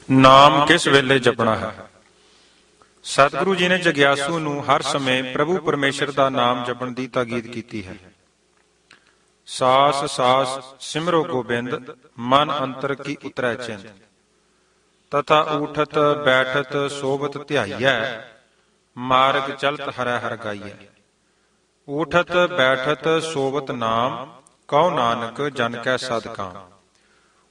ਨਾਮ ਕਿਸ ਵੇਲੇ ਜਪਣਾ ਹੈ। ਸਤਿਗੁਰੂ ਜੀ ਨੇ ਜਗਿਆਸੂ ਨੂੰ ਹਰ ਸਮੇਂ ਪ੍ਰਭੂ ਪਰਮੇਸ਼ਰ ਦਾ ਨਾਮ ਜਪਣ ਦੀ ਤਾਕੀਦ ਕੀਤੀ ਹੈ। ਸਾਸ ਸਾਸ ਸਿਮਰੋ ਗੋਬਿੰਦ, ਮਨ ਅੰਤਰ ਕੀ ਉਤਰੈ ਚਿੰਤ, ਤਥਾ ਊਠਤ ਬੈਠਤ ਸੋਭਤ ਧਿਆਈਐ, ਮਾਰਗ ਚਲਤ ਹਰੈ ਹਰਿ ਗਾਈਐ। ਊਠਤ ਬੈਠਤ ਸੋਭਤ ਨਾਮ, ਕਉ ਨਾਨਕ ਜਨ ਕੈ ਸਦਕਾਮ।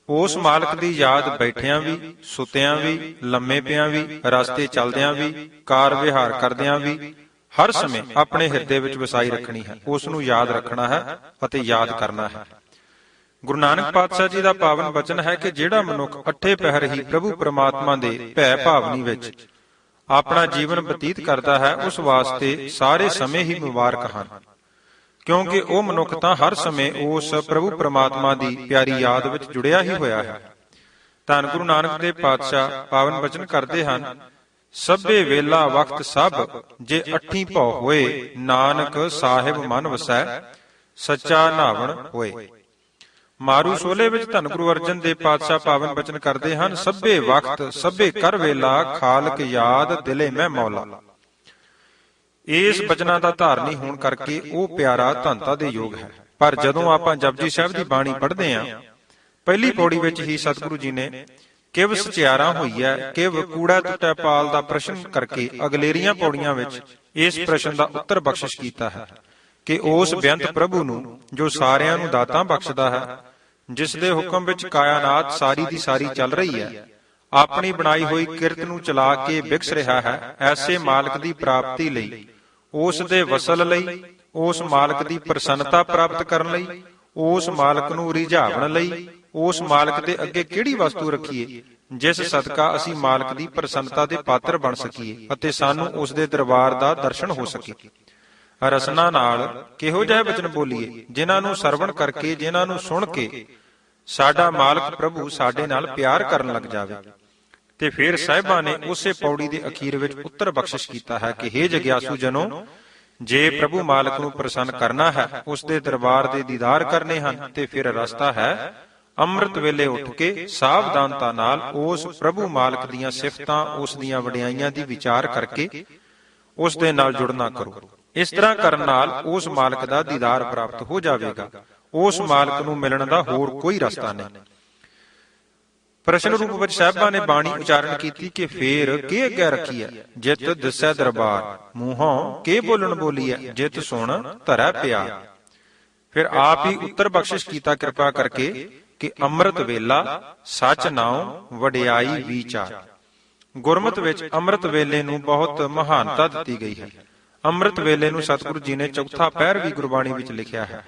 ਉਸ ਮਾਲਕ ਦੀ ਯਾਦ ਬੈਠਿਆਂ ਵੀ, ਸੁੱਤਿਆਂ ਵੀ, ਲੰਮੇ ਪਿਆਂ ਵੀ, ਰਸਤੇ ਚਲਦਿਆਂ ਵੀ, ਕਾਰ ਵਿਹਾਰ ਕਰਦਿਆਂ ਵੀ ਹਰ ਸਮੇਂ ਆਪਣੇ ਹਿਰਦੇ ਵਿੱਚ ਵਸਾਈ ਰੱਖਣੀ ਹੈ। ਉਸ ਨੂੰ ਯਾਦ ਰੱਖਣਾ ਹੈ ਅਤੇ ਯਾਦ ਕਰਨਾ ਹੈ। ਗੁਰੂ ਨਾਨਕ ਪਾਤਸ਼ਾਹ ਜੀ ਦਾ ਪਾਵਨ ਬਚਨ ਹੈ ਕਿ ਜਿਹੜਾ ਮਨੁੱਖ ਅੱਠੇ ਪਹਿਰ ਹੀ ਪ੍ਰਭੂ ਪਰਮਾਤਮਾ ਦੇ ਭੈ ਭਾਵਨੀ ਵਿੱਚ ਆਪਣਾ ਜੀਵਨ ਬਤੀਤ ਕਰਦਾ ਹੈ, ਉਸ ਵਾਸਤੇ ਸਾਰੇ ਸਮੇਂ ਹੀ ਮੁਬਾਰਕ ਹਨ, ਕਿਉਂਕਿ ਉਹ ਮਨੁੱਖ ਤਾਂ ਹਰ ਸਮੇਂ ਉਸ ਪ੍ਰਭੂ ਪਰਮਾਤਮਾ ਦੀ ਪਿਆਰੀ ਯਾਦ ਵਿੱਚ ਜੁੜਿਆ ਹੀ ਹੋਇਆ ਹੈ। ਧੰਨ ਗੁਰੂ ਨਾਨਕ ਦੇਵ ਪਾਤਸ਼ਾਹ ਪਾਵਨ ਬਚਨ ਕਰਦੇ ਹਨ, ਸਭੇ ਵੇਲਾ ਵਕਤ ਸਭ ਜੇ ਅੱਠੀ ਭਉ ਹੋਏ, ਨਾਨਕ ਸਾਹਿਬ ਮਨ ਵਸੈ ਸੱਚਾ ਨਾਵਣ ਹੋਏ। ਮਾਰੂ ਸੋਲੇ ਵਿੱਚ ਧੰਨ ਗੁਰੂ ਅਰਜਨ ਦੇਵ ਪਾਤਸ਼ਾਹ ਪਾਵਨ ਬਚਨ ਕਰਦੇ ਹਨ, ਸਭੇ ਵਕਤ ਸਭੇ ਕਰ ਵੇਲਾ, ਖਾਲਕ ਯਾਦ ਦਿਲੇ ਮੈਂ ਮੌਲਾ। ਇਸ ਬਚਨਾਂ ਦਾ ਧਾਰਨੀ ਹੋਣ ਕਰਕੇ ਉਹ ਪਿਆਰਾ ਧੰਤਾ ਦੇ ਯੋਗ ਹੈ। ਪਰ ਜਦੋਂ ਆਪਾਂ ਜਪਜੀ ਸਾਹਿਬ ਦੀ ਬਾਣੀ ਪੜ੍ਹਦੇ ਹਾਂ, ਪਹਿਲੀ ਪੌੜੀ ਵਿੱਚ ਹੀ ਸਤਿਗੁਰੂ ਜੀ ਨੇ ਕਿਵ ਸਚਿਆਰਾ ਹੋਈ ਹੈ, ਕਿਵ ਕੂੜਾ ਟੁੱਟੈ ਪਾਲ ਦਾ ਪ੍ਰਸ਼ਨ ਕਰਕੇ ਅਗਲੇਰੀਆਂ ਪੌੜੀਆਂ ਵਿੱਚ ਇਸ ਪ੍ਰਸ਼ਨ ਦਾ ਉੱਤਰ ਬਖਸ਼ਿਸ਼ ਕੀਤਾ ਹੈ ਕਿ ਉਸ ਬੇਅੰਤ ਪ੍ਰਭੂ ਨੂੰ ਜੋ ਸਾਰਿਆਂ ਨੂੰ ਦਾਤਾਂ ਬਖਸ਼ਦਾ ਹੈ, ਜਿਸ ਦੇ ਹੁਕਮ ਵਿੱਚ ਕਾਇਨਾਤ ਸਾਰੀ ਦੀ ਸਾਰੀ ਚੱਲ ਰਹੀ ਹੈ, ਆਪਣੀ ਬਣਾਈ ਹੋਈ ਕਿਰਤ ਨੂੰ ਚਲਾ ਕੇ ਵਿਕਸ ਰਿਹਾ ਹੈ, ਐਸੇ ਮਾਲਕ ਦੀ ਪ੍ਰਾਪਤੀ ਲਈ, ਉਸ ਦੇ ਵਸਲ ਲਈ, ਉਸ ਮਾਲਕ ਦੀ ਪ੍ਰਸੰਨਤਾ ਪ੍ਰਾਪਤ ਕਰਨ ਲਈ, ਉਸ ਮਾਲਕ ਨੂੰ ਰਿਝਾਵਣ ਲਈ, ਉਸ ਮਾਲਕ ਦੇ ਅੱਗੇ ਕਿਹੜੀ ਵਸਤੂ ਰੱਖੀਏ ਜਿਸ ਸਦਕਾ ਅਸੀਂ ਮਾਲਕ ਦੀ ਪ੍ਰਸੰਨਤਾ ਦੇ ਪਾਤਰ ਬਣ ਸਕੀਏ ਅਤੇ ਸਾਨੂੰ ਉਸ ਦੇ ਦਰਬਾਰ ਦਾ ਦਰਸ਼ਨ ਹੋ ਸਕੇ। ਰਸਨਾ ਨਾਲ ਕਿਹੋ ਜਿਹੇ ਬਚਨ ਬੋਲੀਏ ਜਿਨ੍ਹਾਂ ਨੂੰ ਸਰਵਣ ਕਰਕੇ, ਜਿਨ੍ਹਾਂ ਨੂੰ ਸੁਣ ਕੇ ਸਾਡਾ ਮਾਲਕ ਪ੍ਰਭੂ ਸਾਡੇ ਨਾਲ ਪਿਆਰ ਕਰਨ ਲੱਗ ਜਾਵੇ। ਤੇ ਫਿਰ ਸਾਹਿਬਾਂ ਨੇ ਉਸੇ ਪੌੜੀ ਦੇ ਅਖੀਰ ਵਿੱਚ ਉੱਤਰ ਬਖਸ਼ਿਸ਼ ਕੀਤਾ ਹੈ ਕਿ ਹੇ ਜਗਿਆਸੂ ਜਨੋ, ਜੇ ਪ੍ਰਭੂ ਮਾਲਕ ਨੂੰ ਪ੍ਰਸੰਨ ਕਰਨਾ ਹੈ, ਉਸ ਦੇ ਦਰਬਾਰ ਦੇ ਦੀਦਾਰ ਕਰਨੇ ਹਨ, ਤੇ ਫਿਰ ਰਸਤਾ ਹੈ ਅੰਮ੍ਰਿਤ ਵੇਲੇ ਉੱਠ ਕੇ ਸਾਵਧਾਨਤਾ ਨਾਲ ਉਸ ਪ੍ਰਭੂ ਮਾਲਕ ਦੀਆਂ ਸਿਫਤਾਂ, ਉਸ ਦੀਆਂ ਵਡਿਆਈਆਂ ਦੀ ਵਿਚਾਰ ਕਰਕੇ ਉਸ ਦੇ ਨਾਲ ਜੁੜਨਾ ਕਰੋ। ਇਸ ਤਰ੍ਹਾਂ ਕਰਨ ਨਾਲ ਉਸ ਮਾਲਕ ਦਾ ਦੀਦਾਰ ਪ੍ਰਾਪਤ ਹੋ ਜਾਵੇਗਾ। ਉਸ ਮਾਲਕ ਨੂੰ ਮਿਲਣ ਦਾ ਹੋਰ ਕੋਈ ਰਸਤਾ ਨਹੀਂ। ਪ੍ਰਸ਼ਨ ਰੂਪ ਵਿੱਚ ਸਾਹਿਬਾਂ ਨੇ ਬਾਣੀ ਉਚਾਰਨ ਕੀਤੀ ਕਿ ਫੇਰ ਕੇ ਅੱਗੇ ਰੱਖੀ ਹੈ, ਜਿਤ ਦਿਸੈ ਦਰਬਾਰ, ਮੂੰਹੋਂ ਕੇ ਬੋਲਣ ਬੋਲੀ ਹੈ, ਜਿਤ ਸੁਣ ਧਰੈ ਪਿਆਰ। ਫਿਰ ਆਪ ਹੀ ਉੱਤਰ ਬਖਸ਼ਿਸ਼ ਕੀਤਾ ਕਿਰਪਾ ਕਰਕੇ ਕਿ ਅੰਮ੍ਰਿਤ ਵੇਲਾ ਸੱਚ ਨਾਉ ਵਡਿਆਈ ਵਿਚਾਰ। ਗੁਰਮਤਿ ਵਿੱਚ ਅੰਮ੍ਰਿਤ ਵੇਲੇ ਨੂੰ ਬਹੁਤ ਮਹਾਨਤਾ ਦਿੱਤੀ ਗਈ ਹੈ। ਅੰਮ੍ਰਿਤ ਵੇਲੇ ਨੂੰ ਸਤਿਗੁਰੂ ਜੀ ਨੇ ਚੌਥਾ ਪਹਿਰ ਵੀ ਗੁਰਬਾਣੀ ਵਿੱਚ ਲਿਖਿਆ ਹੈ।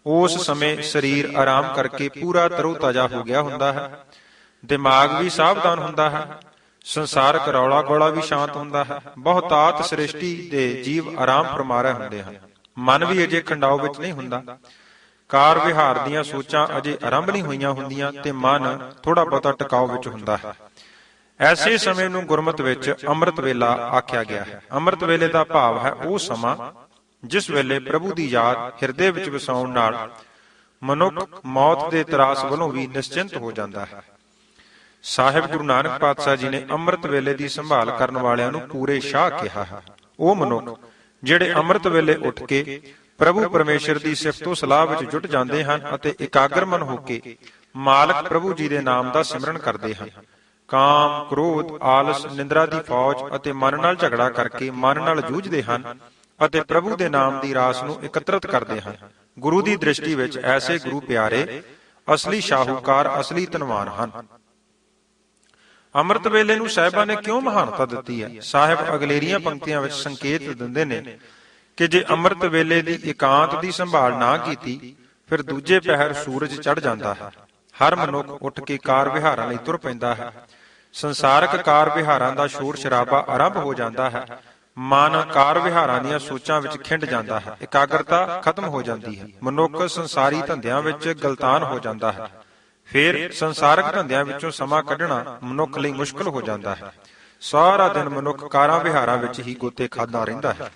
ਉਸ ਸਮੇਂ ਸਰੀਰ ਆਰਾਮ ਕਰਕੇ ਪੂਰਾ ਤਰੋ ਤਾਜ਼ਾ ਹੋ ਗਿਆ ਹੁੰਦਾ ਹੈ, ਦਿਮਾਗ ਵੀ ਸਾਵਧਾਨ ਹੁੰਦਾ ਹੈ, ਸੰਸਾਰਕ ਰੌਲਾ ਗੋਲਾ ਵੀ ਸ਼ਾਂਤ ਹੁੰਦਾ ਹੈ, ਬਹੁਤਾਤ ਸ੍ਰਿਸ਼ਟੀ ਦੇ ਜੀਵ ਆਰਾਮ ਫਰਮਾ ਰਹੇ ਹੁੰਦੇ ਹਨ, ਮਨ ਵੀ ਅਜੇ ਖੰਡਾਓ ਵਿੱਚ ਨਹੀਂ ਹੁੰਦਾ, ਕਾਰ ਵਿਹਾਰ ਦੀਆਂ ਸੋਚਾਂ ਅਜੇ ਆਰੰਭ ਨਹੀਂ ਹੋਈਆਂ ਹੁੰਦੀਆਂ ਤੇ ਮਨ ਥੋੜਾ ਬਹੁਤਾ ਟਿਕਾਓ ਵਿੱਚ ਹੁੰਦਾ ਹੈ। ਐਸੇ ਸਮੇਂ ਨੂੰ ਗੁਰਮਤਿ ਵਿੱਚ ਅੰਮ੍ਰਿਤ ਵੇਲਾ ਆਖਿਆ ਗਿਆ ਹੈ। ਅੰਮ੍ਰਿਤ ਵੇਲੇ ਦਾ ਭਾਵ ਹੈ ਉਹ ਸਮਾਂ ਜਿਸ ਵੇਲੇ ਪ੍ਰਭੂ ਦੀ ਯਾਦ ਹਿਰਦੇ ਵਿੱਚ ਵਸਾਉਣ ਨਾਲ ਮਨੁੱਖ ਮੌਤ ਦੇ ਤਰਾਸ ਵੱਲੋਂ ਵੀ ਨਿਸ਼ਚਿੰਤ ਹੋ ਜਾਂਦਾ ਹੈ। ਸਾਹਿਬ ਗੁਰੂ ਨਾਨਕ ਪਾਤਸ਼ਾਹ ਜੀ ਨੇ ਅੰਮ੍ਰਿਤ ਵੇਲੇ ਦੀ ਸੰਭਾਲ ਕਰਨ ਵਾਲਿਆਂ ਨੂੰ ਪੂਰੇ ਸ਼ਾਹ ਕਿਹਾ ਹੈ। ਉਹ ਮਨੁੱਖ ਜਿਹੜੇ ਅੰਮ੍ਰਿਤ ਵੇਲੇ ਉੱਠ ਕੇ ਪ੍ਰਭੂ ਪਰਮੇਸ਼ਰ ਦੀ ਸਿਫਤੋ ਸਲਾਹ ਵਿੱਚ ਜੁਟ ਜਾਂਦੇ ਹਨ ਅਤੇ ਇਕਾਗਰ ਮਨ ਹੋ ਕੇ ਮਾਲਕ ਪ੍ਰਭੂ ਜੀ ਦੇ ਨਾਮ ਦਾ ਸਿਮਰਨ ਕਰਦੇ ਹਨ। ਕਾਮ, ਕ੍ਰੋਧ, ਆਲਸ, ਨਿੰਦਰਾ ਦੀ ਫੌਜ ਅਤੇ ਮਨ ਨਾਲ ਝਗੜਾ ਕਰਕੇ ਮਨ ਨਾਲ ਜੂਝਦੇ ਹਨ ਅਤੇ ਪ੍ਰਭੂ ਦੇ ਨਾਮ ਦੀ ਰਾਸ ਨੂੰ ਇਕੱਤਰਤ ਕਰਦੇ ਹਨ। ਗੁਰੂ ਦੀ ਦ੍ਰਿਸ਼ਟੀ ਵਿੱਚ ਐਸੇ ਗੁਰੂ ਪਿਆਰੇ ਅਸਲੀ ਸ਼ਾਹੂਕਾਰ, ਅਸਲੀ ਧਨਵਾਨ ਹਨ। ਅੰਮ੍ਰਿਤ ਵੇਲੇ ਨੂੰ ਸਾਹਿਬਾਂ ਨੇ ਕਿਉਂ ਮਹਾਨਤਾ ਦਿੱਤੀ ਹੈ? ਸਾਹਿਬ ਅਗਲੇਰੀਆਂ ਪੰਕਤੀਆਂ ਵਿੱਚ ਸੰਕੇਤ ਦਿੰਦੇ ਨੇ ਕਿ ਜੇ ਅੰਮ੍ਰਿਤ ਵੇਲੇ ਦੀ ਇਕਾਂਤ ਦੀ ਸੰਭਾਲ ਨਾ ਕੀਤੀ, ਫਿਰ ਦੂਜੇ ਪਹਿਰ ਸੂਰਜ ਚੜ੍ਹ ਜਾਂਦਾ ਹੈ। ਹਰ ਮਨੁੱਖ ਉੱਠ ਕੇ ਕਾਰ ਵਿਹਾਰਾਂ ਲਈ ਤੁਰ ਪੈਂਦਾ ਹੈ। ਸੰਸਾਰਕ ਕਾਰ ਵਿਹਾਰਾਂ ਦਾ ਸ਼ੋਰ ਸ਼ਰਾਬਾ ਆਰੰਭ ਹੋ ਜਾਂਦਾ ਹੈ। ਮਨ ਕਾਰ ਵਿਹਾਰਾਂ ਦੀਆਂ ਸੋਚਾਂ ਵਿੱਚ ਖਿੰਡ ਜਾਂਦਾ ਹੈ। ਇਕਾਗਰਤਾ ਖਤਮ ਹੋ ਜਾਂਦੀ ਹੈ। ਮਨੁੱਖ ਸੰਸਾਰੀ ਧੰਦਿਆਂ ਵਿੱਚ ਗਲਤਾਨ ਹੋ ਜਾਂਦਾ ਹੈ। ਫਿਰ ਸੰਸਾਰਕ ਧੰਦਿਆਂ ਵਿੱਚੋਂ ਸਮਾਂ ਕੱਢਣਾ ਮਨੁੱਖ ਲਈ ਮੁਸ਼ਕਲ ਹੋ ਜਾਂਦਾ ਹੈ। ਸਾਰਾ ਦਿਨ ਮਨੁੱਖ ਕਾਰਾਂ ਵਿਹਾਰਾਂ ਵਿੱਚ ਹੀ ਗੋਤੇ ਖਾਂਦਾ ਰਹਿੰਦਾ ਹੈ।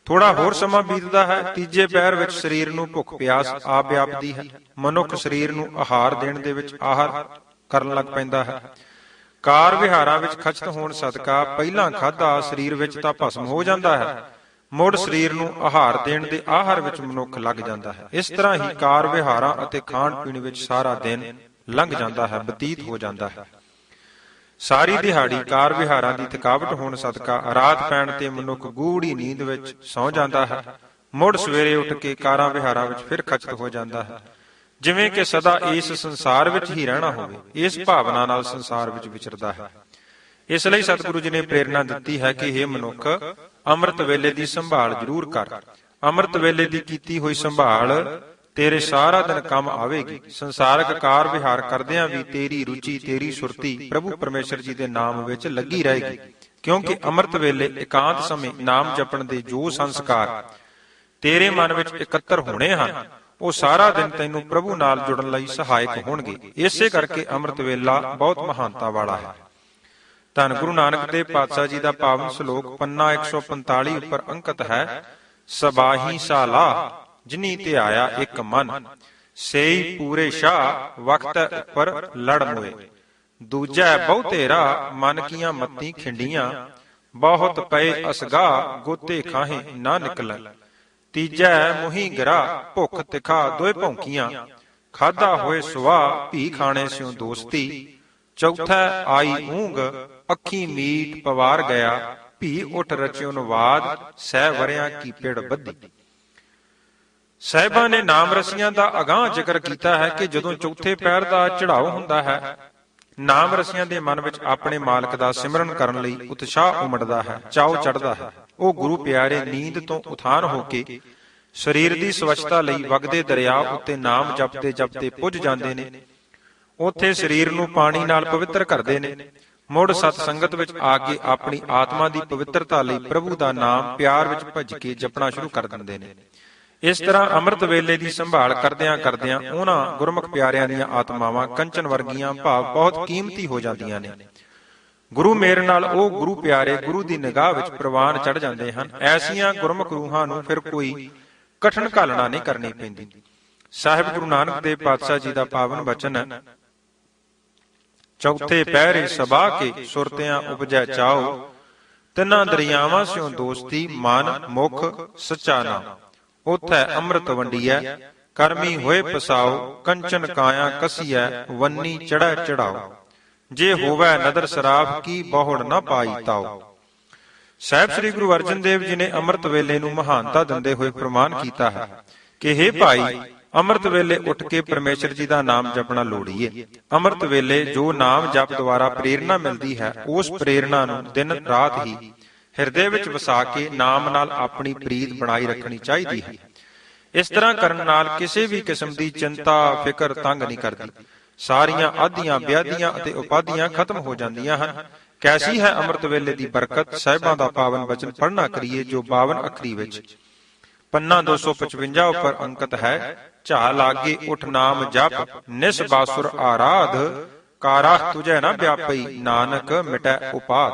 ਥੋੜਾ ਹੋਰ ਸਮਾਂ ਬੀਤਦਾ ਹੈ, ਤੀਜੇ ਪਹਿਰ ਵਿੱਚ ਸਰੀਰ ਨੂੰ ਭੁੱਖ ਪਿਆਸ ਆ ਵਿਆਪਦੀ ਹੈ। ਮਨੁੱਖ ਸਰੀਰ ਨੂੰ ਆਹਾਰ ਦੇਣ ਦੇ ਵਿੱਚ ਆਹਾਰ ਕਰਨ ਲੱਗ ਪੈਂਦਾ ਹੈ। ਕਾਰ ਵਿਹਾਰਾਂ ਵਿੱਚ ਖਚਤ ਹੋਣ ਸਦਕਾ ਪਹਿਲਾਂ ਖਾਧਾ ਸਰੀਰ ਵਿੱਚ ਤਾਂ ਭਸਮ ਹੋ ਜਾਂਦਾ ਹੈ, ਮੁੜ ਸਰੀਰ ਨੂੰ ਆਹਾਰ ਦੇਣ ਦੇ ਆਹਾਰ ਵਿੱਚ ਮਨੁੱਖ ਲੱਗ ਜਾਂਦਾ ਹੈ। ਇਸ ਤਰ੍ਹਾਂ ਹੀ ਕਾਰ ਵਿਹਾਰਾਂ ਅਤੇ ਖਾਣ ਪੀਣ ਵਿੱਚ ਸਾਰਾ ਦਿਨ ਲੰਘ ਜਾਂਦਾ ਹੈ, ਬਤੀਤ ਹੋ ਜਾਂਦਾ ਹੈ। ਸਾਰੀ ਦਿਹਾੜੀ ਕਾਰ ਵਿਹਾਰਾਂ ਦੀ ਥਕਾਵਟ ਹੋਣ ਸਦਕਾ ਰਾਤ ਪੈਣ ਤੇ ਮਨੁੱਖ ਗੂੜੀ ਨੀਂਦ ਵਿੱਚ ਸੌਂ ਜਾਂਦਾ ਹੈ, ਮੁੜ ਸਵੇਰੇ ਉੱਠ ਕੇ ਕਾਰਾਂ ਵਿਹਾਰਾਂ ਵਿੱਚ ਫਿਰ ਖਚਤ ਹੋ ਜਾਂਦਾ ਹੈ, ਜਿਵੇਂ ਕਿ ਸਦਾ ਇਸ ਸੰਸਾਰ ਵਿੱਚ ਹੀ ਰਹਿਣਾ ਹੋਵੇ। ਇਸ ਭਾਵਨਾ ਨਾਲ ਸੰਸਾਰ ਵਿੱਚ ਵਿਚਰਦਾ ਹੈ। ਇਸ ਲਈ ਸਤਿਗੁਰੂ ਜੀ ਨੇ ਪ੍ਰੇਰਣਾ ਦਿੱਤੀ ਹੈ ਕਿ ਇਹ ਮਨੁੱਖ ਅੰਮ੍ਰਿਤ ਵੇਲੇ ਦੀ ਸੰਭਾਲ ਜ਼ਰੂਰ ਕਰ। ਅੰਮ੍ਰਿਤ ਵੇਲੇ ਦੀ ਕੀਤੀ ਹੋਈ ਸੰਭਾਲ ਤੇਰੇ ਸਾਰਾ ਦਿਨ ਕੰਮ ਆਵੇਗੀ। ਸੰਸਾਰਕ ਕਾਰ ਵਿਹਾਰ ਕਰਦਿਆਂ ਵੀ ਤੇਰੀ ਰੁਚੀ, ਤੇਰੀ ਸੁਰਤੀ ਪ੍ਰਭੂ ਪਰਮੇਸ਼ਰ ਜੀ ਦੇ ਨਾਮ ਵਿੱਚ ਲੱਗੀ ਰਹੇਗੀ, ਕਿਉਂਕਿ ਅੰਮ੍ਰਿਤ ਵੇਲੇ ਇਕਾਂਤ ਸਮੇਂ ਨਾਮ ਜਪਣ ਦੇ ਜੋ ਸੰਸਕਾਰ ਤੇਰੇ ਮਨ ਵਿੱਚ ਇਕੱਤਰ ਹੋਣੇ ਹਨ, ਉਹ ਸਾਰਾ ਦਿਨ ਤੈਨੂੰ ਪ੍ਰਭੂ ਨਾਲ ਜੁੜਨ ਲਈ ਸਹਾਇਕ ਹੋਣਗੇ। ਇਸੇ ਕਰਕੇ ਅੰਮ੍ਰਿਤ ਵੇਲਾ ਬਹੁਤ ਮਹਾਨਤਾ ਵਾਲਾ ਹੈ। ਧੰਨ ਗੁਰੂ ਨਾਨਕ ਦੇਵ ਪਾਤਸ਼ਾਹ ਜੀ ਦਾ ਪਾਵਨ ਸ਼ਲੋਕ ਪੰਨਾ 145 ਉੱਪਰ ਅੰਕਿਤ ਹੈ। ਸਬਾਹੀ ਸਾਲਾ ਜਿਨੀ ਧਿਆਇਆ ਇੱਕ ਮਨ, ਸੇਈ ਪੂਰੇ ਸ਼ਾਹ ਵਕਤ ਉੱਪਰ ਲੜ ਮੋਏ। ਦੂਜੈ ਬਹੁਤੇਰਾ ਮਨ ਕੀਆਂ ਮੱਤੀ ਖਿੰਡੀਆਂ, ਬਹੁਤ ਪਏ ਅਸਗਾ ਗੋਤੇ ਖਾਹੇ ਨਾ ਨਿਕਲੈ। ਤੀਜੈ ਮੁਹੀ ਗਰਾ ਭੁੱਖ ਤਿਖਾ ਦੋਏ ਭੌਂਕੀਆਂ, ਖਾਧਾ ਹੋਏ ਸੁਆ ਭੀ ਖਾਣੇ ਸਿਉ ਦੋਸਤੀ। ਚੌਥਾ ਆਈ ਊਂਗ ਅੱਖੀ ਮੀਟ ਪਵਾਰ ਗਿਆ, ਭੀ ਉੱਠ ਰਚਿਓ ਨਵਾਦ ਸਹਿ ਵਰਿਆਂ ਕੀ ਪੇੜ ਬੱਧੀ। ਸਾਹਿਬਾਂ ਨੇ ਨਾਮ ਰਸੀਆਂ ਦਾ ਅਗਾਂਹ ਜ਼ਿਕਰ ਕੀਤਾ ਹੈ ਕਿ ਜਦੋਂ ਚੌਥੇ ਪਹਿਰ ਦਾ ਚੜਾਓ ਹੁੰਦਾ ਹੈ, ਨਾਮ ਰਸੀਆਂ ਦੇ ਮਨ ਵਿੱਚ ਆਪਣੇ ਮਾਲਕ ਦਾ ਸਿਮਰਨ ਕਰਨ ਲਈ ਉਤਸ਼ਾਹ ਉਮੜਦਾ ਹੈ, ਚਾਉ ਚੜ੍ਹਦਾ ਹੈ। ਉਹ ਗੁਰੂ ਪਿਆਰੇ ਨੀਂਦ ਤੋਂ ਉਥਾਨ ਹੋ ਕੇ ਸਰੀਰ ਦੀ ਸਵੱਛਤਾ ਲਈ ਵਗਦੇ ਦਰਿਆ ਉੱਤੇ ਨਾਮ ਜਪਦੇ ਜਪਦੇ ਪੁੱਜ ਜਾਂਦੇ ਨੇ। ਉੱਥੇ ਸਰੀਰ ਨੂੰ ਪਾਣੀ ਨਾਲ ਪਵਿੱਤਰ ਕਰਦੇ ਨੇ, ਮੁੜ ਸਤ ਸੰਗਤ ਵਿੱਚ ਆ ਕੇ ਆਪਣੀ ਆਤਮਾ ਦੀ ਪਵਿੱਤਰਤਾ ਲਈ ਪ੍ਰਭੂ ਦਾ ਨਾਮ ਪਿਆਰ ਵਿੱਚ ਭੱਜ ਕੇ ਜਪਣਾ ਸ਼ੁਰੂ ਕਰ ਦਿੰਦੇ ਨੇ। ਇਸ ਤਰ੍ਹਾਂ ਅੰਮ੍ਰਿਤ ਵੇਲੇ ਦੀ ਸੰਭਾਲ ਕਰਦਿਆਂ ਕਰਦਿਆਂ ਉਹਨਾਂ ਗੁਰਮੁਖ ਪਿਆਰਿਆਂ ਦੀਆਂ ਆਤਮਾਵਾਂ ਕੰਚਨ ਵਰਗੀਆਂ ਭਾਵ ਬਹੁਤ ਕੀਮਤੀ ਹੋ ਜਾਂਦੀਆਂ ਨੇ। ਗੁਰੂ ਮੇਰ ਨਾਲ ਉਹ ਗੁਰੂ ਪਿਆਰੇ ਗੁਰੂ ਦੀ ਨਿਗਾਹ ਵਿੱਚ ਪ੍ਰਵਾਨ ਚੜ ਜਾਂਦੇ ਹਨ। ਐਸੀਆਂ ਗੁਰਮੁਖ ਰੂਹਾਂ ਨੂੰ ਫਿਰ ਕੋਈ ਕਠਿਨ ਘਾਲਣਾ ਨਹੀਂ ਕਰਨੀ ਪੈਂਦੀ। ਸਾਹਿਬ ਗੁਰੂ ਨਾਨਕ ਦੇਵ ਪਾਤਸ਼ਾਹ ਜੀ ਦਾ ਪਾਵਨ ਬਚਨ ਹੈ, ਚੌਥੇ ਪਹਿਰੇ ਸਭਾ ਕੇ ਸੁਰਤਿਆਂ ਉਪਜੈ ਚਾਓ, ਤਿੰਨਾਂ ਦਰਿਆਵਾਂ ਸਿਉ ਦੋਸਤੀ ਮਨ ਮੁਖ ਸੱਚਾ ਨਾਮ। ਉਥੈ ਅੰਮ੍ਰਿਤ ਵੰਡੀਐ ਕਰਮੀ ਹੋਏ ਪਸਾਓ, ਕੰਚਨ ਕਾਇਆ ਕਸੀਐ ਵੰਨੀ ਚੜ੍ਹੈ ਚੜਾਓ। ਜੇ ਹੋਵੈ ਨਦਰ ਸਰਾਫ ਕੀ ਬਹੁੜ ਨਾ ਪਾਈ ਤਾਓ। ਸਾਹਿਬ ਸ੍ਰੀ ਗੁਰੂ ਅਰਜਨ ਦੇਵ ਜੀ ਨੇ ਅੰਮ੍ਰਿਤ ਵੇਲੇ ਨੂੰ ਮਹਾਨਤਾ ਦਿੰਦੇ ਹੋਏ ਪ੍ਰਮਾਣ ਕੀਤਾ ਹੈ ਕਿ ਹੇ ਭਾਈ, ਅੰਮ੍ਰਿਤ ਵੇਲੇ ਉੱਠ ਕੇ ਪਰਮੇਸ਼ਰ ਜੀ ਦਾ ਨਾਮ ਜਪਣਾ ਲੋੜੀਏ। ਅੰਮ੍ਰਿਤ ਵੇਲੇ ਜੋ ਨਾਮ ਜਪ ਦੁਆਰਾ ਪ੍ਰੇਰਣਾ ਮਿਲਦੀ ਹੈ, ਉਸ ਪ੍ਰੇਰਣਾ ਨੂੰ ਦਿਨ ਰਾਤ ਹੀ ਹਿਰਦੇ ਵਿੱਚ ਵਸਾ ਕੇ ਨਾਮ ਨਾਲ ਆਪਣੀ ਪ੍ਰੀਤ ਬਣਾਈ ਰੱਖਣੀ ਚਾਹੀਦੀ ਹੈ। ਇਸ ਤਰ੍ਹਾਂ ਕਰਨ ਨਾਲ ਕਿਸੇ ਵੀ ਕਿਸਮ ਦੀ ਚਿੰਤਾ ਫਿਕਰ ਤੰਗ ਨਹੀਂ ਕਰਦੀ। ਸਾਰੀਆਂ ਆਧੀਆਂ ਵਿਆਧੀਆਂ ਅਤੇ ਉਪਾਧੀਆਂ ਖਤਮ ਹੋ ਜਾਂਦੀਆਂ ਹਨ। ਕੈਸੀ ਹੈ ਅੰਮ੍ਰਿਤ ਵੇਲੇ ਦੀ ਬਰਕਤ। ਸਾਹਿਬਾਂ ਦਾ ਪਾਵਨ ਬਚਨ ਪੜ੍ਹਨਾ ਕਰੀਏ ਜੋ 52 ਅੱਖਰੀ ਵਿੱਚ ਪੰਨਾ 255 ਉੱਪਰ ਅੰਕਿਤ ਹੈ। ਝਾ ਲਾਗੇ ਉਠ ਨਾਮ ਜਪ ਨਿਸ ਬਾਸੁਰ ਆਰਾਧ, ਕਾਰਾਹ ਤੁਝੈ ਨਾ ਵਿਆਪਈ ਨਾਨਕ ਮਿਟੈ ਉਪਾਧ।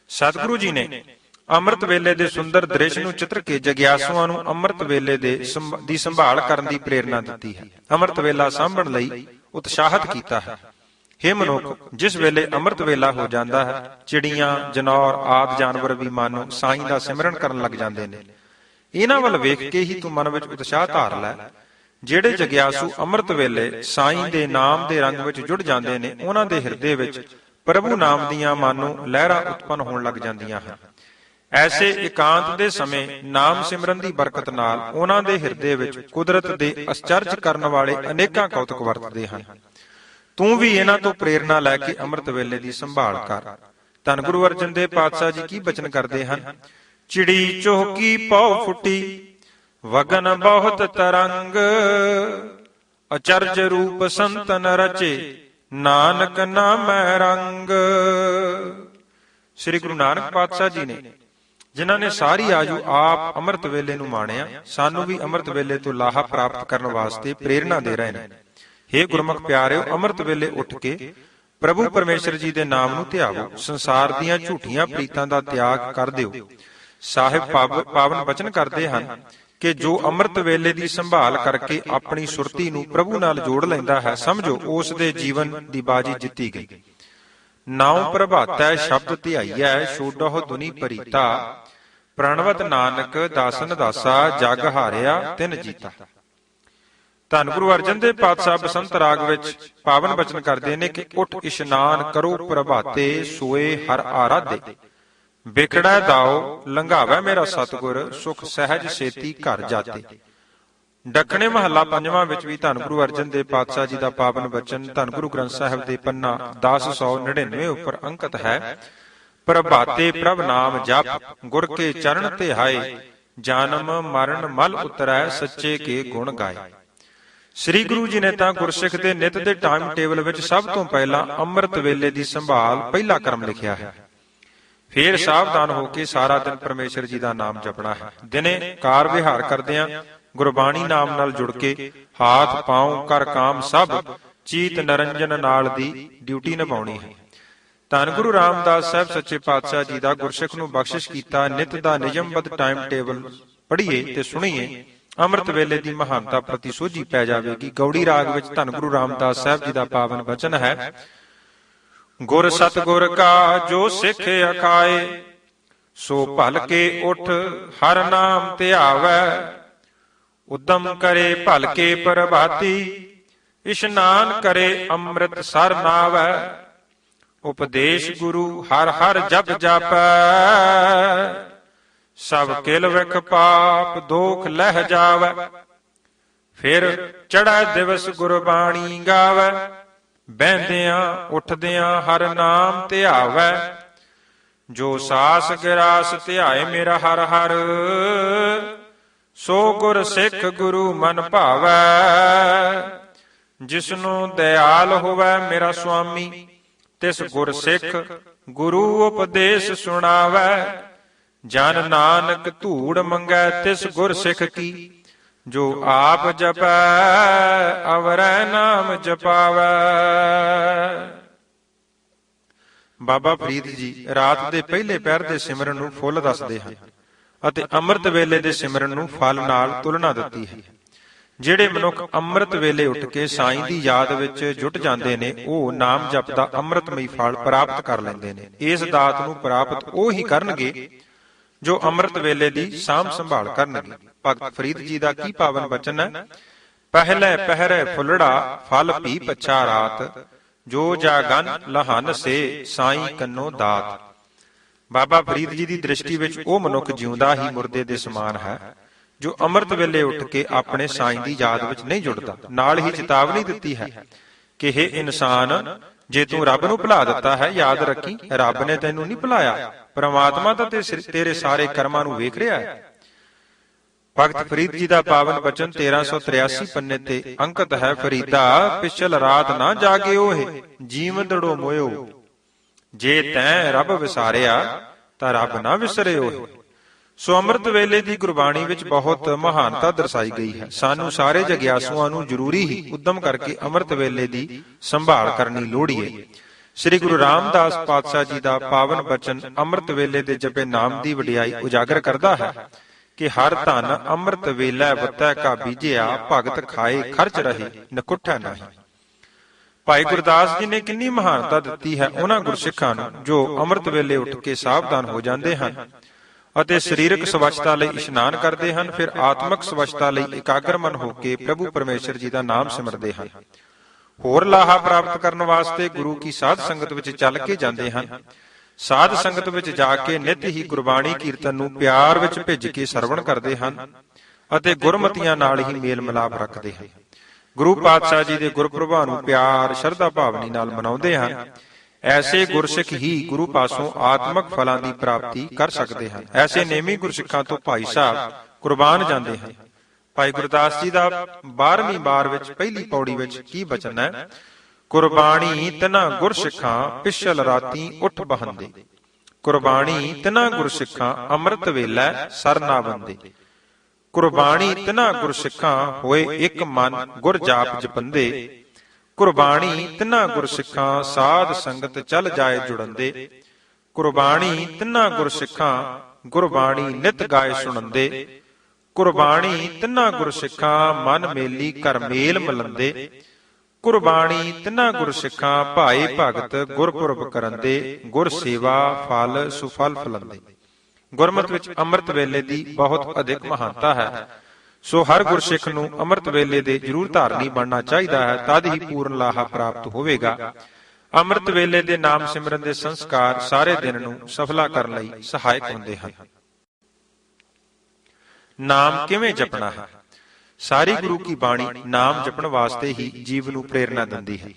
ਸਤਿਗੁਰੂ ਜੀ ਨੇ ਅੰਮ੍ਰਿਤ ਵੇਲੇ ਦੇ ਸੁੰਦਰ ਦ੍ਰਿਸ਼ ਨੂੰ ਚਿੱਤਰ ਕੇ ਜਗਿਆਸੂਆਂ ਨੂੰ ਅੰਮ੍ਰਿਤ ਵੇਲੇ ਦੀ ਸੰਭਾਲ ਕਰਨ ਦੀ ਪ੍ਰੇਰਣਾ ਦਿੱਤੀ ਹੈ। ਅੰਮ੍ਰਿਤ ਵੇਲਾ ਸਾਂਭਣ ਲਈ ਉਤਸ਼ਾਹਤ ਕੀਤਾ ਹੈ। ਹੇ ਮਨੁੱਖ, ਜਿਸ ਵੇਲੇ ਅੰਮ੍ਰਿਤ ਵੇਲਾ ਹੋ ਜਾਂਦਾ ਹੈ, ਚਿੜੀਆਂ ਜਨੌਰ ਆਦਿ ਜਾਨਵਰ ਵੀ ਮਾਨੋ ਸਾਈਂ ਦਾ ਸਿਮਰਨ ਕਰਨ ਲੱਗ ਜਾਂਦੇ ਨੇ। ਇਹਨਾਂ ਵੱਲ ਵੇਖ ਕੇ ਹੀ ਤੂੰ ਮਨ ਵਿੱਚ ਉਤਸ਼ਾਹ ਧਾਰ ਲੈ। ਜਿਹੜੇ ਜਗਿਆਸੂ ਅੰਮ੍ਰਿਤ ਵੇਲੇ ਸਾਈਂ ਦੇ ਨਾਮ ਦੇ ਰੰਗ ਵਿੱਚ ਜੁੜ ਜਾਂਦੇ ਨੇ, ਉਹਨਾਂ ਦੇ ਹਿਰਦੇ ਵਿੱਚ ਪ੍ਰਭੂ ਨਾਮ ਦੀਆਂ ਮਾਨੋ ਲਹਿਰਾਂ ਉਤਪੰਨ ਹੋਣ ਲੱਗ ਜਾਂਦੀਆਂ ਹਨ। ਐਸੇ ਇਕਾਂਤ ਦੇ ਸਮੇਂ ਨਾਮ ਸਿਮਰਨ ਦੀ ਬਰਕਤ ਨਾਲ ਉਹਨਾਂ ਦੇ ਹਿਰਦੇ ਵਿੱਚ ਕੁਦਰਤ ਦੇ ਅਚਰਜ ਕਰਨ ਵਾਲੇ ਅਨੇਕਾਂ ਕੌਤਕ ਵਰਤਦੇ ਹਨ। ਤੂੰ ਵੀ ਇਹਨਾਂ ਤੋਂ ਪ੍ਰੇਰਣਾ ਲੈ ਕੇ ਅੰਮ੍ਰਿਤ ਵੇਲੇ ਦੀ ਸੰਭਾਲ ਕਰ। ਧੰਨ ਗੁਰੂ ਅਰਜਨ ਦੇਵ ਪਾਤਸ਼ਾਹ ਜੀ ਕੀ ਬਚਨ ਕਰਦੇ ਹਨ। ਚਿੜੀ ਚੋਹਕੀ ਪਉ ਫੁੱਟੀ ਵਗਨ ਬਹੁਤ ਤਰੰਗ, ਅਚਰਜ ਰੂਪ ਸੰਤਨ ਰਚੇ ਨਾਨਕ ਨਾਮੈ ਰੰਗ। ਸ੍ਰੀ ਗੁਰੂ ਨਾਨਕ ਪਾਤਸ਼ਾਹ ਜੀ ਨੇ, ਜਿਨ੍ਹਾਂ ਨੇ ਸਾਰੀ ਆਯੂ ਆਪ ਅੰਮ੍ਰਿਤ ਵੇਲੇ ਨੂੰ ਮਾਣਿਆ, ਸਾਨੂੰ ਵੀ ਅੰਮ੍ਰਿਤ ਵੇਲੇ ਤੋਂ ਲਾਹਾ ਪ੍ਰਾਪਤ ਕਰਨ ਵਾਸਤੇ ਪ੍ਰੇਰਣਾ ਦੇ ਰਹੇ ਨੇ। ਹੇ ਗੁਰਮੁਖ ਪਿਆਰਿਓ, ਅੰਮ੍ਰਿਤ ਵੇਲੇ ਉੱਠ ਕੇ ਪ੍ਰਭੂ ਪਰਮੇਸ਼ਰ ਜੀ ਦੇ ਨਾਮ ਨੂੰ ਧਿਆਵੋ। ਸੰਸਾਰ ਦੀਆਂ ਝੂਠੀਆਂ ਪ੍ਰੀਤਾਂ ਦਾ ਤਿਆਗ ਕਰ ਦਿਓ। ਸਾਹਿਬ ਪਾਵਨ ਬਚਨ ਕਰਦੇ ਹਨ ਕਿ ਜੋ ਅੰਮ੍ਰਿਤ ਵੇਲੇ ਦੀ ਸੰਭਾਲ ਕਰਕੇ ਆਪਣੀ ਸੁਰਤੀ ਨੂੰ ਪ੍ਰਭੂ ਨਾਲ ਜੋੜ ਲੈਂਦਾ ਹੈ, ਸਮਝੋ ਉਸ ਦੇ ਜੀਵਨ ਦੀ ਬਾਜੀ ਜਿੱਤੀ ਗਈ। ਨਾਉ ਪ੍ਰਭਾਤੈ ਸ਼ਬਦ ਧਿਆਈਐ, ਛੋਡਹੁ ਦੁਨੀ ਪਰੀਤਾ। ਪ੍ਰਣਵਤ ਨਾਨਕ ਦਾਸਨ ਦਾਸਾ, ਜਗ ਹਾਰਿਆ ਤਿਨ ਜੀਤਾ। ਧੰਨ ਗੁਰੂ ਅਰਜਨ ਦੇਵ ਪਾਤਸ਼ਾਹ ਬਸੰਤ ਰਾਗ ਵਿੱਚ ਪਾਵਨ ਬਚਨ ਕਰਦੇ ਨੇ ਕਿ ਉਠ ਇਸ਼ਨਾਨ ਕਰੋ ਪ੍ਰਭਾਤੇ, ਸੋਏ ਹਰ ਆਰਾਧੇ। ਵਿਖੜੈ ਦਾਓ ਲੰਘਾਵੈ ਮੇਰਾ ਸਤਿਗੁਰ, ਸੁਖ ਸਹਿਜ ਛੇਤੀ ਘਰ ਜਾਤੇ। ਦੱਖਣੇ ਮਹੱਲਾ ਪੰਜਵਾਂ ਵਿੱਚ ਵੀ ਧੰਨ ਗੁਰੂ ਅਰਜਨ ਦੇਵ ਪਾਤਸ਼ਾਹ ਜੀ ਦਾ ਪਾਵਨ ਬਚਨ ਧੰਨ ਗੁਰੂ ਗ੍ਰੰਥ ਸਾਹਿਬ ਦੇ ਪੰਨਾ 1099 ਉੱਪਰ ਅੰਕਿਤ ਹੈ। ਪ੍ਰਭਾਤੇ ਪ੍ਰਭ ਨਾਮ ਜਪ, ਗੁਰ ਕੇ ਚਰਨ ਧਿਆਏ। ਜਨਮ ਮਰਨ ਮਲ ਉਤਰੈ, ਸੱਚੇ ਕੇ ਗੁਣ ਗਾਏ। ਸ੍ਰੀ ਗੁਰੂ ਜੀ ਨੇ ਤਾਂ ਗੁਰਸਿੱਖ ਦੇ ਨਿਤ ਦੇ ਟਾਈਮ ਟੇਬਲ ਵਿੱਚ ਸਭ ਤੋਂ ਪਹਿਲਾਂ ਅੰਮ੍ਰਿਤ ਵੇਲੇ ਦੀ ਸੰਭਾਲ ਪਹਿਲਾ ਕਰਮ ਲਿਖਿਆ ਹੈ। ਫਿਰ ਸਾਵਧਾਨ ਹੋ ਕੇ ਸਾਰਾ ਦਿਨ ਪਰਮੇਸ਼ਰ ਜੀ ਦਾ ਨਾਮ ਜਪਣਾ ਹੈ। ਦਿਨੇ ਕਾਰ ਵਿਹਾਰ ਕਰਦਿਆਂ ਗੁਰਬਾਣੀ ਨਾਮ ਨਾਲ ਜੁੜ ਕੇ ਹਾਥ ਪਾਉ ਕਰ ਕਾਮ ਸਭ, ਚੀਤ ਨਰੰਜਨ ਨਾਲ ਦੀ ਡਿਊਟੀ ਨਿਭਾਉਣੀ ਹੈ। ਧੰਨ ਗੁਰੂ ਰਾਮਦਾਸ ਸਾਹਿਬ ਸੱਚੇ ਪਾਤਸ਼ਾਹ ਜੀ ਦਾ ਗੁਰਸਿੱਖ ਨੂੰ ਬਖਸ਼ਿਸ਼ ਕੀਤਾ ਨਿਤ ਦਾ ਨਿਯਮਬੱਧ ਟਾਈਮ ਟੇਬਲ ਪੜ੍ਹੀਏ ਤੇ ਸੁਣੀਏ, ਅੰਮ੍ਰਿਤ ਵੇਲੇ ਦੀ ਮਹਾਨਤਾ ਪ੍ਰਤੀ ਸੋਝੀ ਪੈ ਜਾਵੇਗੀ। ਗੌੜੀ ਰਾਗ ਵਿੱਚ ਧੰਨ ਗੁਰੂ ਰਾਮਦਾਸ ਸਾਹਿਬ ਜੀ ਦਾ ਪਾਵਨ ਬਚਨ ਹੈ। ਗੁਰ ਸਤਿਗੁਰ ਕਾ ਜੋ ਸਿੱਖ ਅਖਾਏ, ਸੋ ਭਲ ਕੇ ਉਠ ਹਰ ਨਾਮ ਧਿਆਵੈ। ਉਦਮ ਕਰੇ ਭਲ ਕੇ ਪ੍ਰਭਾਤੀ, ਇਸ਼ਨਾਨ ਕਰੇ ਅੰਮ੍ਰਿਤ ਸਰ ਨਾਵੈ। ਉਪਦੇਸ਼ ਗੁਰੂ ਹਰ ਹਰ ਜਪ ਜਾਪੈ, ਸਭ ਕਿਲ ਵਿਖ ਪਾਪ ਦੋਖ ਲਹਿ ਜਾਵੈ। ਫਿਰ ਚੜ੍ਹੈ ਦਿਵਸ ਗੁਰਬਾਣੀ ਗਾਵੈ, ਬਹਿੰਦਿਆਂ ਉੱਠਦਿਆਂ ਹਰ ਨਾਮ ਧਿਆਵੈ। ਜੋ ਸਾਸ ਗਿਰਾਸ ਧਿਆਏ ਮੇਰਾ ਹਰ ਹਰ, ਸੋ ਗੁਰ ਸਿੱਖ ਗੁਰੂ ਮਨ ਭਾਵੈ। ਜਿਸਨੂੰ ਦਇਆਲ ਹੋਵੈ ਮੇਰਾ ਸੁਆਮੀ, ਤਿਸ ਗੁਰ ਸਿੱਖ ਗੁਰੂ ਉਪਦੇਸ਼ ਸੁਣਾਵੈ। ਜਨ ਨਾਨਕ ਧੂੜ ਮੰਗੈ ਤਿਸ ਗੁਰ ਸਿੱਖ ਕੀ, ਜੋ ਆਪ ਜਪੈ ਅਵਰੈ ਨਾਮ ਜਪਾਵੈ। ਬਾਬਾ ਫਰੀਦ ਜੀ ਰਾਤ ਦੇ ਪਹਿਲੇ ਪਹਿਰ ਦੇ ਸਿਮਰਨ ਨੂੰ ਫੁੱਲ ਦੱਸਦੇ ਹਨ ਅਤੇ ਅੰਮ੍ਰਿਤ ਵੇਲੇ ਦੇ ਸਿਮਰਨ ਨੂੰ ਫਲ ਨਾਲ ਤੁਲਨਾ ਦਿੱਤੀ ਹੈ। ਜਿਹੜੇ ਮਨੁੱਖ ਅੰਮ੍ਰਿਤ ਵੇਲੇ ਉੱਠ ਕੇ ਸਾਈਂ ਦੀ ਯਾਦ ਵਿੱਚ ਜੁਟ ਜਾਂਦੇ ਨੇ, ਉਹ ਨਾਮ ਜਪ ਦਾ ਅੰਮ੍ਰਿਤਮਈ ਫਲ ਪ੍ਰਾਪਤ ਕਰ ਲੈਂਦੇ ਨੇ। ਇਸ ਦਾਤ ਨੂੰ ਪ੍ਰਾਪਤ ਉਹ ਹੀ ਕਰਨਗੇ ਜੋ ਅੰਮ੍ਰਿਤ ਵੇਲੇ ਦੀ ਸਾਂਭ ਸੰਭਾਲ ਕਰਨਗੇ। ਭਗਤ ਫਰੀਦ ਜੀ ਦਾ ਕੀ ਪਾਵਨ ਬਚਨ ਹੈ। ਪਹਿਲੇ ਪਹਿਰੇ ਫੁੱਲੜਾ, ਫਲ ਭੀ ਪਛਾ ਰਾਤ। ਜੋ ਜਾਗਨ ਲਹਨ ਸੇ, ਸਾਈਂ ਕੰਨੋ ਦਾਤ। ਬਾਬਾ ਫਰੀਦ ਜੀ ਦੀ ਦ੍ਰਿਸ਼ਟੀ ਵਿੱਚ ਉਹ ਮਨੁੱਖ ਜਿਉਂਦਾ ਹੀ ਮੁਰਦੇ ਦੇ ਸਮਾਨ ਹੈ ਜੋ ਅੰਮ੍ਰਿਤ ਵੇਲੇ ਉੱਠ ਕੇ ਆਪਣੇ ਸਾਈਂ ਦੀ ਯਾਦ ਵਿੱਚ ਨਹੀਂ ਜੁੜਦਾ। ਨਾਲ ਹੀ ਚੇਤਾਵਨੀ ਦਿੱਤੀ ਹੈ ਕਿ ਹੇ ਇਨਸਾਨ, ਜੇ ਤੂੰ ਰੱਬ ਨੂੰ ਭੁਲਾ ਦਿੱਤਾ ਹੈ, ਯਾਦ ਰੱਖੀ ਰੱਬ ਨੇ ਤੈਨੂੰ ਨਹੀਂ ਭੁਲਾਇਆ। ਪਰਮਾਤਮਾ ਤਾਂ ਤੇਰੇ ਸਾਰੇ ਕਰਮਾਂ ਨੂੰ ਵੇਖ ਰਿਹਾ ਹੈ। ਭਗਤ ਫਰੀਦ ਜੀ ਦਾ ਪਾਵਨ ਬਚਨ 1383 ਪੰਨੇ ਤੇ ਅੰਕਿਤ ਹੈ। ਫਰੀਦਾ ਪਿਛਲ ਰਾਤ ਨਾ ਜਾਗਿਓ ਹੈ, ਜੀਵੰਦੜੋ ਮੋਇਓ। ਜੇ ਤੈਂ ਰੱਬ ਵਿਸਾਰਿਆ ਤਾਂ ਰੱਬ ਨਾ ਵਿਸਰਿਓ ਹੈ। ਸੋ ਅੰਮ੍ਰਿਤ ਵੇਲੇ ਦੀ ਗੁਰਬਾਣੀ ਵਿੱਚ ਬਹੁਤ ਮਹਾਨਤਾ ਦਰਸਾਈ ਗਈ ਹੈ। ਸਾਨੂੰ ਸਾਰੇ ਜਗਿਆਸੂਆਂ ਨੂੰ ਜ਼ਰੂਰੀ ਹੀ ਉਦਮ ਕਰਕੇ ਅੰਮ੍ਰਿਤ ਵੇਲੇ ਦੀ ਸੰਭਾਲ ਕਰਨੀ ਲੋੜੀਏ। ਸ੍ਰੀ ਗੁਰੂ ਰਾਮਦਾਸ ਪਾਤਸ਼ਾਹ ਜੀ ਦਾ ਪਾਵਨ ਬਚਨ ਅੰਮ੍ਰਿਤ ਵੇਲੇ ਦੇ ਜਪੇ ਨਾਮ ਦੀ ਵਡਿਆਈ ਉਜਾਗਰ ਕਰਦਾ ਹੈ ਕਿ ਹਰ ਧਨ ਅੰਮ੍ਰਿਤ ਵੇਲੇ ਵਤੈ ਕਾ ਬੀਜਿਆ, ਭਗਤ ਖਾਏ ਖਰਚ ਰਹੇ ਨਕੁੱਠਾ ਨਹੀਂ। ਭਾਈ ਗੁਰਦਾਸ ਜੀ ਨੇ ਕਿੰਨੀ ਮਹਾਨਤਾ ਦਿੱਤੀ ਹੈ ਉਹਨਾਂ ਗੁਰਸਿੱਖਾਂ ਨੂੰ ਜੋ ਅੰਮ੍ਰਿਤ ਵੇਲੇ ਉੱਠ ਕੇ ਸਾਵਧਾਨ ਹੋ ਜਾਂਦੇ ਹਨ ਅਤੇ ਸਰੀਰਕ ਸਵੱਛਤਾ ਲਈ ਇਸ਼ਨਾਨ ਕਰਦੇ ਹਨ, ਫਿਰ ਆਤਮਿਕ ਸਵੱਛਤਾ ਲਈ ਇਕਾਗਰ ਮਨ ਹੋ ਕੇ ਪ੍ਰਭੂ ਪਰਮੇਸ਼ਰ ਜੀ ਦਾ ਨਾਮ ਸਿਮਰਦੇ ਹਨ। ਹੋਰ ਲਾਹਾ ਪ੍ਰਾਪਤ ਕਰਨ ਵਾਸਤੇ ਗੁਰੂ ਕੀ ਸਾਧ ਸੰਗਤ ਵਿੱਚ ਚੱਲ ਕੇ ਜਾਂਦੇ ਹਨ। ਸਾਧ ਸੰਗਤ ਵਿੱਚ ਜਾ ਕੇ ਨਿਤ ਹੀ ਗੁਰਬਾਣੀ ਕੀਰਤਨ ਨੂੰ ਪਿਆਰ ਵਿੱਚ ਭਿੱਜ ਕੇ ਸਰਵਣ ਕਰਦੇ ਹਨ ਅਤੇ ਗੁਰਮਤੀਆਂ ਨਾਲ ਹੀ ਮੇਲ ਮਿਲਾਪ ਰੱਖਦੇ ਹਨ। ਗੁਰੂ ਪਾਤਸ਼ਾਹ ਜੀ ਦੇ ਗੁਰਪੁਰਬਾਂ ਨੂੰ ਪਿਆਰ ਸ਼ਰਧਾ ਭਾਵਨੀ ਨਾਲ ਮਨਾਉਂਦੇ ਹਨ। ਐਸੇ ਗੁਰਸਿੱਖ ਹੀ ਗੁਰੂ ਪਾਸੋਂ ਆਤਮਿਕ ਫਲਾਂ ਦੀ ਪ੍ਰਾਪਤੀ ਕਰ ਸਕਦੇ ਹਨ। ਐਸੇ ਨੇਮੀ ਗੁਰਸਿੱਖਾਂ ਤੋਂ ਭਾਈ ਸਾਹਿਬ ਕੁਰਬਾਨ ਜਾਂਦੇ ਹਨ। ਭਾਈ ਗੁਰਦਾਸ ਜੀ ਦਾ 12ਵੀਂ ਵਾਰ ਵਿੱਚ ਪਹਿਲੀ ਪੌੜੀ ਵਿੱਚ ਕੀ ਬਚਨ ਹੈ। ਕੁਰਬਾਨੀ ਤਿਨਾ ਗੁਰਸਿੱਖਾਂ ਪਿਛਲ ਰਾਤੀ ਉੱਠ ਬਹੰਦੇ। ਕੁਰਬਾਨੀ ਤਿਨਾ ਗੁਰਸਿੱਖਾਂ ਅੰਮ੍ਰਿਤ ਵੇਲੇ ਸਰ ਨਾ ਬੰਦੇ। ਕੁਰਬਾਨੀ ਤਿਨਾ ਗੁਰਸਿੱਖਾਂ ਹੋਏ ਇੱਕ ਮਨ ਗੁਰ ਜਾਪ ਜਪੰਦੇ। ਕੁਰਬਾਨੀ ਤਿਨਾ ਗੁਰਸਿੱਖਾਂ ਸਾਧ ਸੰਗਤ ਚਲ ਜਾਏ ਜੁੜੰਦੇ। ਕੁਰਬਾਨੀ ਤਿਨਾ ਗੁਰਸਿੱਖਾਂ ਗੁਰਬਾਣੀ ਨਿਤ ਗਾਏ ਸੁਣੰਦੇ। ਕੁਰਬਾਨੀ ਤਿਨਾ ਗੁਰਸਿੱਖਾਂ ਮਨ ਮੇਲੀ ਕਰ ਮੇਲ ਮਲੰਦੇ। ਕੁਰਬਾਣੀ ਤਿੰਨਾ ਗੁਰ ਸਿੱਖਾਂ, ਭਾਏ ਭਗਤ ਗੁਰਪੁਰਬ ਕਰੰਦੇ, ਗੁਰ ਸੇਵਾ ਫਲ ਸੁਫਲ ਫਲੰਦੇ। ਗੁਰਮਤਿ ਵਿੱਚ ਅੰਮ੍ਰਿਤ ਵੇਲੇ ਦੀ ਬਹੁਤ ਅਧਿਕ ਮਹਾਨਤਾ ਹੈ, ਸੋ ਹਰ ਗੁਰਸਿੱਖ ਨੂੰ ਅੰਮ੍ਰਿਤ ਵੇਲੇ ਦੇ ਜ਼ਰੂਰ ਧਾਰਨੀ ਬਣਨਾ ਚਾਹੀਦਾ ਹੈ, ਤਦ ਹੀ ਪੂਰਨ ਲਾਹਾ ਪ੍ਰਾਪਤ ਹੋਵੇਗਾ। ਅੰਮ੍ਰਿਤ ਵੇਲੇ ਦੇ ਨਾਮ ਸਿਮਰਨ ਦੇ ਸੰਸਕਾਰ ਸਾਰੇ ਦਿਨ ਨੂੰ ਸਫਲਾ ਕਰਨ ਲਈ ਸਹਾਇਕ ਹੁੰਦੇ ਹਨ। ਨਾਮ ਕਿਵੇਂ ਜਪਣਾ ਹੈ? ਸਾਰੀ ਗੁਰੂ ਕੀ ਬਾਣੀ ਨਾਮ ਜਪਣ ਵਾਸਤੇ ਹੀ ਜੀਵ ਨੂੰ ਪ੍ਰੇਰਨਾ ਦਿੰਦੀ ਹੈ।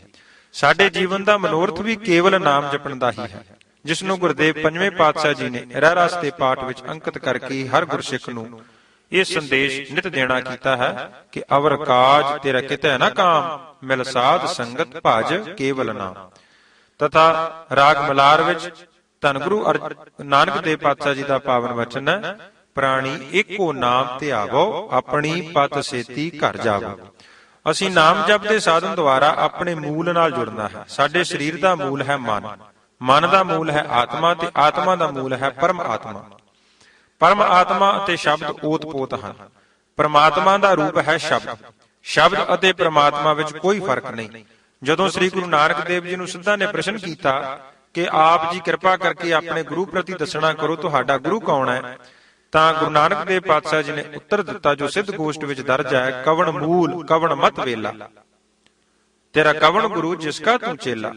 ਸਾਡੇ ਜੀਵਨ ਦਾ ਮਨੋਰਥ ਵੀ ਕੇਵਲ ਨਾਮ ਜਪਣ ਦਾ ਹੀ ਹੈ, ਜਿਸ ਨੂੰ ਗੁਰਦੇਵ ਪੰਜਵੇਂ ਪਾਤਸ਼ਾਹ ਜੀ ਨੇ ਰਹਿਰਾਸ ਦੇ ਪਾਠ ਵਿੱਚ ਅੰਕਿਤ ਕਰਕੇ ਹਰ ਗੁਰਸਿੱਖ ਨੂੰ ਇਹ ਸੰਦੇਸ਼ ਨਿਤ ਦੇਣਾ ਕੀਤਾ ਹੈ ਕਿ ਅਵਰ ਕਾਜ ਤੇਰਾ ਕਿਤੈ ਨਾ ਕਾਮ, ਮਿਲ ਸਾਧ ਸੰਗਤ ਭਜ ਕੇਵਲ ਨਾਮ। ਤਥਾ ਰਾਗ ਮਲਾਰ ਵਿੱਚ ਧੰਨ ਗੁਰੂ ਨਾਨਕ ਦੇਵ ਪਾਤਸ਼ਾਹ ਜੀ ਦਾ ਪਾਵਨ ਵਚਨ ਹੈ, ਪ੍ਰਾਣੀ ਏਕੋ ਨਾਮ ਧਿਆਵੋ, ਆਪਣੀ ਪਤ ਸੇਤੀ ਘਰ ਜਾਵੋ। ਅਸੀਂ ਨਾਮ ਜਪ ਦੇ ਸਾਧਨ ਦੁਆਰਾ ਆਪਣੇ ਮੂਲ ਨਾਲ ਜੁੜਨਾ ਹੈ। ਸਾਡੇ ਸਰੀਰ ਦਾ ਮੂਲ ਹੈ ਮਨ, ਮਨ ਦਾ ਮੂਲ ਹੈ ਆਤਮਾ, ਤੇ ਆਤਮਾ ਦਾ ਮੂਲ ਹੈ ਪਰਮ ਆਤਮਾ। ਪਰਮ ਆਤਮਾ ਅਤੇ ਸ਼ਬਦ ਓਤ-ਪੋਤ ਹਨ। ਪਰਮਾਤਮਾ ਦਾ ਰੂਪ ਹੈ ਸ਼ਬਦ। ਸ਼ਬਦ ਅਤੇ ਪਰਮਾਤਮਾ ਵਿੱਚ ਕੋਈ ਫਰਕ ਨਹੀਂ। ਜਦੋਂ ਸ੍ਰੀ ਗੁਰੂ ਨਾਨਕ ਦੇਵ ਜੀ ਨੂੰ ਸਿੱਧਾਂ ਨੇ ਪ੍ਰਸ਼ਨ ਕੀਤਾ ਕਿ ਆਪ ਜੀ ਕਿਰਪਾ ਕਰਕੇ ਆਪਣੇ ਗੁਰੂ ਪ੍ਰਤੀ ਦੱਸਣਾ ਕਰੋ, ਤੁਹਾਡਾ ਗੁਰੂ ਕੌਣ ਹੈ, ਤਾਂ ਗੁਰੂ ਨਾਨਕ ਦੇਵ ਪਾਤਸ਼ਾਹ ਜੀ ਨੇ ਉੱਤਰ ਦਿੱਤਾ ਜੋ ਸਿੱਧ ਗੋਸ਼ਟ ਵਿੱਚ ਦਰਜ ਹੈ, ਕਵਣ ਮੂਲ ਕਵਣ ਮਤ ਵੇਲਾ, ਤੇਰਾ ਕਵਣ ਗੁਰੂ ਜਿਸ ਕਾ ਤੂੰ ਚੇਲਾ।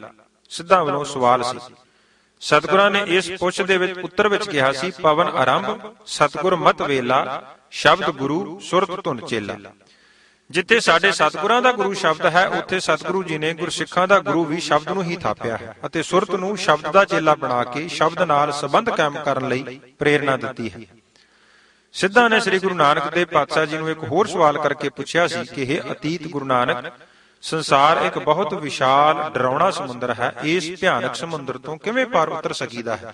ਸਿੱਧਾਂ ਵੱਲੋਂ ਸਵਾਲ ਸੀ। ਸਤਿਗੁਰਾਂ ਨੇ ਇਸ ਪੁੱਛ ਦੇ ਵਿੱਚ ਉੱਤਰ ਵਿੱਚ ਕਿਹਾ ਸੀ, ਪਵਨ ਆਰੰਭ ਸਤਿਗੁਰ ਮਤ ਵੇਲਾ, ਸ਼ਬਦ ਗੁਰੂ ਸੁਰਤ ਧੁਨ ਚੇਲਾ। ਜਿੱਥੇ ਸਾਡੇ ਸਤਿਗੁਰਾਂ ਦਾ ਗੁਰੂ ਸ਼ਬਦ ਹੈ, ਉੱਥੇ ਸਤਿਗੁਰੂ ਜੀ ਨੇ ਗੁਰਸਿੱਖਾਂ ਦਾ ਗੁਰੂ ਵੀ ਸ਼ਬਦ ਨੂੰ ਹੀ ਥਾਪਿਆ ਹੈ ਅਤੇ ਸੁਰਤ ਨੂੰ ਸ਼ਬਦ ਦਾ ਚੇਲਾ ਬਣਾ ਕੇ ਸ਼ਬਦ ਨਾਲ ਸੰਬੰਧ ਕਾਇਮ ਕਰਨ ਲਈ ਪ੍ਰੇਰਨਾ ਦਿੱਤੀ ਹੈ। ਸਿੱਧਾਂ ਨੇ ਸ੍ਰੀ ਗੁਰੂ ਨਾਨਕ ਦੇਵ ਪਾਤਸ਼ਾਹ ਜੀ ਨੂੰ ਇੱਕ ਹੋਰ ਸਵਾਲ ਕਰਕੇ ਪੁੱਛਿਆ ਸੀ ਕਿ ਹੇ ਅਤੀਤ ਗੁਰੂ ਨਾਨਕ, ਸੰਸਾਰ ਇੱਕ ਬਹੁਤ ਵਿਸ਼ਾਲ ਡਰਾਉਣਾ ਸਮੁੰਦਰ ਹੈ, ਇਸ ਭਿਆਨਕ ਸਮੁੰਦਰ ਤੋਂ ਕਿਵੇਂ ਪਾਰ ਉਤਰ ਸਕੀਦਾ ਹੈ?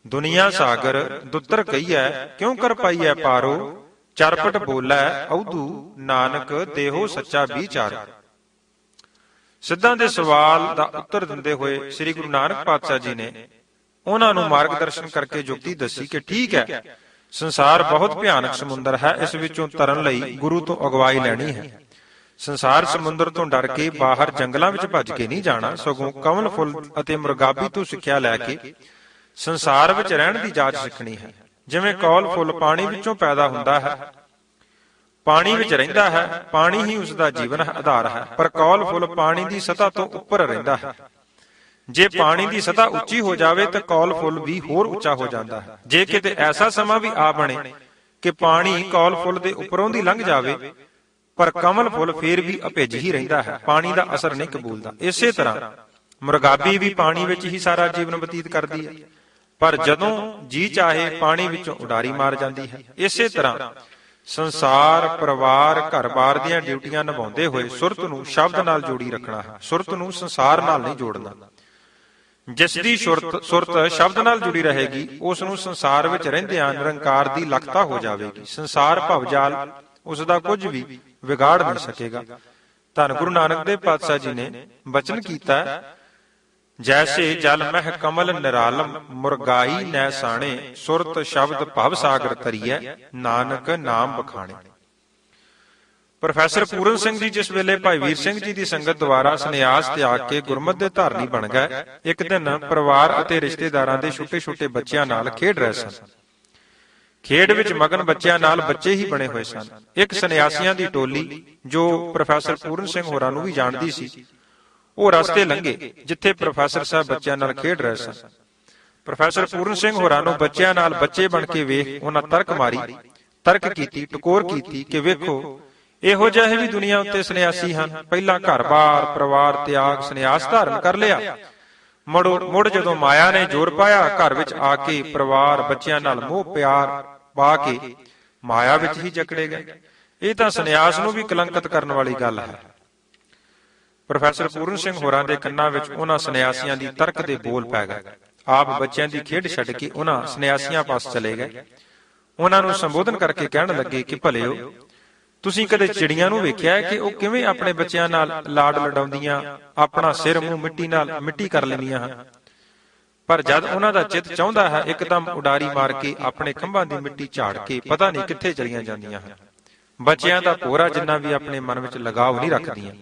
ਦੁਨੀਆ ਸਾਗਰ ਦੁੱਤਰ ਕਹੀਐ, ਕਿਉਂ ਕਰ ਪਾਈਐ ਪਾਰੋ, ਚਰਪਟ ਬੋਲੈ ਔਧੂ ਨਾਨਕ ਦੇਹੋ ਸੱਚਾ ਵਿਚਾਰ। ਸਿੱਧਾਂ ਦੇ ਸਵਾਲ ਦਾ ਉੱਤਰ ਦਿੰਦੇ ਹੋਏ ਸ੍ਰੀ ਗੁਰੂ ਨਾਨਕ ਪਾਤਸ਼ਾਹ ਜੀ ਨੇ ਉਹਨਾਂ ਨੂੰ ਮਾਰਗਦਰਸ਼ਨ ਕਰਕੇ ਯੁਕਤੀ ਦੱਸੀ ਕਿ ਠੀਕ ਹੈ, ਸੰਸਾਰ ਬਹੁਤ ਭਿਆਨਕ ਸਮੁੰਦਰ ਹੈ, ਇਸ ਵਿੱਚੋਂ ਤਰਨ ਲਈ ਗੁਰੂ ਤੋਂ ਅਗਵਾਈ ਲੈਣੀ ਹੈ। ਸੰਸਾਰ ਸਮੁੰਦਰ ਤੋਂ ਡਰ ਕੇ ਬਾਹਰ ਜੰਗਲਾਂ ਵਿੱਚ ਭੱਜ ਕੇ ਨਹੀਂ ਜਾਣਾ, ਸਗੋਂ ਕਮਲ ਫੁੱਲ ਅਤੇ ਮੁਰਗਾਬੀ ਤੋਂ ਸਿੱਖਿਆ ਲੈ ਕੇ ਸੰਸਾਰ ਵਿੱਚ ਰਹਿਣ ਦੀ ਜਾਚ ਸਿੱਖਣੀ ਹੈ। ਜਿਵੇਂ ਕੌਲ ਫੁੱਲ ਪਾਣੀ ਵਿੱਚੋਂ ਪੈਦਾ ਹੁੰਦਾ ਹੈ, ਪਾਣੀ ਵਿੱਚ ਰਹਿੰਦਾ ਹੈ, ਪਾਣੀ ਹੀ ਉਸ ਦਾ ਜੀਵਨ ਆਧਾਰ ਹੈ, ਪਰ ਕੌਲ ਫੁੱਲ ਪਾਣੀ ਦੀ ਸਤ੍ਹਾ ਤੋਂ ਉੱਪਰ ਰਹਿੰਦਾ ਹੈ। ਜੇ ਪਾਣੀ ਦੀ ਸਤ੍ਹਾ ਉੱਚੀ ਹੋ ਜਾਵੇ ਤਾਂ ਕੌਲ ਫੁੱਲ ਵੀ ਹੋਰ ਉੱਚਾ ਹੋ ਜਾਂਦਾ ਹੈ। ਜੇ ਕਿਤੇ ਐਸਾ ਸਮਾਂ ਵੀ ਆ ਬਣੇ ਕਿ ਪਾਣੀ ਕੌਲ ਫੁੱਲ ਦੇ ਉੱਪਰੋਂ ਦੀ ਲੰਘ ਜਾਵੇ, ਪਰ ਕਮਲ ਫੁੱਲ ਫੇਰ ਵੀ ਅਭਿੱਜ ਹੀ ਰਹਿੰਦਾ ਹੈ, ਪਾਣੀ ਦਾ ਅਸਰ ਨਹੀਂ ਕਬੂਲਦਾ। ਇਸੇ ਤਰ੍ਹਾਂ ਮੁਰਗਾਬੀ ਵੀ ਪਾਣੀ ਵਿੱਚ ਹੀ ਸਾਰਾ ਜੀਵਨ ਬਤੀਤ ਕਰਦੀ ਹੈ, ਪਰ ਜਦੋਂ ਜੀ ਚਾਹੇ ਪਾਣੀ ਵਿੱਚੋਂ ਉਡਾਰੀ ਮਾਰ ਜਾਂਦੀ ਹੈ। ਇਸੇ ਤਰ੍ਹਾਂ ਸੰਸਾਰ, ਪਰਿਵਾਰ, ਘਰ-ਬਾਰ ਦੀਆਂ ਡਿਊਟੀਆਂ ਨਿਭਾਉਂਦੇ ਹੋਏ ਸੁਰਤ ਨੂੰ ਸ਼ਬਦ ਨਾਲ ਜੋੜੀ ਰੱਖਣਾ ਹੈ, ਸੁਰਤ ਨੂੰ ਸੰਸਾਰ ਨਾਲ ਨਹੀਂ ਜੋੜਨਾ। ਜਿਸ ਦੀ ਸੁਰਤ ਸ਼ਬਦ ਨਾਲ ਜੁੜੀ ਰਹੇਗੀ, ਉਸ ਨੂੰ ਸੰਸਾਰ ਵਿੱਚ ਰਹਿੰਦਿਆਂ ਨਿਰੰਕਾਰ ਦੀ ਲਖਤਾ ਹੋ ਜਾਵੇਗੀ। ਸੰਸਾਰ ਭਵਜਾਲ ਉਸ ਦਾ ਕੁਝ ਵੀ ਵਿਗਾੜ ਨਹੀਂ ਸਕੇਗਾ। ਧੰਨ ਗੁਰੂ ਨਾਨਕ ਦੇਵ ਪਾਤਸ਼ਾਹ ਜੀ ਨੇ ਬਚਨ ਕੀਤਾ, ਜੈਸੇ ਜਲ ਮਹਿ ਕਮਲ ਨਿਰਾਲਮ, ਮੁਰਗਾਈ ਨੈ ਸਾਣੇ, ਸੁਰਤ ਸ਼ਬਦ ਭਵ ਸਾਗਰ ਤਰੀਐ, ਨਾਨਕ ਨਾਮ ਬਖਾਣੇ। ਪ੍ਰੋਫੈਸਰ ਪੂਰਨ ਸਿੰਘ ਜੀ ਜਿਸ ਵੇਲੇ ਭਾਈ ਵੀਰ ਸਿੰਘ ਜੀ ਦੀ ਸੰਗਤ ਦੁਆਰਾ ਸੰਨਿਆਸ ਤਿਆਗ ਕੇ ਗੁਰਮਤਿ ਦੇ ਧਾਰਨੀ ਬਣ ਗਏ, ਇੱਕ ਦਿਨ ਪਰਿਵਾਰ ਅਤੇ ਰਿਸ਼ਤੇਦਾਰਾਂ ਦੇ ਛੋਟੇ-ਛੋਟੇ ਬੱਚਿਆਂ ਨਾਲ ਖੇਡ ਰਹੇ ਸਨ। ਖੇਡ ਵਿੱਚ ਮਗਨ ਬੱਚਿਆਂ ਨਾਲ ਬੱਚੇ ਹੀ ਬਣੇ ਹੋਏ ਸਨ। ਇੱਕ ਸੰਨਿਆਸੀਆਂ ਦੀ ਟੋਲੀ ਜੋ ਪ੍ਰੋਫੈਸਰ ਪੂਰਨ ਸਿੰਘ ਹੋਰਾਂ ਨੂੰ ਵੀ ਜਾਣਦੀ ਸੀ, ਉਹ ਰਸਤੇ ਲੰਘੇ ਜਿੱਥੇ ਪ੍ਰੋਫੈਸਰ ਸਾਹਿਬ ਬੱਚਿਆਂ ਨਾਲ ਖੇਡ ਰਹੇ ਸਨ। ਪ੍ਰੋਫੈਸਰ ਪੂਰਨ ਸਿੰਘ ਹੋਰਾਂ ਨੂੰ ਬੱਚਿਆਂ ਨਾਲ ਬੱਚੇ ਬਣ ਕੇ ਵੇਖ ਉਹਨਾਂ ਤਰਕ ਕੀਤੀ, ਟਕੋਰ ਕੀਤੀ ਕਿ ਵੇਖੋ, ਇਹੋ ਜਿਹੇ ਵੀ ਦੁਨੀਆ ਉੱਤੇ ਸੰਨਿਆਸੀ ਹਨ। ਪਹਿਲਾਂ ਘਰ-ਬਾਰ, ਪਰਿਵਾਰ ਤਿਆਗ ਸੰਨਿਆਸ ਧਾਰਨ ਕਰ ਲਿਆ, ਮੁੜ ਜਦੋਂ ਮਾਇਆ ਨੇ ਜ਼ੋਰ ਪਾਇਆ, ਘਰ ਵਿੱਚ ਆ ਕੇ ਪਰਿਵਾਰ ਬੱਚਿਆਂ ਨਾਲ ਮੋਹ ਪਿਆਰ ਪਾ ਕੇ ਮਾਇਆ ਵਿੱਚ ਹੀ ਜਕੜੇ ਗਏ। ਇਹ ਤਾਂ ਸੰਨਿਆਸ ਨੂੰ ਵੀ ਕਲੰਕਿਤ ਕਰਨ ਵਾਲੀ ਗੱਲ ਹੈ। ਪ੍ਰੋਫੈਸਰ ਪੂਰਨ ਸਿੰਘ ਹੋਰਾਂ ਦੇ ਕੰਨਾਂ ਵਿੱਚ ਉਹਨਾਂ ਸੰਨਿਆਸੀਆਂ ਦੀ ਤਰਕ ਦੇ ਬੋਲ ਪੈ ਗਏ। ਆਪ ਬੱਚਿਆਂ ਦੀ ਖੇਡ ਛੱਡ ਕੇ ਉਹਨਾਂ ਸੰਨਿਆਸੀਆਂ ਪਾਸ ਚਲੇ ਗਏ। ਉਹਨਾਂ ਨੂੰ ਸੰਬੋਧਨ ਕਰਕੇ ਕਹਿਣ ਲੱਗੇ ਕਿ ਭਲਿਓ, ਤੁਸੀਂ ਕਦੇ ਚਿੜੀਆਂ ਨੂੰ ਵੇਖਿਆ ਹੈ ਕਿ ਉਹ ਕਿਵੇਂ ਆਪਣੇ ਬੱਚਿਆਂ ਨਾਲ ਲਾਡ ਲਡਾਉਂਦੀਆਂ, ਆਪਣਾ ਸਿਰ ਮੂੰਹ ਮਿੱਟੀ ਕਰ ਲੈਂਦੀਆਂ ਹਨ, ਪਰ ਜਦ ਉਹਨਾਂ ਦਾ ਚਿੱਤ ਚਾਹੁੰਦਾ ਹੈ ਇੱਕਦਮ ਉਡਾਰੀ ਮਾਰ ਕੇ ਆਪਣੇ ਖੰਭਾਂ ਦੀ ਮਿੱਟੀ ਝਾੜ ਕੇ ਪਤਾ ਨਹੀਂ ਕਿੱਥੇ ਚਲੀਆਂ ਜਾਂਦੀਆਂ ਹਨ। ਬੱਚਿਆਂ ਦਾ ਭੋਰਾ ਜਿੰਨਾ ਵੀ ਆਪਣੇ ਮਨ ਵਿੱਚ ਲਗਾਵ ਨਹੀਂ ਰੱਖਦੀਆਂ।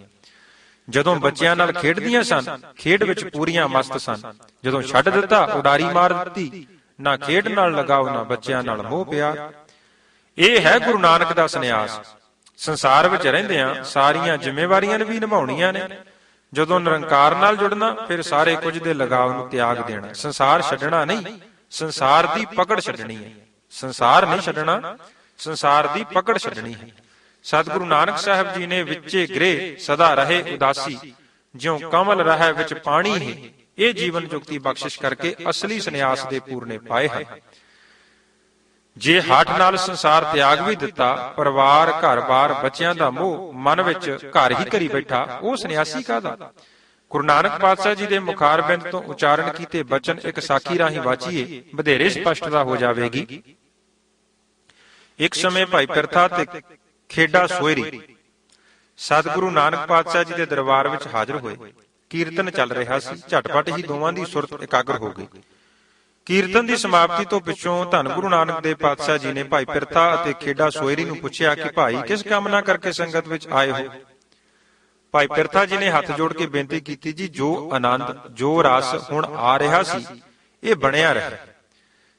ਜਦੋਂ ਬੱਚਿਆਂ ਨਾਲ ਖੇਡਦੀਆਂ ਸਨ, ਖੇਡ ਵਿੱਚ ਪੂਰੀਆਂ ਮਸਤ ਸਨ। ਜਦੋਂ ਛੱਡ ਦਿੱਤਾ, ਉਡਾਰੀ ਮਾਰ ਦਿੱਤੀ। ਨਾ ਖੇਡ ਨਾਲ ਲਗਾਓ, ਨਾ ਬੱਚਿਆਂ ਨਾਲ ਮੋਹ ਪਿਆਰ। ਇਹ ਹੈ ਗੁਰੂ ਨਾਨਕ ਦਾ ਸੰਨਿਆਸ। ਸੰਸਾਰ ਵਿੱਚ ਰਹਿੰਦਿਆਂ ਸਾਰੀਆਂ ਜ਼ਿੰਮੇਵਾਰੀਆਂ ਵੀ ਨਿਭਾਉਣੀਆਂ ਨੇ। ਜਦੋਂ ਨਿਰੰਕਾਰ ਨਾਲ ਜੁੜਨਾ, ਫਿਰ ਸਾਰੇ ਕੁਝ ਦੇ ਲਗਾਵ ਨੂੰ ਤਿਆਗ ਦੇਣਾ। ਸੰਸਾਰ ਛੱਡਣਾ ਨਹੀਂ, ਸੰਸਾਰ ਦੀ ਪਕੜ ਛੱਡਣੀ ਹੈ। ਸੰਸਾਰ ਨਹੀਂ ਛੱਡਣਾ, ਸੰਸਾਰ ਦੀ ਪਕੜ ਛੱਡਣੀ ਹੈ। ਸਤਿਗੁਰੂ ਨਾਨਕ ਸਾਹਿਬ ਜੀ ਨੇ ਵਿੱਚੇ ਗ੍ਰਹਿ ਸਦਾ ਰਹੇ ਉਦਾਸੀ, ਜਿਉ ਕਮਲ ਰਹਿ ਵਿੱਚ ਪਾਣੀ ਹੈ। ਇਹ ਜੀਵਨ ਜੁਗਤੀ ਬਖਸ਼ਿਸ਼ ਕਰਕੇ ਅਸਲੀ ਸੰਨਿਆਸ ਦੇ ਪੂਰਨੇ ਪਾਏ ਹਨ। ਜੇ ਹੱਠ ਨਾਲ ਸੰਸਾਰ ਤਿਆਗ ਵੀ ਦਿੱਤਾ, ਪਰਿਵਾਰ, ਘਰ-ਬਾਰ, ਬੱਚਿਆਂ ਦਾ ਮੋਹ ਮਨ ਵਿੱਚ ਘਰ ਹੀ ਕਰੀ ਬੈਠਾ, ਉਹ ਸੰਨਿਆਸੀ ਕਾਹਦਾ? ਗੁਰੂ ਨਾਨਕ ਪਾਤਸ਼ਾਹ ਜੀ ਦੇ ਮੁਖਾਰਬਿੰਦ ਤੋਂ ਉਚਾਰਨ ਕੀਤੇ ਬਚਨ ਇੱਕ ਸਾਖੀ ਰਾਹੀਂ ਵਾਚੀਏ, ਵਧੇਰੇ ਸਪਸ਼ਟਤਾ ਹੋ ਜਾਵੇਗੀ। ਇੱਕ ਸਮੇਂ ਭਾਈ ਪਿਰਥਾ ਤੇ ਖੇਡਾ ਸੋਇਰੀ ਸਤਿਗੁਰੂ ਨਾਨਕ ਪਾਤਸ਼ਾਹ ਜੀ ਦੇ ਦਰਬਾਰ ਵਿੱਚ ਹਾਜ਼ਰ ਹੋਏ। ਕੀਰਤਨ ਚੱਲ ਰਿਹਾ ਸੀ। ਝਟਪਟ ਹੀ ਦੋਵਾਂ ਦੀ ਸੁਰਤ ਇਕਾਗਰ ਹੋ ਗਈ। ਕੀਰਤਨ ਦੀ ਸਮਾਪਤੀ ਤੋਂ ਪਿੱਛੋਂ ਧੰਨ ਗੁਰੂ ਨਾਨਕ ਦੇਵ ਪਾਤਸ਼ਾਹ ਜੀ ਨੇ ਭਾਈ ਪਿਰਥਾ ਅਤੇ ਖੇਡਾ ਸੋਇਰੀ ਨੂੰ ਪੁੱਛਿਆ ਕਿ ਭਾਈ, ਕਿਸ ਕਾਮਨਾ ਕਰਕੇ ਸੰਗਤ ਵਿੱਚ ਆਏ ਹੋ? ਭਾਈ ਪਿਰਥਾ ਜੀ ਨੇ ਹੱਥ ਜੋੜ ਕੇ ਬੇਨਤੀ ਕੀਤੀ, ਜੀ ਜੋ ਆਨੰਦ, ਜੋ ਰਸ ਹੁਣ ਆ ਰਿਹਾ ਸੀ, ਇਹ ਬਣਿਆ ਰਹੇ।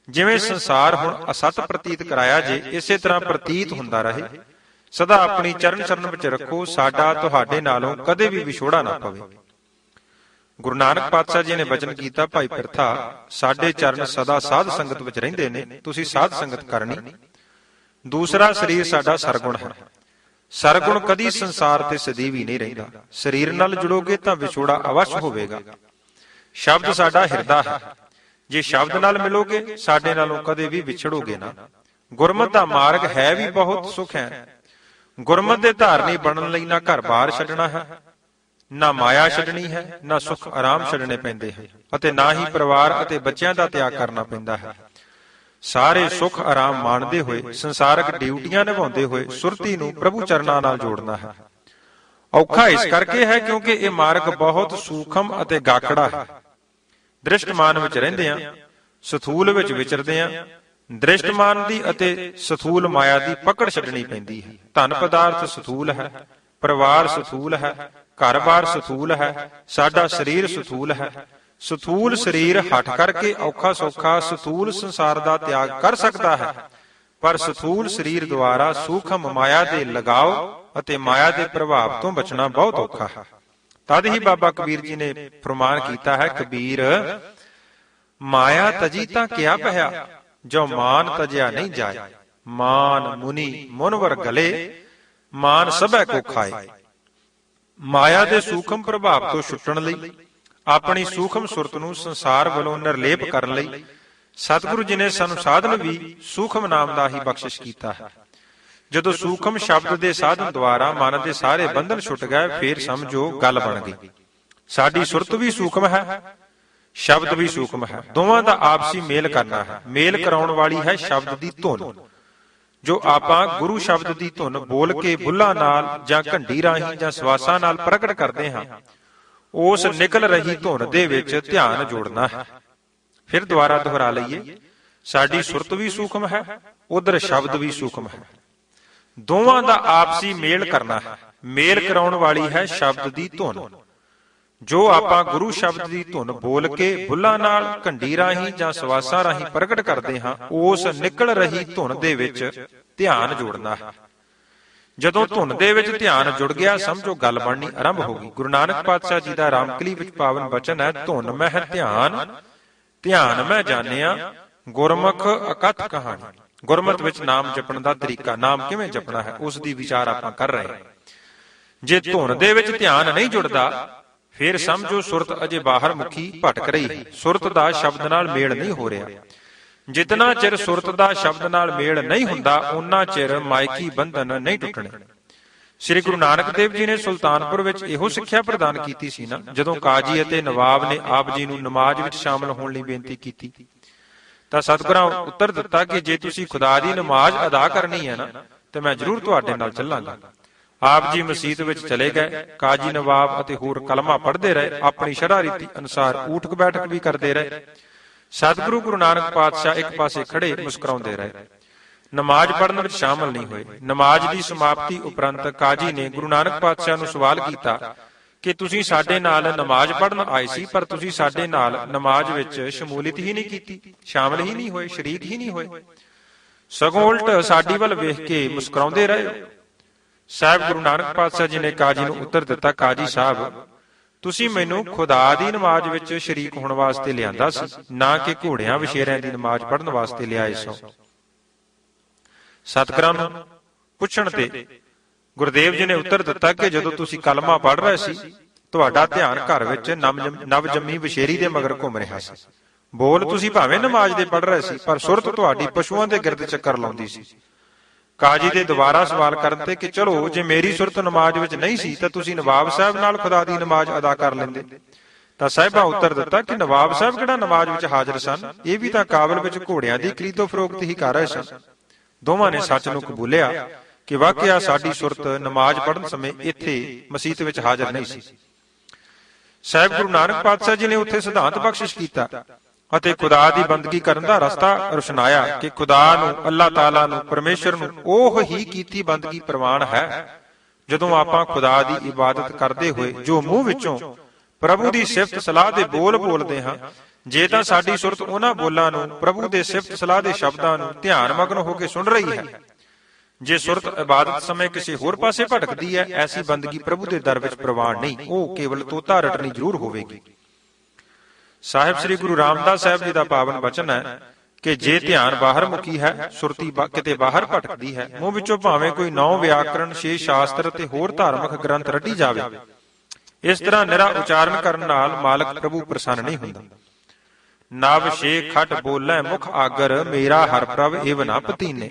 ਜਿਵੇਂ ਸੰਸਾਰ ਹੁਣ ਅਸਤ ਪ੍ਰਤੀਤ ਕਰਾਇਆ ਜੇ, ਇਸੇ ਤਰ੍ਹਾਂ ਪ੍ਰਤੀਤ ਹੁੰਦਾ ਰਹੇ। ਸਦਾ ਆਪਣੀ ਚਰਨ ਚਰਨ ਵਿੱਚ ਰੱਖੋ, ਸਾਡਾ ਤੁਹਾਡੇ ਨਾਲੋਂ ਕਦੇ ਵੀ ਵਿਛੋੜਾ ਨਾ ਪਵੇ। ਗੁਰੂ ਨਾਨਕ ਪਾਤਸ਼ਾਹ ਜੀ ਨੇ ਬਚਨ ਕੀਤਾ, ਭਾਈ ਪਿਰਥਾ, ਸਾਡੇ ਚਰਨ ਸਦਾ ਸਾਧ ਸੰਗਤ ਵਿੱਚ ਰਹਿੰਦੇ ਨੇ, ਤੁਸੀਂ ਸਾਧ ਸੰਗਤ ਕਰਨੀ। ਦੂਸਰਾ, ਸਰੀਰ ਸਾਡਾ ਸਰਗੁਣ ਹੈ। ਸਰਗੁਣ ਕਦੀ ਸੰਸਾਰ ਤੇ ਸਦੀਵ ਹੀ ਨਹੀਂ ਰਹਿੰਦਾ। ਸਰੀਰ ਨਾਲ ਜੁੜੋਗੇ ਤਾਂ ਵਿਛੋੜਾ ਅਵਸ਼ ਹੋਵੇਗਾ। ਸ਼ਬਦ ਸਾਡਾ ਹਿਰਦਾ ਹੈ। ਜੇ ਸ਼ਬਦ ਨਾਲ ਮਿਲੋਗੇ, ਸਾਡੇ ਨਾਲੋਂ ਕਦੇ ਵੀ ਵਿਛੜੋਗੇ ਨਾ। ਗੁਰਮਤਿ ਦਾ ਮਾਰਗ ਹੈ ਵੀ ਬਹੁਤ ਸੁਖ ਹੈ। ਗੁਰਮਤਿ ਦੇ ਧਾਰਨੀ ਬਣਨ ਲਈ ਨਾ ਘਰ-ਬਾਰ ਛੱਡਣਾ ਹੈ, ਨਾ ਮਾਇਆ ਛੱਡਣੀ ਹੈ, ਨਾ ਸੁਖ ਆਰਾਮ ਛੱਡਣੇ ਪੈਂਦੇ ਹਨ, ਅਤੇ ਨਾ ਹੀ ਪਰਿਵਾਰ ਅਤੇ ਬੱਚਿਆਂ ਦਾ ਤਿਆਗ ਕਰਨਾ ਪੈਂਦਾ ਹੈ। ਸਾਰੇ ਸੁਖ ਆਰਾਮ ਮਾਣਦੇ ਹੋਏ, ਸੰਸਾਰਕ ਡਿਊਟੀਆਂ ਨਿਭਾਉਂਦੇ ਹੋਏ ਸੁਰਤੀ ਨੂੰ ਪ੍ਰਭੂ ਚਰਨਾਂ ਨਾਲ ਜੋੜਨਾ ਹੈ। ਔਖਾ ਇਸ ਕਰਕੇ ਹੈ ਕਿਉਂਕਿ ਇਹ ਮਾਰਗ ਬਹੁਤ ਸੂਖਮ ਅਤੇ ਗਾਖੜਾ ਹੈ। ਦ੍ਰਿਸ਼ਟਮਾਨ ਵਿੱਚ ਰਹਿੰਦਿਆਂ, ਸਥੂਲ ਵਿੱਚ ਵਿਚਰਦਿਆਂ, ਦ੍ਰਿਸ਼ਟਮਾਨ ਦੀ ਅਤੇ ਸਥੂਲ ਮਾਇਆ ਦੀ ਪਕੜ ਛੱਡਣੀ ਪੈਂਦੀ ਹੈ। ਧਨ ਪਦਾਰਥ ਸਥੂਲ ਹੈ, ਪਰਿਵਾਰ ਸਥੂਲ ਹੈ, ਘਰ-ਬਾਰ ਸਥੂਲ ਹੈ, ਸਾਡਾ ਸਰੀਰ ਸਥੂਲ ਹੈ। ਸਥੂਲ ਸਰੀਰ ਹੱਠ ਕਰਕੇ ਔਖਾ ਸੌਖਾ ਸਥੂਲ ਸੰਸਾਰ ਦਾ ਤਿਆਗ ਕਰ ਸਕਦਾ ਹੈ, ਪਰ ਸਥੂਲ ਸਰੀਰ ਦੁਆਰਾ ਸੂਖਮ ਮਾਇਆ ਦੇ ਲਗਾਓ ਅਤੇ ਮਾਇਆ ਦੇ ਪ੍ਰਭਾਵ ਤੋਂ ਬਚਣਾ ਬਹੁਤ ਔਖਾ ਹੈ। ਤਦ ਹੀ ਬਾਬਾ ਕਬੀਰ ਜੀ ਨੇ ਫਰਮਾਨ ਕੀਤਾ ਹੈ, ਕਬੀਰ, ਮਾਇਆ ਤਜੀ ਤਾਂ ਕਿਆ ਪਹਿਆ, ਜੋ ਮਾਨ ਤਜਿਆ ਨਹੀਂ ਜਾਏ। ਮਾਨ ਮੁਨੀ ਮੁਨਵਰ ਗਲੇ, ਮਾਨ ਸਭੈ ਕੋ ਖਾਏ। ਮਾਇਆ ਦੇ ਸੂਖਮ ਪ੍ਰਭਾਵ ਤੋਂ ਛੁੱਟਣ ਲਈ, ਆਪਣੀ ਸੂਖਮ ਸੁਰਤ ਨੂੰ ਸੰਸਾਰ ਵੱਲੋਂ ਨਿਰਲੇਪ ਕਰਨ ਲਈ ਸਤਿਗੁਰੂ ਜੀ ਨੇ ਸਾਨੂੰ ਸਾਧਨ ਵੀ ਸੂਖਮ ਨਾਮ ਦਾ ਹੀ ਬਖਸ਼ਿਸ਼ ਕੀਤਾ ਹੈ। ਜਦੋਂ ਸੂਖਮ ਸ਼ਬਦ ਦੇ ਸਾਧਨ ਦੁਆਰਾ ਮਨ ਦੇ ਸਾਰੇ ਬੰਧਨ ਛੁੱਟ ਗਏ, ਫੇਰ ਸਮਝੋ ਗੱਲ ਬਣ ਗਈ। ਸਾਡੀ ਸੁਰਤ ਵੀ ਸੂਖਮ ਹੈ, ਸ਼ਬਦ ਵੀ ਸੂਖਮ ਹੈ। ਦੋਵਾਂ ਦਾ ਆਪਸੀ ਮੇਲ ਕਰਨਾ ਹੈ। ਮੇਲ ਕਰਾਉਣ ਵਾਲੀ ਹੈ ਸ਼ਬਦ ਦੀ ਧੁਨ। ਜੋ ਆਪਾਂ ਗੁਰੂ ਸ਼ਬਦ ਦੀ ਧੁਨ ਬੋਲ ਕੇ ਬੁੱਲਾਂ ਨਾਲ ਜਾਂ ਘੰਟੀ ਰਾਹੀਂ ਜਾਂ ਸਵਾਸਾਂ ਨਾਲ ਪ੍ਰਗਟ ਕਰਦੇ ਹਾਂ, ਉਸ ਨਿਕਲ ਰਹੀ ਧੁਨ ਦੇ ਵਿੱਚ ਧਿਆਨ ਜੋੜਨਾ ਹੈ। ਫਿਰ ਦੁਬਾਰਾ ਦੁਹਰਾ ਲਈਏ, ਸਾਡੀ ਸੁਰਤ ਵੀ ਸੂਖਮ ਹੈ, ਉਧਰ ਸ਼ਬਦ ਵੀ ਸੂਖਮ ਹੈ। ਦੋਵਾਂ ਦਾ ਆਪਸੀ ਮੇਲ ਕਰਨਾ ਹੈ। ਮੇਲ ਕਰਾਉਣ ਵਾਲੀ ਹੈ ਸ਼ਬਦ ਦੀ ਧੁਨ। ਜੋ ਆਪਾਂ ਗੁਰੂ ਸ਼ਬਦ ਦੀ ਧੁਨ ਬੋਲ ਕੇ ਬੁੱਲਾਂ ਨਾਲ ਘੰਟੀ ਰਾਹੀਂ ਜਾਂ ਸਵਾਸਾਂ ਰਾਹੀਂ ਪ੍ਰਗਟ ਕਰਦੇ ਹਾਂ, ਉਸ ਨਿਕਲ ਰਹੀ ਧੁਨ ਦੇ ਵਿੱਚ ਧਿਆਨ ਜੋੜਨਾ ਹੈ। ਜਦੋਂ ਧੁਨ ਦੇ ਵਿੱਚ ਧਿਆਨ ਜੁੜ ਗਿਆ, ਸਮਝੋ ਗੱਲ ਬਣਨੀ ਆਰੰਭ ਹੋ ਗਈ। ਗੁਰੂ ਨਾਨਕ ਪਾਤਸ਼ਾਹ ਜੀ ਦਾ ਰਾਮਕਲੀ ਵਿੱਚ ਪਾਵਨ ਬਚਨ ਹੈ, ਧੁਨ ਮਹਿ ਧਿਆਨ, ਧਿਆਨ ਮੈਂ ਜਾਣਿਆ, ਗੁਰਮੁਖ ਅਕਥ ਕਹਾਣੀ। ਗੁਰਮਤਿ ਵਿੱਚ ਨਾਮ ਜਪਣ ਦਾ ਤਰੀਕਾ, ਨਾਮ ਕਿਵੇਂ ਜਪਣਾ ਹੈ, ਉਸ ਦੀ ਵਿਚਾਰ ਆਪਾਂ ਕਰ ਰਹੇ ਹਾਂ। ਜੇ ਧੁਨ ਦੇ ਵਿੱਚ ਧਿਆਨ ਨਹੀਂ ਜੁੜਦਾ, ਫਿਰ ਸਮਝੋ ਸੁਰਤ ਅਜੇ ਬਾਹਰ ਮੁਖੀ ਭਟਕ ਰਹੀ ਹੈ। ਸੁਰਤ ਦਾ ਸ਼ਬਦ ਨਾਲ ਮੇਲ ਨਹੀਂ ਹੋ ਰਿਹਾ। ਜਿਤਨਾ ਚਿਰ ਸੁਰਤ ਦਾ ਸ਼ਬਦ ਨਾਲ ਮੇਲ ਨਹੀਂ ਹੁੰਦਾ, ਉਨਾ ਚਿਰ ਮਾਇਕੀ ਬੰਧਨ ਨਹੀਂ ਟੁੱਟਣੇ। ਸ੍ਰੀ ਗੁਰੂ ਨਾਨਕ ਦੇਵ ਜੀ ਨੇ ਸੁਲਤਾਨਪੁਰ ਵਿੱਚ ਇਹੋ ਸਿੱਖਿਆ ਪ੍ਰਦਾਨ ਕੀਤੀ ਸੀ ਨਾ। ਜਦੋਂ ਕਾਜੀ ਅਤੇ ਨਵਾਬ ਨੇ ਆਪ ਜੀ ਨੂੰ ਨਮਾਜ਼ ਵਿੱਚ ਸ਼ਾਮਲ ਹੋਣ ਲਈ ਬੇਨਤੀ ਕੀਤੀ, ਤਾਂ ਸਤਿਗੁਰਾਂ ਉੱਤਰ ਦਿੱਤਾ ਕਿ ਜੇ ਤੁਸੀਂ ਖੁਦਾ ਦੀ ਨਮਾਜ਼ ਅਦਾ ਕਰਨੀ ਹੈ ਨਾ, ਤੇ ਮੈਂ ਜ਼ਰੂਰ ਤੁਹਾਡੇ ਨਾਲ ਚੱਲਾਂਗਾ। ਆਪ ਜੀ ਮਸਜਿਦ ਵਿੱਚ ਚਲੇ ਗਏ। ਕਾਜੀ ਨਵਾਬ ਅਤੇ ਹੋਰ ਕਲਮਾ ਪੜ੍ਹਦੇ ਰਹੇ, ਆਪਣੀ ਸ਼ਰ੍ਹਾ ਰੀਤੀ ਅਨੁਸਾਰ ਊਠਕ ਬੈਠਕ ਵੀ ਕਰਦੇ ਰਹੇ। ਸਤਿਗੁਰੂ ਗੁਰੂ ਨਾਨਕ ਪਾਤਸ਼ਾਹ ਇੱਕ ਪਾਸੇ ਖੜੇ ਮੁਸਕਰਾਉਂਦੇ ਰਹੇ, ਨਮਾਜ਼ ਪੜ੍ਹਨ ਵਿੱਚ ਸ਼ਾਮਲ ਨਹੀਂ ਹੋਏ। ਨਮਾਜ਼ ਦੀ ਸਮਾਪਤੀ ਉਪਰੰਤ ਕਾਜੀ ਨੇ ਗੁਰੂ ਨਾਨਕ ਪਾਤਸ਼ਾਹ ਨੂੰ ਸਵਾਲ ਕੀਤਾ ਕਿ ਤੁਸੀਂ ਸਾਡੇ ਨਾਲ ਨਮਾਜ਼ ਪੜ੍ਹਨ ਆਏ ਸੀ, ਪਰ ਤੁਸੀਂ ਸਾਡੇ ਨਾਲ ਨਮਾਜ਼ ਵਿੱਚ ਸ਼ਮੂਲੀਅਤ ਹੀ ਨਹੀਂ ਕੀਤੀ, ਸ਼ਾਮਲ ਹੀ ਨਹੀਂ ਹੋਏ, ਸ਼ਰੀਕ ਹੀ ਨਹੀਂ ਹੋਏ, ਸਗੋਂ ਉਲਟ ਸਾਡੀ ਵੱਲ ਵੇਖ ਕੇ ਮੁਸਕਰਾਉਂਦੇ ਰਹੇ। ਸਾਹਿਬ ਗੁਰੂ ਨਾਨਕ ਪਾਤਸ਼ਾਹ ਜੀ ਨੇ ਕਾਜੀ ਨੂੰ ਉੱਤਰ ਦਿੱਤਾ, ਕਾਜੀ ਸਾਹਿਬ, ਤੁਸੀਂ ਮੈਨੂੰ ਖੁਦਾ ਦੀ ਨਮਾਜ਼ ਵਿੱਚ ਸ਼ਰੀਕ ਹੋਣ ਵਾਸਤੇ ਲਿਆਂਦਾ ਸੀ, ਨਾ ਕਿ ਘੋੜਿਆਂ ਵਛੇਰਿਆਂ ਦੀ ਨਮਾਜ਼ ਪੜ੍ਹਨ ਵਾਸਤੇ ਲਿਆਏ ਸੋ। ਸਤਿਗੁਰਾਂ ਨੂੰ ਪੁੱਛਣ ਤੇ ਗੁਰਦੇਵ ਜੀ ਨੇ ਉੱਤਰ ਦਿੱਤਾ ਕਿ ਜਦੋਂ ਤੁਸੀਂ ਕਲਮਾ ਪੜ੍ਹ ਰਹੇ ਸੀ, ਤੁਹਾਡਾ ਧਿਆਨ ਘਰ ਵਿੱਚ ਨਵਜੰਮੀ ਵਛੇਰੀ ਦੇ ਮਗਰ ਘੁੰਮ ਰਿਹਾ ਸੀ। ਬੋਲ ਤੁਸੀਂ ਭਾਵੇਂ ਨਮਾਜ਼ ਦੇ ਪੜ੍ਹ ਰਹੇ ਸੀ, ਪਰ ਸੁਰਤ ਤੁਹਾਡੀ ਪਸ਼ੂਆਂ ਦੇ ਗਿਰਦ ਚੱਕਰ ਲਾਉਂਦੀ ਸੀ। ਕਾਜੀ ਦੇ ਦੁਬਾਰਾ ਸਵਾਲ ਕਰਨ ਤੇ ਕਿ ਚਲੋ ਜੇ ਮੇਰੀ ਸੁਰਤ ਨਮਾਜ਼ ਵਿੱਚ ਨਹੀਂ ਸੀ ਤਾਂ ਤੁਸੀਂ ਨਵਾਬ ਸਾਹਿਬ ਨਾਲ ਖੁਦਾ ਦੀ ਨਮਾਜ਼ ਅਦਾ ਕਰ ਲੈਂਦੇ। ਤਾਂ ਸਾਹਿਬਾਂ ਉੱਤਰ ਦਿੱਤਾ ਕਿ ਨਵਾਬ ਸਾਹਿਬ ਕਿਹੜਾ ਨਮਾਜ਼ ਵਿੱਚ ਹਾਜ਼ਰ ਸਨ, ਇਹ ਵੀ ਤਾਂ ਕਾਬਲ ਵਿੱਚ ਘੋੜਿਆਂ ਦੀ ਖਰੀਦੋ ਫਰੋਖਤ ਹੀ ਕਰ ਰਹੇ ਸਨ। ਦੋਵਾਂ ਨੇ ਸੱਚ ਨੂੰ ਕਬੂਲਿਆ ਕਿ ਵਾਕਿਆ ਸਾਡੀ ਸੁਰਤ ਨਮਾਜ਼ ਪੜ੍ਹਨ ਸਮੇਂ ਇੱਥੇ ਮਸੀਤ ਵਿੱਚ ਹਾਜ਼ਰ ਨਹੀਂ ਸੀ। ਸਾਹਿਬ ਗੁਰੂ ਨਾਨਕ ਪਾਤਸ਼ਾਹ ਜੀ ਨੇ ਉੱਥੇ ਸਿਧਾਂਤ ਬਖਸ਼ਿਸ਼ ਕੀਤਾ ਅਤੇ ਖੁਦਾ ਦੀ ਬੰਦਗੀ ਕਰਨ ਦਾ ਰਸਤਾ ਰੁਸ਼ਨਾਇਆ ਕਿ ਖੁਦਾ ਨੂੰ, ਅੱਲਾਹ ਤਾਲਾ ਨੂੰ, ਪਰਮੇਸ਼ਰ ਨੂੰ ਉਹ ਹੀ ਕੀਤੀ ਬੰਦਗੀ ਪ੍ਰਵਾਨ ਹੈ ਜਦੋਂ ਆਪਾਂ ਖੁਦਾ ਦੀ ਇਬਾਦਤ ਕਰਦੇ ਹੋਏ ਜੋ ਮੂੰਹ ਵਿੱਚੋਂ ਪ੍ਰਭੂ ਦੀ ਸਿਫਤ ਸਲਾਹ ਦੇ ਬੋਲ ਬੋਲਦੇ ਹਾਂ, ਜੇ ਤਾਂ ਸਾਡੀ ਸੁਰਤ ਉਹਨਾਂ ਬੋਲਾਂ ਨੂੰ, ਪ੍ਰਭੂ ਦੇ ਸਿਫਤ ਸਲਾਹ ਦੇ ਸ਼ਬਦਾਂ ਨੂੰ ਧਿਆਨ ਮਗਨ ਹੋ ਕੇ ਸੁਣ ਰਹੀ ਹੈ। ਜੇ ਸੁਰਤ ਇਬਾਦਤ ਸਮੇਂ ਕਿਸੇ ਹੋਰ ਪਾਸੇ ਭਟਕਦੀ ਹੈ, ਐਸੀ ਬੰਦਗੀ ਪ੍ਰਭੂ ਦੇ ਦਰ ਵਿੱਚ ਪ੍ਰਵਾਨ ਨਹੀਂ, ਉਹ ਕੇਵਲ ਤੋਤਾ ਰਟਣੀ ਜ਼ਰੂਰ ਹੋਵੇਗੀ। ਸਾਹਿਬ ਸ੍ਰੀ ਗੁਰੂ ਰਾਮਦਾਸ ਸਾਹਿਬ ਜੀ ਦਾ ਪਾਵਨ ਬਚਨ ਹੈ ਕਿ ਜੇ ਧਿਆਨ ਬਾਹਰ ਮੁਖੀ ਹੈ, ਸੁਰਤੀ ਕਿਤੇ ਬਾਹਰ ਭਟਕਦੀ ਹੈ, ਮੂੰਹ ਵਿੱਚੋਂ ਭਾਵੇਂ ਕੋਈ 9 ਵਿਆਕਰਣ, 6 ਸ਼ਾਸਤਰ ਤੇ ਹੋਰ ਧਾਰਮਿਕ ਗ੍ਰੰਥ ਰੱਟੀ ਜਾਵੇ, ਇਸ ਤਰ੍ਹਾਂ ਨਿਰਾ ਉਚਾਰਨ ਕਰਨ ਨਾਲ ਮਾਲਕ ਪ੍ਰਭੂ ਪ੍ਰਸੰਨ ਨਹੀਂ ਹੁੰਦਾ। ਨਵ ਛੇ ਖਟ ਬੋਲੇ ਮੁਖ ਆਗਰ, ਮੇਰਾ ਹਰ ਪ੍ਰਭ ਏਵ ਨਾ ਪਤੀਨੇ।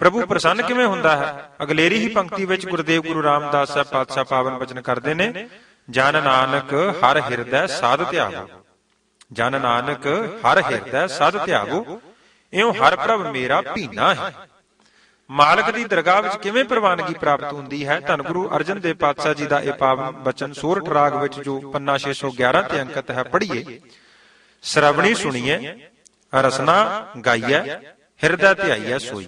ਪ੍ਰਭੂ ਪ੍ਰਸੰਨ ਕਿਵੇਂ ਹੁੰਦਾ ਹੈ? ਅਗਲੇਰੀ ਹੀ ਪੰਕਤੀ ਵਿੱਚ ਗੁਰਦੇਵ ਗੁਰੂ ਰਾਮਦਾਸ ਸਾਹਿਬ ਪਾਤਸ਼ਾਹ ਪਾਵਨ ਬਚਨ ਕਰਦੇ ਨੇ, ਜਨ ਨਾਨਕ ਹਰ ਹਿਰਦੈ ਸਾਧ ਧਿਆਵੋ। ਜਨ ਨਾਨਕ ਹਰ ਹਿਰਦੈ ਸਾਧ ਧਿਆਵੋ, ਇਉਂ ਹਰ ਪ੍ਰਭ ਮੇਰਾ ਭੀਨਾ ਹੈ। ਮਾਲਕ ਦੀ ਦਰਗਾਹ ਵਿੱਚ ਕਿਵੇਂ ਪ੍ਰਵਾਨਗੀ ਪ੍ਰਾਪਤ ਹੁੰਦੀ ਹੈ? ਧੰਨ ਗੁਰੂ ਅਰਜਨ ਦੇਵ ਪਾਤਸ਼ਾਹ ਜੀ ਦਾ ਇਹ ਪਾਵਨ ਬਚਨ ਸੋਰਠ ਰਾਗ ਵਿੱਚ ਜੋ ਪੰਨਾ 611 ਤੇ ਅੰਕਿਤ ਹੈ, ਪੜ੍ਹੀਏ। ਸ਼ਰਵਣੀ ਸੁਣੀਏ, ਰਸਨਾ ਗਾਈਐ, ਹਿਰਦੈ ਧਿਆਈਐ ਸੋਈ।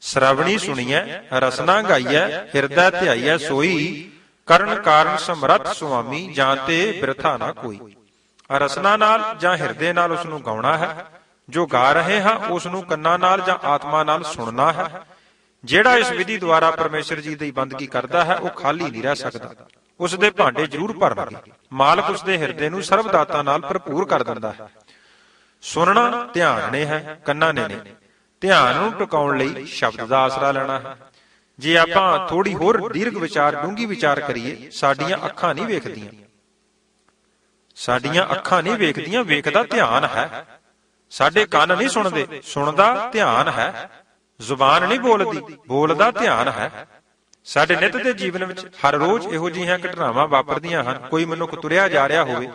ਸ਼ਰਵਣੀ ਸੁਣੀਐ, ਰਸਨਾ ਗਾਈਐ, ਹਿਰਦੈ ਧਿਆਈਐ ਸੋਈ। ਕਰਨ ਕਾਰਨ ਸਮਰੱਥ ਸੁਆਮੀ, ਜਾਂ ਤੇ ਬਿਰਥਾ ਨਾ ਕੋਈ। ਰਸਨਾ ਨਾਲ ਜਾਂ ਹਿਰਦੇ ਨਾਲ ਉਸ ਨੂੰ ਗਾਉਣਾ ਹੈ, ਜੋ ਗਾ ਰਹੇ ਹਾਂ ਉਸ ਨੂੰ ਕੰਨਾਂ ਨਾਲ ਜਾਂ ਆਤਮਾ ਨਾਲ ਸੁਣਨਾ ਹੈ। ਜਿਹੜਾ ਇਸ ਵਿਧੀ ਦੁਆਰਾ ਪਰਮੇਸ਼ਰ ਜੀ ਦੀ ਬੰਦਗੀ ਕਰਦਾ ਹੈ, ਉਹ ਖਾਲੀ ਨਹੀਂ ਰਹਿ ਸਕਦਾ, ਉਸ ਦੇ ਭਾਂਡੇ ਜ਼ਰੂਰ ਭਰਨਗੇ। ਮਾਲਕ ਉਸ ਦੇ ਹਿਰਦੇ ਨੂੰ ਸਰਬ ਦਾਤਾਂ ਨਾਲ ਭਰਪੂਰ ਕਰ ਦਿੰਦਾ ਹੈ। ਸੁਣਨਾ ਧਿਆਨ ਨੇ ਹੈ, ਕੰਨਾਂ ਨੇ ਨਹੀਂ। ਧਿਆਨ ਨੂੰ ਟਿਕਾਉਣ ਲਈ ਸ਼ਬਦ ਦਾ ਆਸਰਾ ਲੈਣਾ ਹੈ। ਜੇ ਆਪਾਂ ਥੋੜੀ ਹੋਰ ਦੀਰਘ ਵਿਚਾਰ, ਡੂੰਘੀ ਵਿਚਾਰ ਕਰੀਏ, ਸਾਡੀਆਂ ਅੱਖਾਂ ਨਹੀਂ ਵੇਖਦੀਆਂ, ਸਾਡੀਆਂ ਅੱਖਾਂ ਨਹੀਂ ਵੇਖਦੀਆਂ, ਵੇਖਦਾ ਧਿਆਨ ਹੈ। ਸਾਡੇ ਕੰਨ ਨਹੀਂ ਸੁਣਦੇ, ਸੁਣਦਾ ਧਿਆਨ ਹੈ। ਜ਼ੁਬਾਨ ਨਹੀਂ ਬੋਲਦੀ, ਬੋਲਦਾ ਧਿਆਨ ਹੈ। ਸਾਡੇ ਨਿੱਤ ਦੇ ਜੀਵਨ ਵਿੱਚ ਹਰ ਰੋਜ਼ ਇਹੋ ਜਿਹੀਆਂ ਘਟਨਾਵਾਂ ਵਾਪਰਦੀਆਂ ਹਨ। ਕੋਈ ਮਨੁੱਖ ਤੁਰਿਆ ਜਾ ਰਿਹਾ ਹੋਵੇ,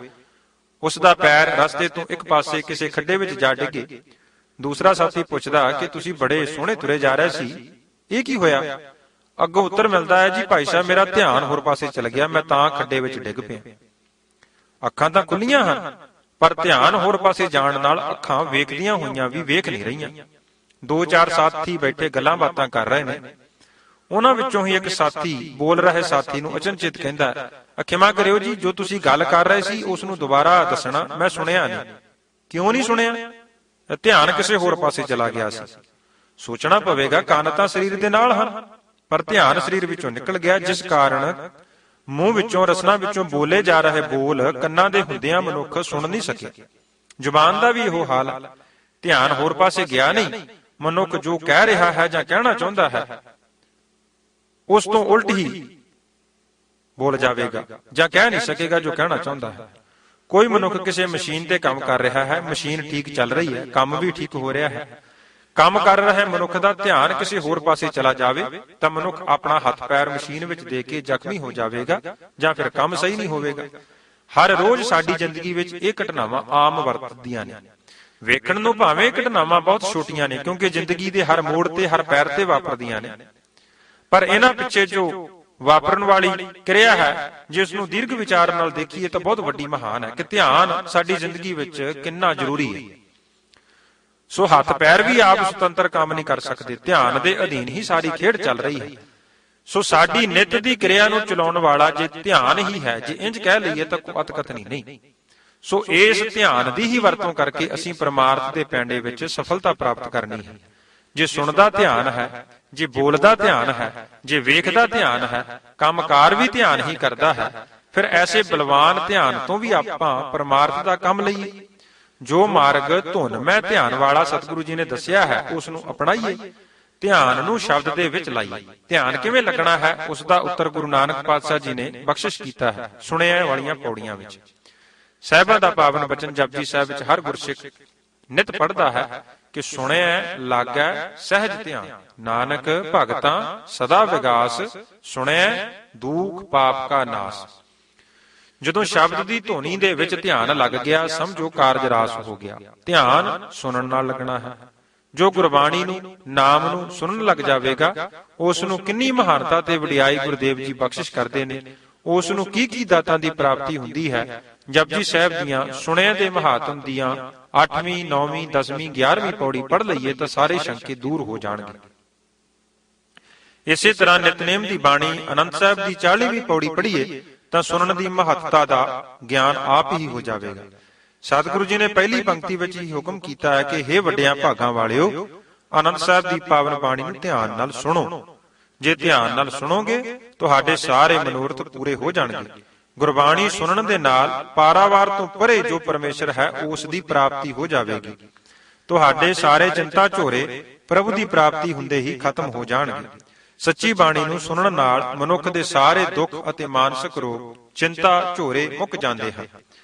ਉਸ ਦਾ ਪੈਰ ਰਸਤੇ ਤੋਂ ਇੱਕ ਪਾਸੇ ਕਿਸੇ ਖੱਡੇ ਵਿੱਚ ਜਾ ਡਿੱਗੇ। ਦੂਸਰਾ ਸਾਥੀ ਪੁੱਛਦਾ ਕਿ ਤੁਸੀਂ ਬੜੇ ਸੋਹਣੇ ਤੁਰੇ ਜਾ ਰਹੇ ਸੀ, ਇਹ ਕੀ ਹੋਇਆ? ਅੱਗੋਂ ਉੱਤਰ ਮਿਲਦਾ ਹੈ, ਜੀ ਭਾਈ ਸਾਹਿਬ ਮੇਰਾ ਧਿਆਨ ਹੋਰ ਪਾਸੇ ਚਲ ਗਿਆ, ਮੈਂ ਤਾਂ ਖੱਡੇ ਵਿੱਚ ਡਿੱਗ ਪਿਆ। ਅੱਖਾਂ ਤਾਂ ਖੁੱਲੀਆਂ ਹਨ, ਪਰ ਧਿਆਨ ਹੋਰ ਪਾਸੇ ਜਾਣ ਨਾਲ ਅੱਖਾਂ ਵੇਖਦੀਆਂ ਹੋਈਆਂ ਵੀ ਵੇਖ ਨਹੀਂ ਰਹੀਆਂ। 2-4 ਸਾਥੀ ਬੈਠੇ ਗੱਲਾਂ ਬਾਤਾਂ ਕਰ ਰਹੇ ਨੇ। ਉਹਨਾਂ ਵਿੱਚੋਂ ਹੀ ਇੱਕ ਸਾਥੀ ਬੋਲ ਰਹੇ ਸਾਥੀ ਨੂੰ ਅਚਨਚਿਤ ਕਹਿੰਦਾ, ਖਿਮਾ ਕਰਿਓ ਜੀ, ਜੋ ਤੁਸੀਂ ਗੱਲ ਕਰ ਰਹੇ ਸੀ ਉਸ ਨੂੰ ਦੁਬਾਰਾ ਦੱਸਣਾ, ਮੈਂ ਸੁਣਿਆ ਨਹੀਂ। ਕਿਉਂ ਨਹੀਂ ਸੁਣਿਆ? ਧਿਆਨ ਕਿਸੇ ਹੋਰ ਪਾਸੇ ਚਲਾ ਗਿਆ ਸੀ। ਸੋਚਣਾ ਪਵੇਗਾ, ਕੰਨ ਤਾਂ ਸਰੀਰ ਦੇ ਨਾਲ ਹਨ, ਪਰ ਧਿਆਨ ਸਰੀਰ ਵਿੱਚੋਂ ਨਿਕਲ ਗਿਆ, ਜਿਸ ਕਾਰਨ ਮੂੰਹ ਵਿੱਚੋਂ, ਰਸਨਾ ਵਿੱਚੋਂ ਬੋਲੇ ਜਾ ਰਹੇ ਬੋਲ ਕੰਨਾਂ ਦੇ ਹੁੰਦਿਆਂ ਮਨੁੱਖ ਸੁਣ ਨਹੀਂ ਸਕਿਆ। ਜ਼ੁਬਾਨ ਦਾ ਵੀ ਇਹੋ ਹਾਲ, ਧਿਆਨ ਹੋਰ ਪਾਸੇ ਗਿਆ ਨਹੀਂ। ਮਨੁੱਖ ਜੋ ਕਹਿ ਰਿਹਾ ਹੈ ਜਾਂ ਕਹਿਣਾ ਚਾਹੁੰਦਾ ਹੈ, ਉਸ ਤੋਂ ਉਲਟ ਹੀ ਬੋਲ ਜਾਵੇਗਾ ਜਾਂ ਕਹਿ ਨਹੀਂ ਸਕੇਗਾ ਜੋ ਕਹਿਣਾ ਚਾਹੁੰਦਾ ਹੈ। ਕੋਈ ਮਨੁੱਖ ਕਿਸੇ ਮਸ਼ੀਨ ਤੇ ਕੰਮ ਕਰ ਰਿਹਾ ਹੈ, ਮਸ਼ੀਨ ਠੀਕ ਚੱਲ ਰਹੀ ਹੈ, ਕੰਮ ਵੀ ਠੀਕ ਹੋ ਰਿਹਾ ਹੈ। ਕੰਮ ਕਰ ਰਹੇ ਮਨੁੱਖ ਦਾ ਧਿਆਨ ਕਿਸੇ ਹੋਰ ਪਾਸੇ ਚਲਾ ਜਾਵੇ ਤਾਂ ਮਨੁੱਖ ਆਪਣਾ ਹੱਥ ਪੈਰ ਮਸ਼ੀਨ ਵਿੱਚ ਦੇ ਕੇ ਜ਼ਖਮੀ ਹੋ ਜਾਵੇਗਾ ਜਾਂ ਫਿਰ ਕੰਮ ਸਹੀ ਨਹੀਂ ਹੋਵੇਗਾ। ਹਰ ਰੋਜ਼ ਸਾਡੀ ਜ਼ਿੰਦਗੀ ਵਿੱਚ ਇਹ ਘਟਨਾਵਾਂ ਆਮ ਵਰਤਦੀਆਂ ਨੇ। ਵੇਖਣ ਨੂੰ ਭਾਵੇਂ ਘਟਨਾਵਾਂ ਬਹੁਤ ਛੋਟੀਆਂ ਨੇ, ਕਿਉਂਕਿ ਜ਼ਿੰਦਗੀ ਦੇ ਹਰ ਮੋੜ ਤੇ, ਹਰ ਪੈਰ ਤੇ ਵਾਪਰਦੀਆਂ ਨੇ, ਪਰ ਇਹਨਾਂ ਪਿੱਛੇ ਜੋ ਵਾਪਰਨ ਵਾਲੀ ਕਿਰਿਆ ਹੈ, ਜਿਸ ਨੂੰ ਦੀਰਘ ਵਿਚਾਰ ਨਾਲ ਦੇਖੀਏ ਤਾਂ ਬਹੁਤ ਵੱਡੀ ਮਹਾਨ ਹੈ ਕਿ ਧਿਆਨ ਸਾਡੀ ਜ਼ਿੰਦਗੀ ਵਿੱਚ ਕਿੰਨਾ ਜ਼ਰੂਰੀ ਹੈ। ਸੋ ਹੱਥ ਪੈਰ ਵੀ ਆਪ ਸੁਤੰਤਰ ਕੰਮ ਨਹੀਂ ਕਰ ਸਕਦੇ, ਧਿਆਨ ਦੇ ਅਧੀਨ ਹੀ ਸਾਰੀ ਖੇਡ ਚੱਲ ਰਹੀ ਹੈ। ਸੋ ਸਾਡੀ ਨਿਤ ਦੀ ਕਿਰਿਆ ਨੂੰ ਚਲਾਉਣ ਵਾਲਾ ਜੇ ਧਿਆਨ ਹੀ ਹੈ, ਜੇ ਇੰਜ ਕਹਿ ਲਈਏ ਤਾਂ ਕੋਈ ਅਤਕਥਨੀ ਨਹੀਂ। ਸੋ ਇਸ ਧਿਆਨ ਦੀ ਹੀ ਵਰਤੋਂ ਕਰਕੇ ਅਸੀਂ ਪਰਮਾਰਥ ਦੇ ਪੈਂਡੇ ਵਿੱਚ ਸਫਲਤਾ ਪ੍ਰਾਪਤ ਕਰਨੀ ਹੈ। ਜੇ ਸੁਣਦਾ ਧਿਆਨ ਹੈ, ਜੇ ਬੋਲਦਾ ਧਿਆਨ ਹੈ, ਜੇ ਵੇਖਦਾ ਧਿਆਨ ਹੈ, ਕੰਮਕਾਰ ਵੀ ਧਿਆਨ ਹੀ ਕਰਦਾ ਹੈ, ਫਿਰ ਐਸੇ ਬਲਵਾਨ ਧਿਆਨ ਤੋਂ ਵੀ ਆਪਾਂ ਪਰਮਾਰਥ ਦਾ ਕੰਮ ਲਈਏ। ਜੋ ਮਾਰਗ ਧੁਨਮੈ ਧਿਆਨ ਵਾਲਾ ਸਤਿਗੁਰੂ ਜੀ ਨੇ ਦੱਸਿਆ ਹੈ, ਉਸ ਨੂੰ ਅਪਣਾਈਏ, ਧਿਆਨ ਨੂੰ ਸ਼ਬਦ ਦੇ ਵਿੱਚ ਲਾਈਏ। ਧਿਆਨ ਕਿਵੇਂ ਲੱਗਣਾ ਹੈ, ਉਸ ਦਾ ਉੱਤਰ ਗੁਰੂ ਨਾਨਕ ਪਾਤਸ਼ਾਹ ਜੀ ਨੇ ਬਖਸ਼ਿਸ਼ ਕੀਤਾ ਹੈ ਸੁਣਿਆ ਵਾਲੀਆਂ ਪੌੜੀਆਂ ਵਿੱਚ। ਸਾਹਿਬਾਂ ਦਾ ਪਾਵਨ ਬਚਨ ਜਪਜੀ ਸਾਹਿਬ ਵਿੱਚ ਹਰ ਗੁਰਸਿੱਖ ਨਿਤ ਪੜ੍ਹਦਾ ਹੈ ਕਿ ਸੁਣਿਆ ਲਾਗੈ ਸਹਿਜ ਧਿਆਨ, ਨਾਨਕ ਭਗਤਾਂ ਸਦਾ ਵਿਗਾਸ, ਸੁਣਿਆ ਦੁਖ ਪਾਪ ਕਾ ਨਾਸ। ਜਦੋਂ ਸ਼ਬਦ ਦੀ ਧੁਨੀ ਦੇ ਵਿੱਚ ਧਿਆਨ ਲੱਗ ਗਿਆ, ਸਮਝੋ ਕਾਰਜ ਰਾਸ ਹੋ ਗਿਆ। ਧਿਆਨ ਸੁਣਨ ਨਾਲ ਲੱਗਣਾ ਹੈ। ਜੋ ਗੁਰਬਾਣੀ ਨੂੰ, ਨਾਮ ਨੂੰ ਸੁਣਨ ਲੱਗ ਜਾਵੇਗਾ, ਉਸ ਨੂੰ ਕਿੰਨੀ ਮਹਾਨਤਾ ਤੇ ਵਡਿਆਈ ਗੁਰਦੇਵ ਜੀ ਬਖਸ਼ਿਸ਼ ਕਰਦੇ ਨੇ, ਉਸ ਨੂੰ ਕੀ ਕੀ ਦਾਤਾਂ ਦੀ ਪ੍ਰਾਪਤੀ ਹੁੰਦੀ ਹੈ। ਜਪਜੀ ਸਾਹਿਬ ਦੀਆਂ ਸੁਣਿਆਂ ਦੇ ਮਹਾਤਮ ਦੀਆਂ 8ਵੀਂ 9ਵੀਂ 10ਵੀਂ 11ਵੀਂ ਪੌੜੀ ਪੜ੍ਹ ਲਈਏ ਤਾਂ ਸਾਰੇ ਸ਼ੰਕੇ ਦੂਰ ਹੋ ਜਾਣਗੇ। ਇਸੇ ਤਰ੍ਹਾਂ ਨਿਤਨੇਮ ਦੀ ਬਾਣੀ ਆਨੰਦ ਸਾਹਿਬ ਦੀ 40ਵੀਂ ਪੌੜੀ ਪੜ੍ਹੀਏ ਤਾਂ ਸੁਣਨ ਦੀ ਮਹੱਤਤਾ ਦਾ ਗਿਆਨ ਆਪ ਹੀ ਹੋ ਜਾਵੇਗਾ। ਸਤਿਗੁਰੂ ਜੀ ਨੇ ਪਹਿਲੀ ਪੰਕਤੀ ਵਿੱਚ ਹੀ ਹੁਕਮ ਕੀਤਾ ਹੈ ਕਿ ਹੇ ਵੱਡਿਆਂ ਭਾਗਾਂ ਵਾਲਿਓ, ਆਨੰਦ ਸਾਹਿਬ ਦੀ ਪਾਵਨ ਬਾਣੀ ਨੂੰ ਧਿਆਨ ਨਾਲ ਸੁਣੋ। ਜੇ ਧਿਆਨ ਨਾਲ ਸੁਣੋਗੇ ਤੁਹਾਡੇ ਸਾਰੇ ਮਨੋਰਥ ਪੂਰੇ ਹੋ ਜਾਣਗੇ। ਗੁਰਬਾਣੀ ਸੁਣਨ ਦੇ ਨਾਲ ਪਾਰਾਵਾਰ ਤੋਂ ਪਰੇ ਜੋ ਪਰਮੇਸ਼ਰ ਹੈ ਉਸ ਦੀ ਪ੍ਰਾਪਤੀ ਹੋ ਜਾਵੇਗੀ। ਤੁਹਾਡੇ ਸਾਰੇ ਚਿੰਤਾ ਝੋਰੇ ਪ੍ਰਭੂ ਦੀ ਪ੍ਰਾਪਤੀ ਹੁੰਦੇ ਹੀ ਖਤਮ ਹੋ ਜਾਣਗੇ। ਸੱਚੀ ਬਾਣੀ ਨੂੰ ਸੁਣਨ ਨਾਲ ਮਨੁੱਖ ਦੇ ਸਾਰੇ ਦੁੱਖ ਅਤੇ ਮਾਨਸਿਕ ਰੋਗ, ਚਿੰਤਾ ਝੋਰੇ ਮੁੱਕ ਜਾਂਦੇ ਹਨ।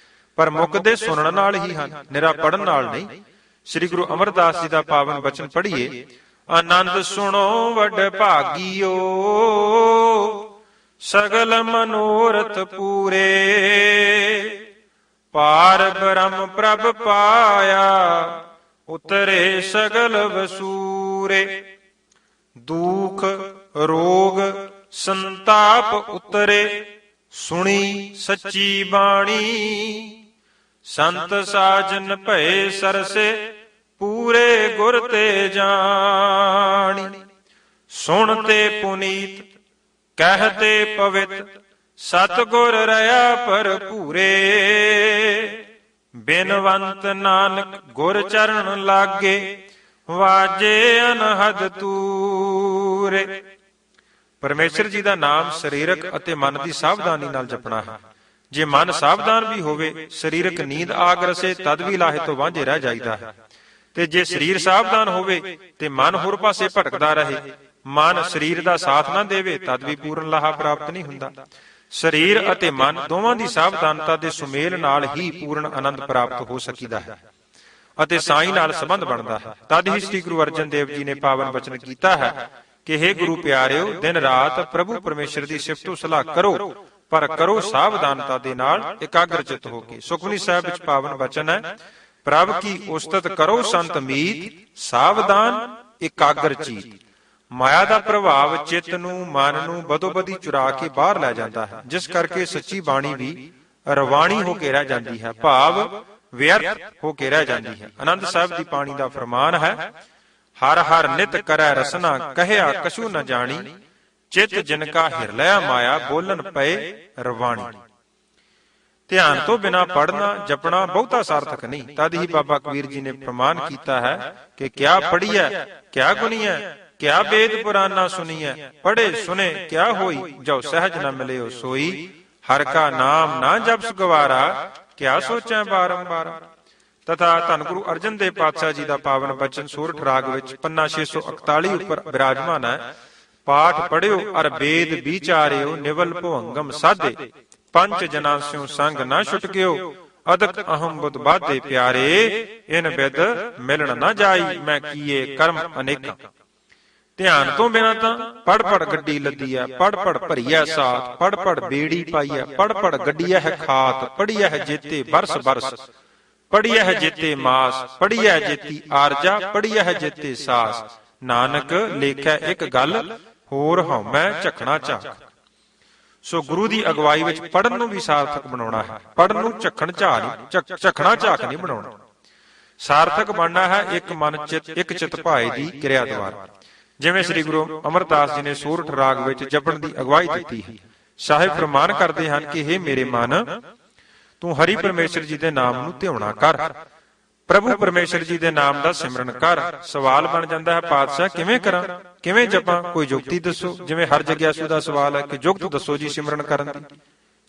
ਪਰ ਮੁੱਕਦੇ ਸੁਣਨ ਨਾਲ ਹੀ ਹਨ, ਨਿਰਾ ਪੜਨ ਨਾਲ ਨਹੀਂ। ਸ੍ਰੀ ਗੁਰੂ ਅਮਰਦਾਸ ਜੀ ਦਾ ਪਾਵਨ ਬਚਨ ਪੜ੍ਹੀਏ, ਆਨੰਦ ਸੁਣੋ ਵੱਡ ਭਾਗੀਓ, ਸਗਲ ਮਨੋਰਥ ਪੂਰੇ, ਪਾਰ ਬ੍ਰਹਮ ਪ੍ਰਭ ਪਾਇਆ, ਉਤਰੇ ਸਗਲ ਵਸੂਰੇ। ਦੁਖ ਰੋਗ ਸੰਤਾਪ ਉਤਰੇ, ਸੁਣੀ ਸੱਚੀ ਬਾਣੀ, ਸੰਤ ਸਾਜਨ ਭਏ ਸਰਸੇ, ਪੂਰੇ ਗੁਰ ਤੇ ਜਾਣੀ। ਸੁਣ ਤੇ ਪੁਨੀਤ ਕਹਿਤੇ ਪਵਿੱਤ, ਸਤਿਗੁਰ ਰਹਾ ਭਰਪੂਰੇ, ਬਿਨਵੰਤ ਨਾਨਕ ਗੁਰ ਚਰਨ ਲਾਗੇ, ਵਾਜੇ ਅਨਹਦ ਤੂਰੇ। ਪਰਮੇਸ਼ਰ ਜੀ ਦਾ ਨਾਮ ਸਰੀਰਕ ਅਤੇ ਮਨ ਦੀ ਸਾਵਧਾਨੀ ਨਾਲ ਜਪਣਾ ਹੈ। ਜੇ ਮਨ ਸਾਵਧਾਨ ਵੀ ਹੋਵੇ, ਸਰੀਰਕ ਨੀਂਦ ਆਗ ਰਸੇ ਤਦ ਵੀ ਲਾਹੇ ਤੋਂ ਵਾਂਝੇ ਰਹਿ ਜਾਈਦਾ ਹੈ। ਤੇ ਜੇ ਸਰੀਰ ਸਾਵਧਾਨ ਹੋਵੇ ਤੇ ਮਨ ਹੋਰ ਪਾਸੇ ਭਟਕਦਾ ਰਹੇ, ਮਨ ਸਰੀਰ ਦਾ ਸਾਥ ਨਾ ਦੇਵੇ ਤਦ ਵੀ ਪੂਰਨ ਲਾਹਾ ਪ੍ਰਾਪਤ ਨਹੀਂ ਹੁੰਦਾ। ਸਰੀਰ ਅਤੇ ਮਨ ਦੋਵਾਂ ਦੀ ਸਾਵਧਾਨਤਾ ਦੇ ਸੁਮੇਲ ਨਾਲ ਹੀ ਪੂਰਨ ਆਨੰਦ ਪ੍ਰਾਪਤ ਹੋ ਸਕੀਦਾ ਹੈ ਅਤੇ ਸਾਈਂ ਨਾਲ ਸੰਬੰਧ ਬਣਦਾ ਹੈ। ਤਦ ਹੀ ਸ੍ਰੀ ਗੁਰੂ ਅਰਜਨ ਦੇਵ ਜੀ ਨੇ ਪਾਵਨ ਬਚਨ ਕੀਤਾ ਹੈ ਕਿ ਹੇ ਗੁਰੂ ਪਿਆਰਿਓ, ਦਿਨ ਰਾਤ ਪ੍ਰਭੂ ਪਰਮੇਸ਼ਰ ਦੀ ਸਿਫਤੋ ਸਲਾਹ ਕਰੋ, ਪਰ ਕਰੋ ਸਾਵਧਾਨਤਾ ਦੇ ਨਾਲ, ਇਕਾਗਰ ਚਿੱਤ ਹੋ ਕੇ। ਸੁਖਮਨੀ ਸਾਹਿਬ ਵਿੱਚ ਪਾਵਨ ਬਚਨ ਹੈ, ਪ੍ਰਭ ਕੀ ਉਸਤਤ ਕਰੋ ਸੰਤ ਮੀਤ, ਸਾਵਧਾਨ ਇਕਾਗਰ ਚੀਤ। ਮਾਇਆ ਦਾ ਪ੍ਰਭਾਵ ਚਿੱਤ ਨੂੰ, ਮਨ ਨੂੰ ਬਦੋਬਦੀ ਚੁਰਾ ਕੇ ਬਾਹਰ ਲੈ ਜਾਂਦਾ ਹੈ, ਜਿਸ ਕਰਕੇ ਸੱਚੀ ਬਾਣੀ ਵੀ ਰਵਾਣੀ ਹੋ ਕੇ ਰਹਿ ਜਾਂਦੀ ਹੈ, ਭਾਵ ਵਿਅਰਥ ਹੋ ਕੇ ਰਹਿ ਜਾਂਦੀ ਹੈ। ਆਨੰਦ ਸਾਹਿਬ ਦੀ ਬਾਣੀ ਦਾ ਫਰਮਾਨ ਹੈ, ਹਰ ਹਰ ਨਿਤ ਕਰੈ ਰਸਨਾ, ਕਹਿਆ ਕਛੂ ਨ ਜਾਣੀ, ਚਿਤ ਜਿਨ ਕਾ ਹਿਰਲਿਆ ਮਾਇਆ, ਬੋਲਨ ਪਏ ਰਵਾਣੀ। ਧਿਆਨ ਤੋਂ ਬਿਨਾ ਪੜਨਾ ਜਪਣਾ ਬਹੁਤਾ ਸਾਰਥਕ ਨਹੀਂ। ਤਦ ਹੀ ਬਾਬਾ ਕਬੀਰ ਜੀ ਨੇ ਫਰਮਾਨ ਕੀਤਾ ਹੈ ਕਿ ਕਿਆ ਪੜੀਐ ਕਿਆ ਗੁਣੀਐ, ਕਿਆ ਵੇਦ ਪੁਰਾਨਾ ਸੁਣੀਐ, ਪੜੇ ਸੁਨੇ ਕਿਆ ਹੋਈ, ਜੋ ਸਹਿਜ ਨ ਮਿਲਿਓ ਸੋਈ, ਹਰ ਕਾ ਨਾਮ ਨਾ ਜਪਸ ਗਵਾਰਾ, ਕਿਆ ਸੋਚੈ ਬਾਰੰਬਾਰ। ਤਥਾ ਧੰਨ ਗੁਰੂ ਅਰਜਨ ਦੇਵ ਪਾਤਸ਼ਾਹ ਜੀ ਦਾ ਪਾਵਨ ਬਚਨ ਸੂਰਠ ਰਾਗ ਵਿੱਚ ਪੰਨਾ 641 ਉੱਪਰ ਬਿਰਾਜਮਾਨ ਹੈ, ਪਾਠ ਪੜਿਓ ਅਰ ਵੇਦ ਵਿਚਾਰਿਓ, ਨਿਵਲ ਭੁਵੰਗਮ ਸਾਧੇ, ਪੰਚ ਜਨਾਂ ਸਿਉ ਸੰਗ ਨਾ ਛੁਟਕਿਓ, ਅਦਕ ਅਹਮ ਬੁੱਧ ਬਾਧੇ ਪਿਆਰੇ, ਇਨ ਬਿਦ ਮਿਲਣ ਨਾ ਜਾਈ, ਮੈਂ ਕੀਏ ਕਰਮ ਅਨੇਕਾਂ। ਧਿਆਨ ਤੋਂ ਬਿਨਾਂ ਤਾਂ ਪੜ ਪੜ ਗੱਡੀ ਲੱਦੀ ਹੈ, ਪੜ ਪੜ ਭਰੀਐ ਸਾਥ, ਪੜ ਪੜ ਬੇੜੀ ਪਾਈਐ, ਪੜ ਪੜ ਗੱਡੀਐ ਹੈ ਖਾਤ, ਪੜੀਐ ਹੈ ਜੇਤੇ ਬਰਸ ਬਰਸ, ਪੜੀਐ ਹੈ ਜੇਤੇ ਮਾਸ, ਪੜੀਐ ਹੈ ਜੇਤੀ ਆਰਜਾ, ਪੜੀਐ ਹੈ ਜੇਤੇ ਸਾਸ। ਨਾਨਕ ਲੇਖੈ ਇੱਕ ਗੱਲ, ਹੋਰ ਹਉਮੈ ਝਖਣਾ ਝਾਕ। ਸੋ ਗੁਰੂ ਦੀ ਅਗਵਾਈ ਵਿੱਚ ਪੜਨ ਨੂੰ ਵੀ ਸਾਰਥਕ ਬਣਾਉਣਾ ਹੈ, ਪੜਨ ਨੂੰ ਝਖਣਾ ਝਾਕ ਨਹੀਂ ਬਣਾਉਣਾ। ਸਾਰਥਕ ਬਣਨਾ ਹੈ ਇੱਕ ਮਨ ਚਿਤ, ਇੱਕ ਚਿਤ ਭਾਏ ਦੀ ਕਿਰਿਆ ਦੁਆਰਾ। ਜਿਵੇਂ ਸ੍ਰੀ ਗੁਰੂ ਅਮਰਦਾਸ ਜੀ ਨੇ ਸੋਰਠ ਰਾਗ ਵਿੱਚ ਜਪਣ ਦੀ ਅਗਵਾਈ ਦਿੱਤੀ ਹੈ। ਸਾਹਿਬ ਫਰਮਾਨ ਕਰਦੇ ਹਨ ਕਿ ਹੇ ਮੇਰੇ ਮਨ, ਤੂੰ ਹਰੀ ਪਰਮੇਸ਼ਰ ਜੀ ਦੇ ਨਾਮ ਨੂੰ ਧਿਆਉਣਾ ਕਰ, ਪ੍ਰਭੂ ਪਰਮੇਸ਼ਰ ਜੀ ਦੇ ਨਾਮ ਦਾ ਸਿਮਰਨ ਕਰ। ਸਵਾਲ ਬਣ ਜਾਂਦਾ ਹੈ, ਪਾਤਸ਼ਾਹ ਕਿਵੇਂ ਕਰਾਂ, ਕਿਵੇਂ ਜਪਾਂ, ਕੋਈ ਜੁਗਤੀ ਦੱਸੋ। ਜਿਵੇਂ ਹਰ ਜਗਿਆਸੂ ਦਾ ਸਵਾਲ ਹੈ ਕਿ ਜੁਗਤ ਦੱਸੋ ਜੀ ਸਿਮਰਨ ਕਰਨ ਦੀ,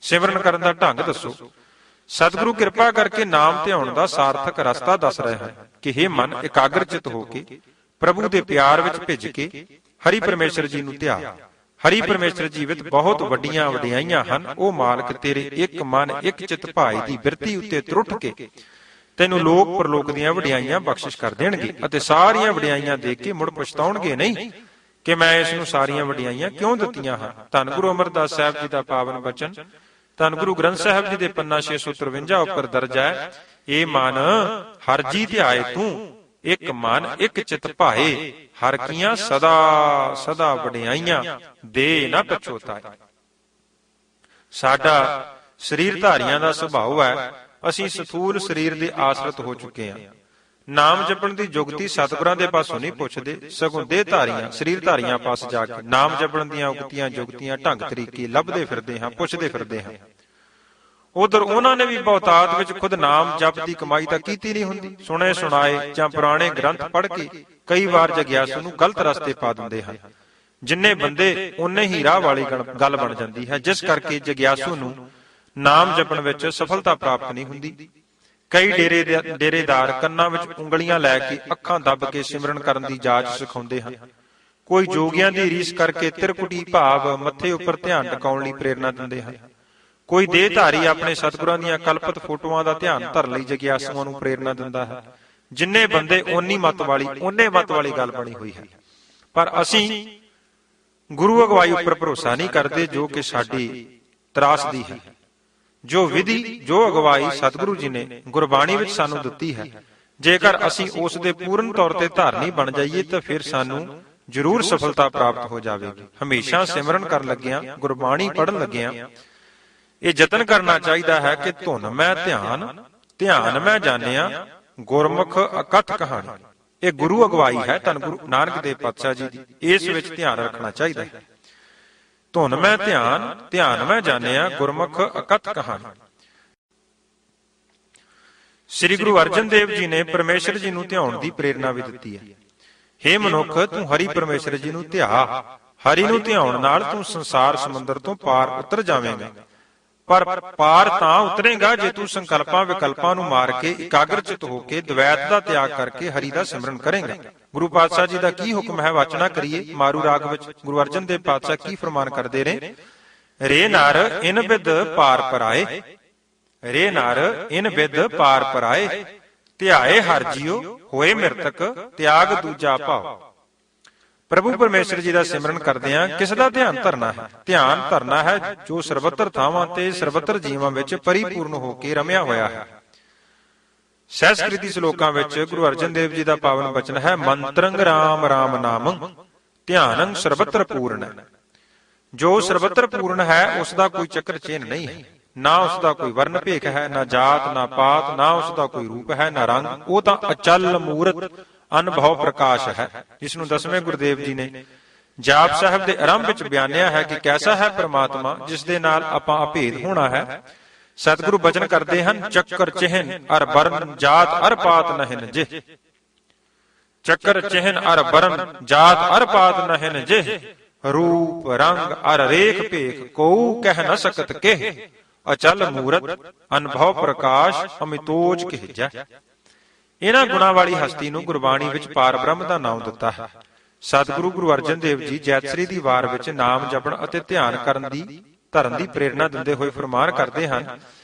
ਸਿਮਰਨ ਕਰਨ ਦਾ ਢੰਗ ਦੱਸੋ। ਸਤਿਗੁਰੂ ਕਿਰਪਾ ਕਰਕੇ ਨਾਮ ਧਿਆਉਣ ਦਾ ਸਾਰਥਕ ਰਸਤਾ ਦੱਸ ਰਹੇ ਹਨ ਕਿ ਹੇ ਮਨ, ਇਕਾਗਰ ਚਿਤ ਹੋ ਕੇ ਪ੍ਰਭੂ ਦੇ ਪਿਆਰ ਵਿੱਚ ਭਿੱਜ ਕੇ ਹਰੀ ਪਰਮੇਸ਼ਰ ਜੀ ਨੂੰ ਧਿਆ। ਹਰੀ ਪਰਮੇਸ਼ਰ ਜੀ ਵਿੱਚ ਬਹੁਤ ਵੱਡੀਆਂ ਵਡਿਆਈਆਂ ਹਨ। ਉਹ ਮਾਲਕ ਤੇਰੇ ਇੱਕ ਮਨ ਇੱਕ ਚਿਤ ਭਾਈ ਦੀ ਬਿਰਤੀ ਉੱਤੇ ਤਰੁੱਠ ਕੇ ਤੈਨੂੰ ਲੋਕ ਪਰਲੋਕ ਦੀਆਂ ਵਡਿਆਈਆਂ ਬਖਸ਼ਿਸ਼ ਕਰ ਦੇਣਗੇ ਅਤੇ ਸਾਰੀਆਂ ਵਡਿਆਈਆਂ ਦੇਖ ਕੇ ਮੁੜ ਪਛਤਾਉਣਗੇ ਨਹੀਂ ਕਿ ਮੈਂ ਇਸ ਨੂੰ ਸਾਰੀਆਂ ਵਡਿਆਈਆਂ ਕਿਉਂ ਦਿੱਤੀਆਂ ਹਨ। ਧੰਨ ਗੁਰੂ ਅਮਰਦਾਸ ਸਾਹਿਬ ਜੀ ਦਾ ਪਾਵਨ ਬਚਨ ਧੰਨ ਗੁਰੂ ਗ੍ਰੰਥ ਸਾਹਿਬ ਜੀ ਦੇ ਪੰਨਾ 653 ਉੱਪਰ ਦਰਜ ਹੈ, ਏ ਮਨ ਹਰ ਜੀ ਧਿਆਏ ਤੂੰ, ਇੱਕ ਮਨ ਇੱਕ ਚਿਤ ਭਾਏ, ਹਰ ਕੀਆਂ ਸਦਾ ਸਦਾ ਵਡਿਆਈਆਂ ਦੇ ਨਾ ਪਛੋਤਾਏ। ਸਾਡਾ ਸਰੀਰ ਧਾਰੀਆਂ ਦਾ ਸੁਭਾਅ ਹੈ, ਅਸੀਂ ਸਥੂਲ ਸਰੀਰ ਦੇ ਆਸਰਤ ਹੋ ਚੁੱਕੇ ਹਾਂ। ਨਾਮ ਜਪਣ ਦੀ ਜੁਗਤੀ ਸਤਿਗੁਰਾਂ ਦੇ ਪਾਸੋਂ ਨਹੀਂ ਪੁੱਛਦੇ, ਸਗੋਂ ਦੇਹ ਧਾਰੀਆਂ ਸਰੀਰ ਧਾਰੀਆਂ ਪਾਸ ਜਾ ਕੇ ਨਾਮ ਜਪਣ ਦੀਆਂ ਉਕਤੀਆਂ ਜੁਗਤੀਆਂ ਢੰਗ ਤਰੀਕੇ ਲੱਭਦੇ ਫਿਰਦੇ ਹਾਂ, ਪੁੱਛਦੇ ਫਿਰਦੇ ਹਾਂ। ਉਧਰ ਉਹਨਾਂ ਨੇ ਵੀ ਬਹੁਤਾਤ ਵਿੱਚ ਖੁਦ ਨਾਮ ਜਪ ਦੀ ਕਮਾਈ ਤਾਂ ਕੀਤੀ ਨਹੀਂ ਹੁੰਦੀ। ਸੁਣੇ ਸੁਣਾਏ ਜਾਂ ਪੁਰਾਣੇ ਗ੍ਰੰਥ ਪੜ੍ਹ ਕੇ ਕਈ ਵਾਰ ਜਗਿਆਸੂ ਨੂੰ ਗਲਤ ਰਸਤੇ ਪਾ ਦਿੰਦੇ ਹਨ। ਜਿੰਨੇ ਬੰਦੇ ਉਨੇ ਹੀ ਰਾਹ ਵਾਲੀ ਗੱਲ ਬਣ ਜਾਂਦੀ ਹੈ, ਜਿਸ ਕਰਕੇ ਜਗਿਆਸੂ ਨੂੰ ਨਾਮ ਜਪਣ ਵਿੱਚ ਸਫਲਤਾ ਪ੍ਰਾਪਤ ਨਹੀਂ ਹੁੰਦੀ। ਕਈ ਡੇਰੇਦਾਰ ਕੰਨਾਂ ਵਿੱਚ ਉਂਗਲੀਆਂ ਲੈ ਕੇ ਅੱਖਾਂ ਦੱਬ ਕੇ ਸਿਮਰਨ ਕਰਨ ਦੀ ਜਾਚ ਸਿਖਾਉਂਦੇ ਹਨ। ਕੋਈ ਜੋਗੀਆਂ ਦੀ ਰੀਸ ਕਰਕੇ ਤਿਰਕੁਟੀ ਭਾਵ ਮੱਥੇ ਉੱਪਰ ਧਿਆਨ ਟਿਕਾਉਣ ਲਈ ਪ੍ਰੇਰਨਾ ਦਿੰਦੇ ਹਨ। ਕੋਈ ਦੇਹਧਾਰੀ ਆਪਣੇ ਸਤਿਗੁਰਾਂ ਦੀਆਂ ਕਲਪਿਤ ਫੋਟੋਆਂ ਦਾ ਧਿਆਨ ਧਰਨ ਲਈ ਜਗਿਆਸੂਆਂ ਨੂੰ ਪ੍ਰੇਰਨਾ ਦਿੰਦਾ ਹੈ। ਜਿੰਨੇ ਬੰਦੇ ਓਨੇ ਮਤ ਵਾਲੀ ਗੱਲ ਬਣੀ ਹੋਈ ਹੈ। ਪਰ ਅਸੀਂ ਗੁਰੂ ਅਗਵਾਈ ਉੱਪਰ ਭਰੋਸਾ ਨਹੀਂ ਕਰਦੇ, ਜੋ ਕਿ ਸਾਡੀ ਤਰਾਸਦੀ ਹੈ। ਜੋ ਵਿਧੀ ਜੋ ਅਗਵਾਈ ਸਤਿਗੁਰੂ ਜੀ ਨੇ ਗੁਰਬਾਣੀ ਵਿੱਚ ਸਾਨੂੰ ਦਿੱਤੀ ਹੈ, ਜੇਕਰ ਅਸੀਂ ਉਸ ਦੇ ਪੂਰਨ ਤੌਰ ਤੇ ਧਾਰਨੀ ਬਣ ਜਾਈਏ ਤਾਂ ਫਿਰ ਸਾਨੂੰ ਜ਼ਰੂਰ ਸਫਲਤਾ ਪ੍ਰਾਪਤ ਹੋ ਜਾਵੇਗੀ। ਹਮੇਸ਼ਾ ਸਿਮਰਨ ਕਰਨ ਲੱਗਿਆਂ, ਗੁਰਬਾਣੀ ਪੜ੍ਹਨ ਲੱਗਿਆਂ ਇਹ ਯਤਨ ਕਰਨਾ ਚਾਹੀਦਾ ਹੈ ਕਿ ਧੁਨ ਮੈਂ ਧਿਆਨ ਮੈਂ ਜਾਣਿਆ, ਗੁਰਮੁਖ ਅਕਥ ਕਹਾਣੀ। ਇਹ ਗੁਰੂ ਅਗਵਾਈ ਹੈ ਧੰਨ ਗੁਰੂ ਨਾਨਕ ਦੇਵ ਪਾਤਸ਼ਾਹ ਜੀ ਦੀ, ਇਸ ਵਿੱਚ ਧਿਆਨ ਰੱਖਣਾ ਚਾਹੀਦਾ ਹੈ। ਧੁਨ ਮੈਂ ਧਿਆਨ ਮੈਂ ਜਾਣਿਆ, ਗੁਰਮੁਖ ਅਕਥ ਕਹਾਣੀ। ਸ੍ਰੀ ਗੁਰੂ ਅਰਜਨ ਦੇਵ ਜੀ ਨੇ ਪਰਮੇਸ਼ਰ ਜੀ ਨੂੰ ਧਿਆਉਣ ਦੀ ਪ੍ਰੇਰਨਾ ਵੀ ਦਿੱਤੀ ਹੈ। ਹੇ ਮਨੁੱਖ, ਤੂੰ ਹਰੀ ਪਰਮੇਸ਼ਰ ਜੀ ਨੂੰ ਧਿਆ। ਹਰੀ ਨੂੰ ਧਿਆਉਣ ਨਾਲ ਤੂੰ ਸੰਸਾਰ ਸਮੁੰਦਰ ਤੋਂ ਪਾਰ ਉਤਰ ਜਾਵੇਂਗਾ। ਪਰ ਪਾਰ ਤਾਂ ਉਤਰੇਗਾ ਜੇ ਤੂੰ ਸੰਕਲਪਾਂ ਵਿਕਲਪਾਂ ਨੂੰ ਮਾਰ ਕੇ ਇਕਾਗਰ ਚਿਤ ਹੋ ਕੇ ਦਵੈਤ ਦਾ ਤਿਆਗ ਕਰਕੇ ਹਰੀ ਦਾ ਸਿਮਰਨ ਕਰੇਂਗਾ। ਗੁਰੂ ਪਾਤਸ਼ਾਹ ਜੀ ਦਾ ਕੀ ਹੁਕਮ ਹੈ, ਵਾਚਨਾ ਕਰੀਏ। ਮਾਰੂ ਰਾਗ ਵਿੱਚ ਗੁਰੂ ਅਰਜਨ ਦੇਵ ਪਾਤਸ਼ਾਹ ਕੀ ਫਰਮਾਨ ਕਰਦੇ ਨੇ, ਰੇ ਨਰ ਇਨ ਬਿਦ ਪਾਰ ਪਰਾਏ, ਰੇ ਨਰ ਇਨ ਬਿਦ ਪਾਰ ਪਰਾਏ, ਧਿਆਏ ਹਰ ਜੀਓ ਹੋਏ ਮਿਰਤਕ, ਤਿਆਗ ਦੂਜਾ ਭਾਵ। ਪ੍ਰਭੂ ਪਰਮੇਸ਼ਰ ਜੀ ਦਾ ਸਿਮਰਨ ਕਰਦਿਆਂ ਕਿਸ ਦਾ ਧਿਆਨ ਧਰਨਾ ਹੈ? ਧਿਆਨ ਧਰਨਾ ਹੈ ਜੋ ਸਰਬੱਤਰ ਥਾਵਾਂ ਤੇ ਸਰਬੱਤਰ ਜੀਵਾਂ ਵਿੱਚ ਪਰਿਪੂਰਨ ਹੋ ਕੇ ਰਮਿਆ ਹੋਇਆ ਹੈ। ਸਹਿਸਕ੍ਰਿਤੀ ਸ਼ਲੋਕਾਂ ਵਿੱਚ ਗੁਰੂ ਅਰਜਨ ਦੇਵ ਜੀ ਦਾ ਪਾਵਨ ਬਚਨ ਹੈ, ਮੰਤਰੰਗ ਰਾਮ ਰਾਮ ਨਾਮੰ ਧਿਆਨੰ ਸਰਬੱਤਰ ਪੂਰਨ। ਜੋ ਸਰਬੱਤਰ ਪੂਰਨ ਹੈ ਉਸ ਦਾ ਕੋਈ ਚੱਕਰ ਚਿੰਨ੍ਹ ਨਹੀਂ ਹੈ, ਨਾ ਉਸ ਦਾ ਕੋਈ ਵਰਨ ਭੇਖ ਹੈ, ਨਾ ਜਾਤ ਨਾ ਪਾਤ, ਨਾ ਉਸ ਦਾ ਕੋਈ ਰੂਪ ਹੈ, ਨਾ ਰੰਗ। ਉਹ ਤਾਂ ਅਚਲ ਮੂਰਤ ਅਨੁਭਵ ਪ੍ਰਕਾਸ਼ ਹੈ, ਜਿਸ ਨੂੰ ਦਸਵੇਂ ਗੁਰਦੇਵ ਜੀ ਨੇ ਜਾਪ ਸਾਹਿਬ ਦੇ ਆਰੰਭ ਵਿੱਚ ਬਿਆਨਿਆ ਹੈ ਕਿ ਕੈਸਾ ਹੈ ਪ੍ਰਮਾਤਮਾ ਜਿਸ ਦੇ ਨਾਲ ਆਪਾਂ ਅਭੇਦ ਹੋਣਾ ਹੈ। ਸਤਿਗੁਰੂ ਬਚਨ ਕਰਦੇ ਹਨ, ਚੱਕਰ ਚਿਹਨ ਅਰ ਬਰਨ ਜਾਤ ਅਰ ਪਾਤ ਨਹਿਨ ਜੇ, ਚੱਕਰ ਚਿਹਨ ਅਰ ਬਰਨ ਜਾਤ ਅਰ ਪਾਤ ਨਹਿਨ ਜੇ, ਰੂਪ ਰੰਗ ਅਰ ਰੇਖ ਭੇਖ ਕੋ ਕਹਿ ਨ ਸਕਤ ਕੇ, ਅਚਲ ਮੂਰਤ ਅਨੁਭਵ ਪ੍ਰਕਾਸ਼ ਅਮਿਤੋਜ ਕਹਿਜੈ। ਇਹਨਾਂ ਗੁਣਾਂ ਵਾਲੀ ਹਸਤੀ ਨੂੰ ਗੁਰਬਾਣੀ ਵਿੱਚ ਪਾਰ ਬ੍ਰਹਮ ਦਾ ਨਾਮ ਦਿੱਤਾ ਹੈ। ਸਤਿਗੁਰੂ ਗੁਰੂ ਅਰਜਨ ਦੇਵ ਜੀ ਜੈਤਸਰੀ ਦੀ ਵਾਰ ਵਿੱਚ ਨਾਮ ਜਪਣ ਅਤੇ ਧਿਆਨ ਕਰਨ ਦੀ ਧਰਨ ਦੀ ਪ੍ਰੇਰਨਾ ਦਿੰਦੇ ਹੋਏ ਫਰਮਾਨ ਕਰਦੇ ਹਨ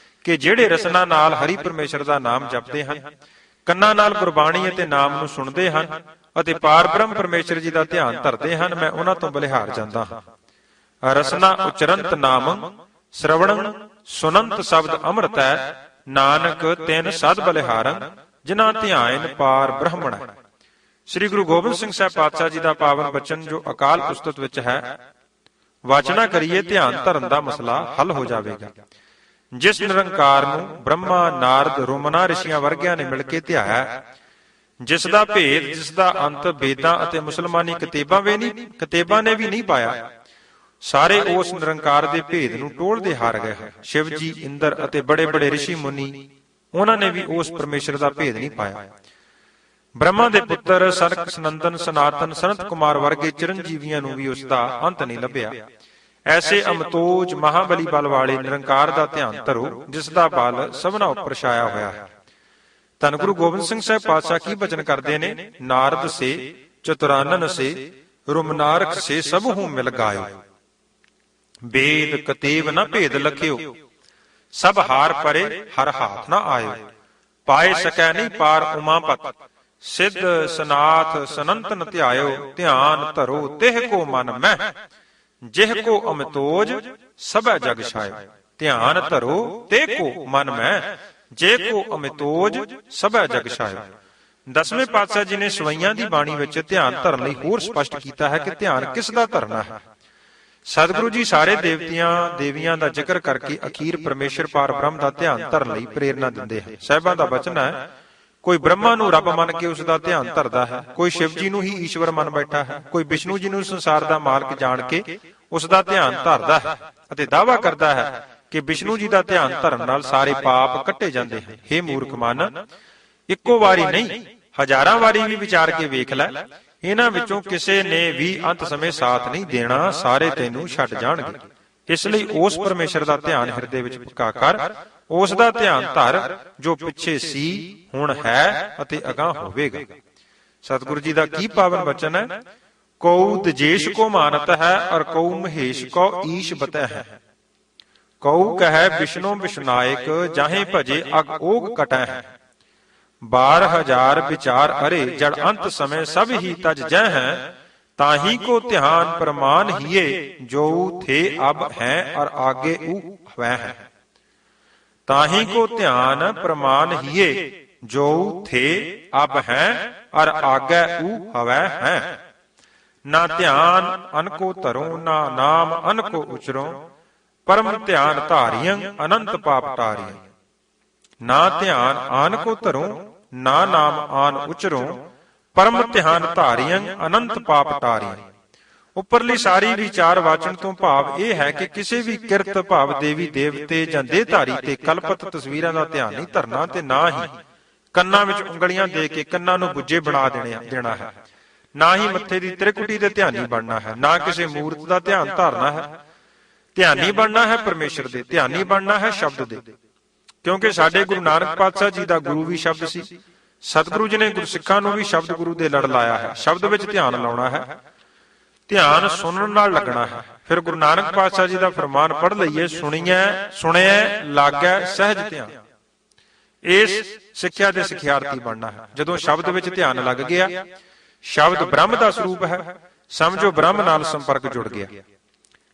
ਕਿ ਜਿਹੜੇ ਰਸਨਾ ਨਾਲ ਹਰੀ ਪਰਮੇਸ਼ਰ ਦਾ ਨਾਮ ਜਪਦੇ ਹਨ, ਕੰਨਾਂ ਨਾਲ ਗੁਰਬਾਣੀ ਅਤੇ ਨਾਮ ਨੂੰ ਸੁਣਦੇ ਹਨ ਅਤੇ ਪਾਰ ਬ੍ਰਹਮ ਪਰਮੇਸ਼ਰ ਜੀ ਦਾ ਧਿਆਨ ਧਰਦੇ ਹਨ, ਮੈਂ ਉਹਨਾਂ ਤੋਂ ਬਲਿਹਾਰ ਜਾਂਦਾ ਹਾਂ। ਰਸਨਾ ਉਚਰੰਤ ਨਾਮੰ ਸ਼੍ਰਵਣੰ ਸੁਨੰਤ ਸ਼ਬਦ ਅੰਮ੍ਰਿਤ ਹੈ, ਨਾਨਕ ਤਿਨ ਸਦ ਬਲਿਹਾਰੰ ਜਿਨ੍ਹਾਂ ਧਿਆਨ ਪਾਰ ਬ੍ਰਹਮਣ। ਸ੍ਰੀ ਗੁਰੂ ਗੋਬਿੰਦ ਸਿੰਘ ਸਾਹਿਬ ਪਾਤਸ਼ਾਹ ਜੀ ਦਾ ਪਾਵਨ ਬਚਨ ਜੋ ਅਕਾਲ ਪੁਸਤਕ ਵਿੱਚ ਹੈ, ਵਾਚਨਾ ਕਰੀਏ ਧਿਆਨ ਧਰਨ ਦਾ ਮਸਲਾ ਹੱਲ ਹੋ ਜਾਵੇਗਾ। ਜਿਸ ਨਿਰੰਕਾਰ ਨੂੰ ਬ੍ਰਹਮਾ ਨਾਰਦ ਰੋਮਨਾ ਰਿਸ਼ੀਆਂ ਵਰਗਿਆਂ ਨੇ ਮਿਲ ਕੇ ਧਿਆਇਆ, ਜਿਸ ਦਾ ਭੇਦ, ਜਿਸ ਦਾ ਅੰਤ ਵੇਦਾਂ ਅਤੇ ਮੁਸਲਮਾਨੀ ਕਿਤਾਬਾਂ ਨੇ ਵੀ ਨਹੀਂ ਪਾਇਆ। ਸਾਰੇ ਉਸ ਨਿਰੰਕਾਰ ਦੇ ਭੇਦ ਨੂੰ ਟੋਲਦੇ ਹਾਰ ਗਏ ਹਨ। ਸ਼ਿਵ ਜੀ, ਇੰਦਰ ਅਤੇ ਬੜੇ ਬੜੇ ਰਿਸ਼ੀ ਮੁਨੀ, ਉਹਨਾਂ ਨੇ ਵੀ ਉਸ ਪਰਮੇਸ਼ਰ ਦਾ ਭੇਦ ਨਹੀਂ ਪਾਇਆ। ਬ੍ਰਹਮਾ ਦੇ ਪੁੱਤਰ ਸਨਕ, ਸਨੰਦਨ, ਸਨਾਤਨ, ਸਨਤ ਕੁਮਾਰ ਵਰਗੇ ਚਿਰੰਜੀਵੀਆਂ ਨੂੰ ਵੀ ਉਸ ਦਾ ਅੰਤ ਨਹੀਂ ਲੱਭਿਆ। ਐਸੇ ਅਮਤੋਜ ਮਹਾਬਲੀ ਬਲ ਵਾਲੇ ਨਿਰੰਕਾਰ ਦਾ ਧਿਆਨ ਧਰੋ, ਜਿਸ ਦਾ ਬਲ ਸਭਨਾ ਉੱਪਰ ਛਾਇਆ ਹੋਇਆ ਹੈ। ਧੰਨ ਗੁਰੂ ਗੋਬਿੰਦ ਸਿੰਘ ਸਾਹਿਬ ਪਾਤਸ਼ਾਹ ਕੀ ਬਚਨ ਕਰਦੇ ਨੇ? ਨਾਰਦ ਸੇ ਚਤੁਰਾਨਨ ਸੇ ਰੁਮਨਾਰਕ ਸੇ ਸਭ ਹੂੰ ਮਿਲ ਗਾਇਓ, ਵੇਦ ਕਤੇਬ ਨ ਭੇਦ ਲਖਿਓ, ਸਭ ਹਾਰ ਪਰੇ ਹਰ ਹਾਥ ਨ ਆਇਓ, ਪਾਏ ਸਕੈ ਨਹੀਂ ਪਾਰ ਉਮਾਪਤ, ਸਿੱਧ ਸਨਾਥ ਸਨੰਤਨ ਧਿਆਇਓ, ਧਿਆਨ ਧਰੋ ਤਿਹ ਕੋ ਮਨ ਮਹਿ, ਜਿਹ ਕੋ ਅਮਤੋਜ ਸਭੈ ਜਗ ਛਾਇਓ, ਧਿਆਨ ਧਰੋ ਤੇ ਕੋ ਮਨ ਮਹਿ, ਜੇ ਕੋ ਅਮਿਤੋਜ ਸਭੈ ਜਗ ਛਾਇਓ। ਦਸਵੇਂ ਪਾਤਸ਼ਾਹ ਜੀ ਨੇ ਸਵਈਆਂ ਦੀ ਬਾਣੀ ਵਿੱਚ ਧਿਆਨ ਧਰਨ ਲਈ ਹੋਰ ਸਪਸ਼ਟ ਕੀਤਾ ਹੈ ਕਿ ਧਿਆਨ ਕਿਸ ਦਾ ਧਰਨਾ ਹੈ। ਸਤਿਗੁਰੂ ਜੀ ਸਾਰੇ ਦੇਵਤਿਆਂ ਦੇਵੀਆਂ ਦਾ ਜ਼ਿਕਰ ਕਰਕੇ ਅਖੀਰ ਪਰਮੇਸ਼ਰ ਪਾਰ ਬ੍ਰਹਮ ਦਾ ਧਿਆਨ ਧਰਨ ਲਈ ਪ੍ਰੇਰਨਾ ਦਿੰਦੇ ਹਨ। ਸਾਹਿਬਾਂ ਦਾ ਬਚਨ ਹੈ, ਕੋਈ ਬ੍ਰਹਮਾ ਨੂੰ ਰੱਬ ਮੰਨ ਕੇ ਉਸ ਦਾ ਧਿਆਨ ਧਰਦਾ ਹੈ, ਕੋਈ ਸ਼ਿਵ ਜੀ ਨੂੰ ਹੀ ਈਸ਼ਵਰ ਮੰਨ ਬੈਠਾ ਹੈ, ਕੋਈ ਵਿਸ਼ਨੂੰ ਜੀ ਨੂੰ ਸੰਸਾਰ ਦਾ ਮਾਲਕ ਜਾਣ ਕੇ ਉਸ ਦਾ ਧਿਆਨ ਧਰਦਾ ਹੈ ਅਤੇ ਦਾਅਵਾ ਕਰਦਾ ਹੈ ਕਿ ਵਿਸ਼ਨੂੰ ਜੀ ਦਾ ਧਿਆਨ ਧਰਨ ਨਾਲ ਸਾਰੇ ਪਾਪ ਕੱਟੇ ਜਾਂਦੇ ਹਨ। ਹੇ ਮੂਰਖ ਮਨ, ਇੱਕੋ ਵਾਰੀ ਨਹੀਂ ਹਜ਼ਾਰਾਂ ਵਾਰੀ ਵੀ ਵਿਚਾਰ ਕੇ ਵੇਖ ਲੈ, ਇਹਨਾਂ ਵਿੱਚੋਂ ਕਿਸੇ ਨੇ ਵੀ ਅੰਤ ਸਮੇਂ ਸਾਥ ਨਹੀਂ ਦੇਣਾ, ਸਾਰੇ ਤੈਨੂੰ ਛੱਡ ਜਾਣਗੇ। ਇਸ ਲਈ ਉਸ ਪਰਮੇਸ਼ਰ ਦਾ ਧਿਆਨ ਹਿਰਦੇ ਵਿੱਚ ਪੱਕਾ ਕਰ, ਉਸ ਦਾ ਧਿਆਨ ਧਰ ਜੋ ਪਿੱਛੇ ਸੀ, ਹੁਣ ਹੈ ਅਤੇ ਅਗਾਂਹ ਹੋਵੇਗਾ। ਸਤਿਗੁਰੂ ਜੀ ਦਾ ਕੀ ਪਾਵਨ ਬਚਨ ਹੈ? ਕਉ ਦਜੇਸ਼ ਕੋ ਮਾਨਤ ਹੈ, ਔਰ ਕਉ ਮਹੇਸ਼ ਕੋ ਈਸ਼ ਬਤੈ ਹੈ, ਕਉ ਕਹੈ ਵਿਸ਼ਨੂੰ ਵਿਸ਼ਨਾਇਕ, ਜਾਹੇ ਭਜੇ ਅਗ ਓਗ ਕਟੈ ਹੈ, 12,000 ਵਿਚਾਰ ਅਰੇ, ਜੜ ਅੰਤ ਸਮੇਂ ਸਭ ਹੀ ਤਜ ਜੈ ਹੈ, ਤਾਹੀ ਕੋ ਧਿਆਨ ਪ੍ਰਮਾਨ ਹੀਏ, ਜੋ ਥੇ ਅਬ ਹੈ ਔਰ ਆਗੇ ਊ ਹਵੈ ਹੈ, ਤਾਹੀ ਕੋ ਧਿਆਨ ਪ੍ਰਮਾਨ ਹੀਏ, ਜੋ ਥੇ ਅਬ ਹੈ ਔਰ ਆਗੇ ਊ ਹਵੈ ਹੈ, ਨਾ ਧਿਆਨ ਅਨ ਕੋ ਧਰੋ, ਨਾ ਨਾਮ ਅਨ ਕੋ ਉਚਰੋ, ਪਰਮ ਧਿਆਨ ਧਾਰਿਯੰ ਅਨੰਤ ਪਾਪ ਟਾਰਿਯੰ, ਨਾ ਧਿਆਨ ਆਨ ਕੋ ਧਰੋ, ਨਾ ਨਾਮ ਆਨ ਉਚਰੋ, ਪਰਮ ਧਿਆਨ ਧਾਰਿਯੰ ਅਨੰਤ ਪਾਪ ਟਾਰਿਯੰ। ਉੱਪਰਲੀ ਸਾਰੀ ਵਿਚਾਰ ਵਾਚਨ ਤੋਂ ਭਾਵ ਇਹ ਹੈ ਕਿ ਕਿਸੇ ਵੀ ਕਿਰਤ ਭਾਵ ਦੇਵੀ ਦੇਵਤੇ ਜਾਂ ਦੇਹਧਾਰੀ ਤੇ ਕਲਪਤ ਤਸਵੀਰਾਂ ਦਾ ਧਿਆਨ ਨਹੀਂ ਧਰਨਾ, ਤੇ ਨਾ ਹੀ ਕੰਨਾਂ ਵਿੱਚ ਉਂਗਲੀਆਂ ਦੇ ਕੇ ਕੰਨਾਂ ਨੂੰ ਬੁੱਝੇ ਬਣਾ ਦੇਣਾ ਹੈ, ਨਾ ਹੀ ਮੱਥੇ ਦੀ ਤ੍ਰਿਕੁਟੀ ਦੇ ਧਿਆਨੀ ਬਣਨਾ ਹੈ, ਨਾ ਕਿਸੇ ਮੂਰਤ ਦਾ ਧਿਆਨ ਧਾਰਨਾ ਹੈ। ਧਿਆਨੀ ਬਣਨਾ ਹੈ ਪਰਮੇਸ਼ਰ ਦੇ, ਧਿਆਨੀ ਬਣਨਾ ਹੈ ਸ਼ਬਦ ਦੇ, ਕਿਉਂਕਿ ਸਾਡੇ ਗੁਰੂ ਨਾਨਕ ਪਾਤਸ਼ਾਹ ਜੀ ਦਾ ਗੁਰੂ ਵੀ ਸ਼ਬਦ ਸੀ। ਸਤਿਗੁਰੂ ਜੀ ਨੇ ਗੁਰਸਿੱਖਾਂ ਨੂੰ ਵੀ ਸ਼ਬਦ ਗੁਰੂ ਦੇ ਲੜ ਲਾਇਆ ਹੈ। ਸ਼ਬਦ ਵਿੱਚ ਧਿਆਨ ਲਾਉਣਾ ਹੈ, ਧਿਆਨ ਸੁਣਨ ਨਾਲ ਲੱਗਣਾ ਹੈ। ਫਿਰ ਗੁਰੂ ਨਾਨਕ ਪਾਤਸ਼ਾਹ ਜੀ ਦਾ ਫਰਮਾਨ ਪੜ੍ਹ ਲਈਏ, ਸੁਣਿਐ ਲਾਗੈ ਸਹਿਜ ਧਿਆਨ। ਇਸ ਸਿੱਖਿਆ ਦੇ ਸਿਖਿਆਰਥੀ ਬਣਨਾ ਹੈ। ਜਦੋਂ ਸ਼ਬਦ ਵਿੱਚ ਧਿਆਨ ਲੱਗ ਗਿਆ, ਸ਼ਬਦ ਬ੍ਰਹਮ ਦਾ ਸਰੂਪ ਹੈ, ਸਮਝੋ ਬ੍ਰਹਮ ਨਾਲ ਸੰਪਰਕ ਜੁੜ ਗਿਆ।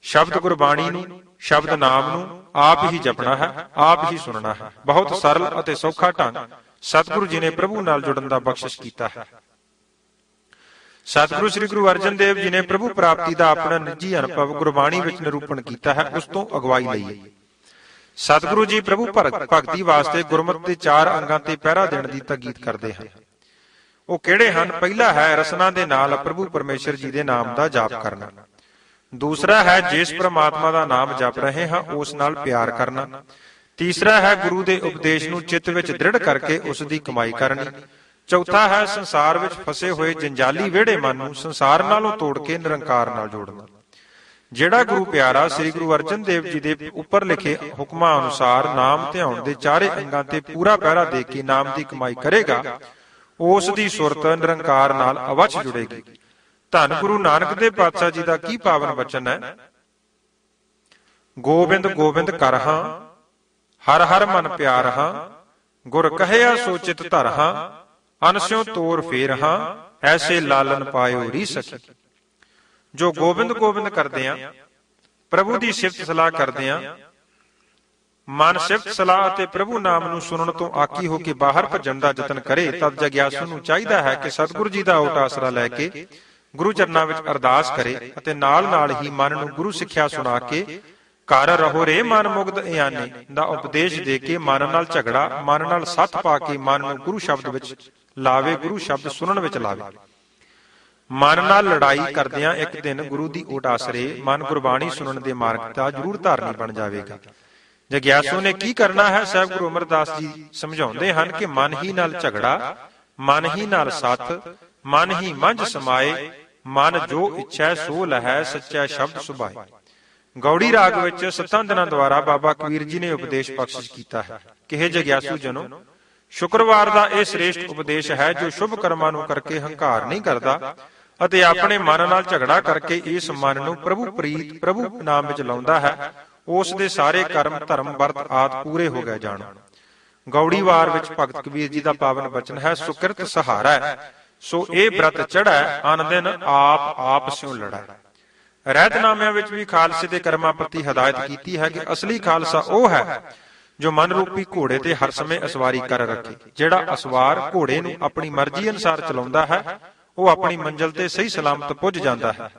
ਸ਼ਬਦ ਗੁਰਬਾਣੀ ਨੂੰ, ਸ਼ਬਦ ਨਾਮ ਨੂੰ ਆਪ ਹੀ ਜਪਣਾ ਹੈ, ਆਪ ਹੀ ਸੁਣਨਾ ਹੈ। ਬਹੁਤ ਸਰਲ ਅਤੇ ਸੌਖਾ ਢੰਗ ਸਤਿਗੁਰੂ ਜੀ ਨੇ ਪ੍ਰਭੂ ਨਾਲ ਜੁੜਨ ਦਾ ਬਖਸ਼ਿਸ਼ ਕੀਤਾ ਹੈ। ਸਤਿਗੁਰੂ ਸ੍ਰੀ ਗੁਰੂ ਅਰਜਨ ਦੇਵ ਜੀ ਨੇ ਪ੍ਰਭੂ ਪ੍ਰਾਪਤੀ ਦਾ ਆਪਣਾ ਨਿੱਜੀ ਅਨੁਭਵ ਗੁਰਬਾਣੀ ਵਿੱਚ ਨਿਰੂਪਣ ਕੀਤਾ ਹੈ, ਉਸ ਤੋਂ ਅਗਵਾਈ ਲਈਏ। ਸਤਿਗੁਰੂ ਜੀ ਪ੍ਰਭੂ ਭਗਤੀ ਵਾਸਤੇ ਗੁਰਮਤਿ ਦੇ 4 ਅੰਗਾਂ ਤੇ ਪਹਿਰਾ ਦੇਣ ਦੀ ਤਾਕੀਦ ਕਰਦੇ ਹਨ। ਉਹ ਕਿਹੜੇ ਹਨ? ਪਹਿਲਾ ਹੈ ਰਸਨਾ ਦੇ ਨਾਲ ਪ੍ਰਭੂ ਪਰਮੇਸ਼ਰ ਜੀ ਦੇ ਨਾਮ ਦਾ ਜਾਪ ਕਰਨਾ। ਦੂਸਰਾ ਹੈ ਜਿਸ ਪ੍ਰਮਾਤਮਾ ਦਾ ਨਾਮ ਜਪ ਰਹੇ ਹਾਂ ਉਸ ਨਾਲ ਪਿਆਰ ਕਰਨਾ। ਤੀਸਰਾ ਹੈ ਗੁਰੂ ਦੇ ਉਪਦੇਸ਼ ਨੂੰ ਚਿੱਤ ਵਿੱਚ ਦ੍ਰਿੜ ਕਰਕੇ ਉਸ ਦੀ ਕਮਾਈ ਕਰਨੀ। ਚੌਥਾ ਹੈ ਸੰਸਾਰ ਵਿੱਚ ਫਸੇ ਹੋਏ ਜੰਜਾਲੀ ਵਿਹੜੇ ਮਨ ਨੂੰ ਸੰਸਾਰ ਨਾਲੋਂ ਤੋੜ ਕੇ ਨਿਰੰਕਾਰ ਨਾਲ ਜੋੜਨਾ। ਜਿਹੜਾ ਗੁਰੂ ਪਿਆਰਾ ਸ੍ਰੀ ਗੁਰੂ ਅਰਜਨ ਦੇਵ ਜੀ ਦੇ ਉੱਪਰ ਲਿਖੇ ਹੁਕਮਾਂ ਅਨੁਸਾਰ ਨਾਮ ਧਿਆਉਣ ਦੇ 4 ਅੰਗਾਂ ਤੇ ਪੂਰਾ ਪਹਿਰਾ ਦੇ ਕੇ ਨਾਮ ਦੀ ਕਮਾਈ ਕਰੇਗਾ, ਉਸ ਦੀ ਸੁਰਤ ਨਿਰੰਕਾਰ ਨਾਲ ਅਵੱਛ ਜੁੜੇਗੀ। ਧੰਨ ਗੁਰੂ ਨਾਨਕ ਦੇਵ ਪਾਤਸ਼ਾਹ ਜੀ ਦਾ ਕੀ ਪਾਵਨ ਬਚਨ ਹੈ? ਗੋਬਿੰਦ ਗੋਬਿੰਦ ਕਰਹਾਂ, ਹਰ ਹਰ ਮਨ ਪਿਆਰ ਹਾਂ, ਗੁਰ ਕਹਿਆ ਸੋ ਚਿਤ ਧਰਹਾਂ, ਅਨਸਿਉ ਤੋਰ ਫੇਰ ਹਾਂ, ਐਸੇ ਲਾਲਨ ਪਾਇਓ ਰੀ ਸਕੀ। ਜੋ ਗੋਬਿੰਦ ਗੋਬਿੰਦ ਕਰਦੇ ਆ, ਪ੍ਰਭੂ ਦੀ ਸਿਫਤ ਸਲਾਹ ਕਰਦੇ ਆ, ਮਨ ਸਿਫਤ ਸਲਾਹ ਅਤੇ ਪ੍ਰਭੂ ਨਾਮ ਨੂੰ ਸੁਣਨ ਤੋਂ ਆਕੀ ਹੋ ਕੇ ਬਾਹਰ ਭੱਜਣ ਦਾ ਯਤਨ ਕਰੇ, ਤਦ ਜਗਿਆਸੂ ਨੂੰ ਚਾਹੀਦਾ ਹੈ ਕਿ ਸਤਿਗੁਰੂ ਜੀ ਦਾ ਓਟ ਆਸਰਾ ਲੈ ਕੇ ਗੁਰੂ ਚਰਨਾਂ ਵਿੱਚ ਅਰਦਾਸ ਕਰੇ ਅਤੇ ਨਾਲ ਨਾਲ ਹੀ ਮਨ ਨੂੰ ਗੁਰੂ ਸਿੱਖਿਆ ਸੁਣਾ ਕੇ ਘਰ ਰਹੋ ਰੇ ਮਨ ਮੁਗਧ ਇਆਨੇ ਦਾ ਉਪਦੇਸ਼ ਦੇ ਕੇ ਮਨ ਨਾਲ ਝਗੜਾ, ਮਨ ਨਾਲ ਸੱਥ ਪਾ ਕੇ ਮਨ ਨੂੰ ਗੁਰੂ ਸ਼ਬਦ ਵਿੱਚ ਲਾਵੇ, ਗੁਰੂ ਸ਼ਬਦ ਸੁਣਨ ਵਿੱਚ ਲਾਵੇ। ਮਨ ਨਾਲ ਲੜਾਈ ਕਰਦਿਆਂ ਇੱਕ ਦਿਨ ਗੁਰੂ ਦੀ ਓਟ ਆਸਰੇ ਮਨ ਗੁਰਬਾਣੀ ਸੁਣਨ ਦੇ ਮਾਰਗ ਦਾ ਜ਼ਰੂਰ ਧਾਰਨੀ ਬਣ ਜਾਵੇਗਾ। ਜਗਿਆਸੂ ਨੇ ਕੀ ਕਰਨਾ ਹੈ? ਸਾਹਿਬ ਗੁਰੂ ਅਮਰਦਾਸ ਜੀ ਸਮਝਾਉਂਦੇ ਹਨ ਕਿ ਮਨ ਹੀ ਨਾਲ ਝਗੜਾ, ਮਨ ਹੀ ਨਾਲ ਸੱਥ, ਮਨ ਹੀ ਮੰਝ ਸਮਾਏ, ਮਨ ਜੋ ਇੱਛੈ ਸੋ ਲਹੈ, ਸੱਚਾ ਸ਼ਬਦ ਸੁਭਾਏ। ਗੌੜੀ ਰਾਗ ਵਿੱਚ 7 ਦਿਨਾਂ ਦੁਆਰਾ ਬਾਬਾ ਕਬੀਰ ਜੀ ਨੇ ਉਪਦੇਸ਼ ਬਖਸ਼ਿਸ਼ ਕੀਤਾ ਹੈ ਕਿ ਹੇ ਜਗਿਆਸੂ ਜਨੋ, ਸ਼ੁੱਕਰਵਾਰ ਦਾ ਇਹ ਸ੍ਰੇਸ਼ਟ ਉਪਦੇਸ਼ ਹੈ ਜੋ ਸ਼ੁਭ ਕਰਮਾਂ ਨੂੰ ਕਰਕੇ ਹੰਕਾਰ ਨਹੀਂ ਕਰਦਾ ਅਤੇ ਆਪਣੇ ਮਨ ਨਾਲ ਝਗੜਾ ਕਰਕੇ ਇਸ ਮਨ ਨੂੰ ਪ੍ਰਭੂ ਪ੍ਰੀਤ, ਪ੍ਰਭੂ ਨਾਮ ਵਿੱਚ ਲਾਉਂਦਾ ਹੈ। ਉਸ ਦੇ ਸਾਰੇ ਕਰਮ, ਧਰਮ, ਵਰਤ ਆਦਿ ਪੂਰੇ ਹੋ ਗਏ ਜਾਣ। ਗੌੜੀ ਵਾਰ ਵਿੱਚ ਭਗਤ ਕਬੀਰ ਜੀ ਦਾ ਪਾਵਨ ਬਚਨ ਹੈ, ਸੁਕਿਰਤ ਸਹਾਰਾ ਸੋ ਇਹ ਬ੍ਰਤ ਚੜ੍ਹੈ, ਅਨ ਦਿਨ ਆਪ ਸਿਉ ਲੜੈ। ਰਹਿਤਨਾਮਿਆਂ ਵਿੱਚ ਵੀ ਖਾਲਸੇ ਦੇ ਕਰਮਾਂ ਪ੍ਰਤੀ ਹਦਾਇਤ ਕੀਤੀ ਹੈ ਕਿ ਅਸਲੀ ਖਾਲਸਾ ਉਹ ਹੈ ਜੋ ਮਨ ਰੂਪੀ ਘੋੜੇ ਤੇ ਹਰ ਸਮੇਂ ਅਸਵਾਰੀ ਕਰ ਰੱਖੇ। ਜਿਹੜਾ ਅਸਵਾਰ ਘੋੜੇ ਨੂੰ ਆਪਣੀ ਮਰਜ਼ੀ ਅਨੁਸਾਰ ਚਲਾਉਂਦਾ ਹੈ ਉਹ ਆਪਣੀ ਮੰਜ਼ਿਲ ਤੇ ਸਹੀ ਸਲਾਮਤ ਪੁੱਜ ਜਾਂਦਾ ਹੈ।